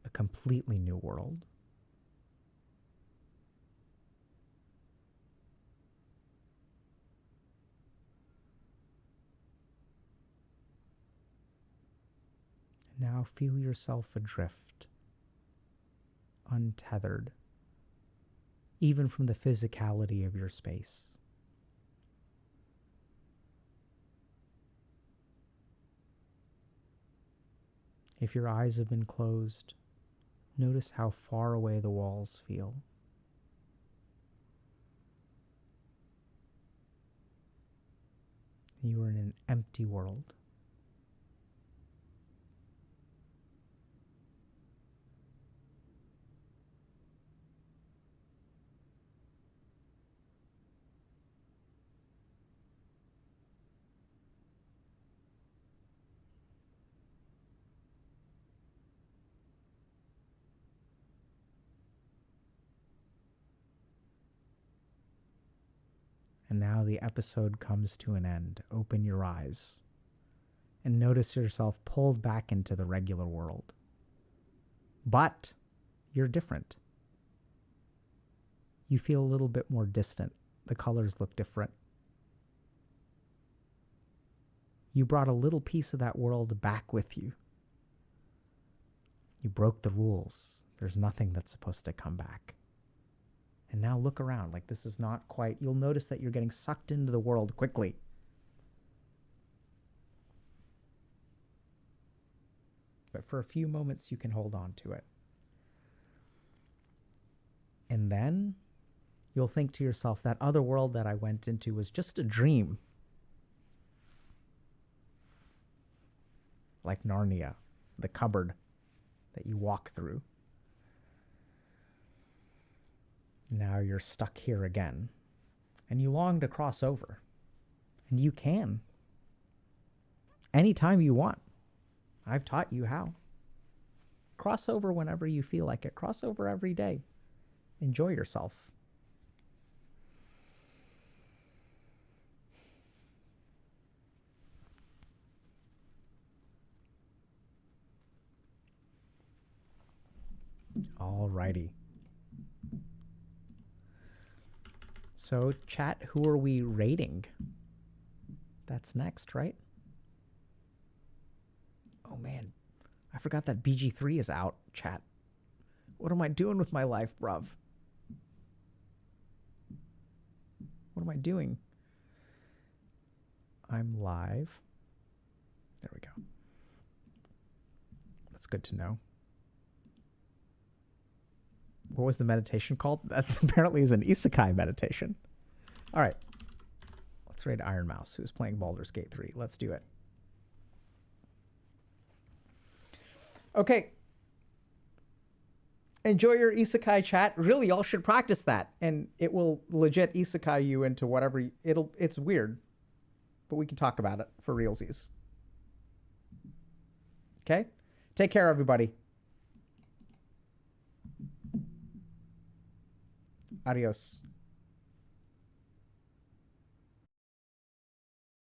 a completely new world. Now feel yourself adrift, untethered, even from the physicality of your space. If your eyes have been closed, notice how far away the walls feel. You are in an empty world. And now the episode comes to an end. Open your eyes and notice yourself pulled back into the regular world. But you're different. You feel a little bit more distant. The colors look different. You brought a little piece of that world back with you. You broke the rules. There's nothing that's supposed to come back. And now look around. Like, this is not quite... You'll notice that you're getting sucked into the world quickly. But for a few moments, you can hold on to it. And then you'll think to yourself, that other world that I went into was just a dream. Like Narnia, the cupboard that you walk through. Now you're stuck here again. And you long to cross over. And you can. Anytime you want. I've taught you how. Cross over whenever you feel like it. Cross over every day. Enjoy yourself. Alrighty. So, chat, who are we rating? That's next, right? Oh man, I forgot that BG3 is out, chat. What am I doing with my life, bruv? What am I doing? I'm live. There we go. That's good to know. What was the meditation called? That apparently is an isekai meditation. All right. Let's raid Iron Mouse, who's playing Baldur's Gate 3. Let's do it. Okay. Enjoy your isekai, chat. Really, y'all should practice that. And it will legit isekai you into whatever... It's weird. But we can talk about it for realsies. Okay? Take care, everybody. Adios.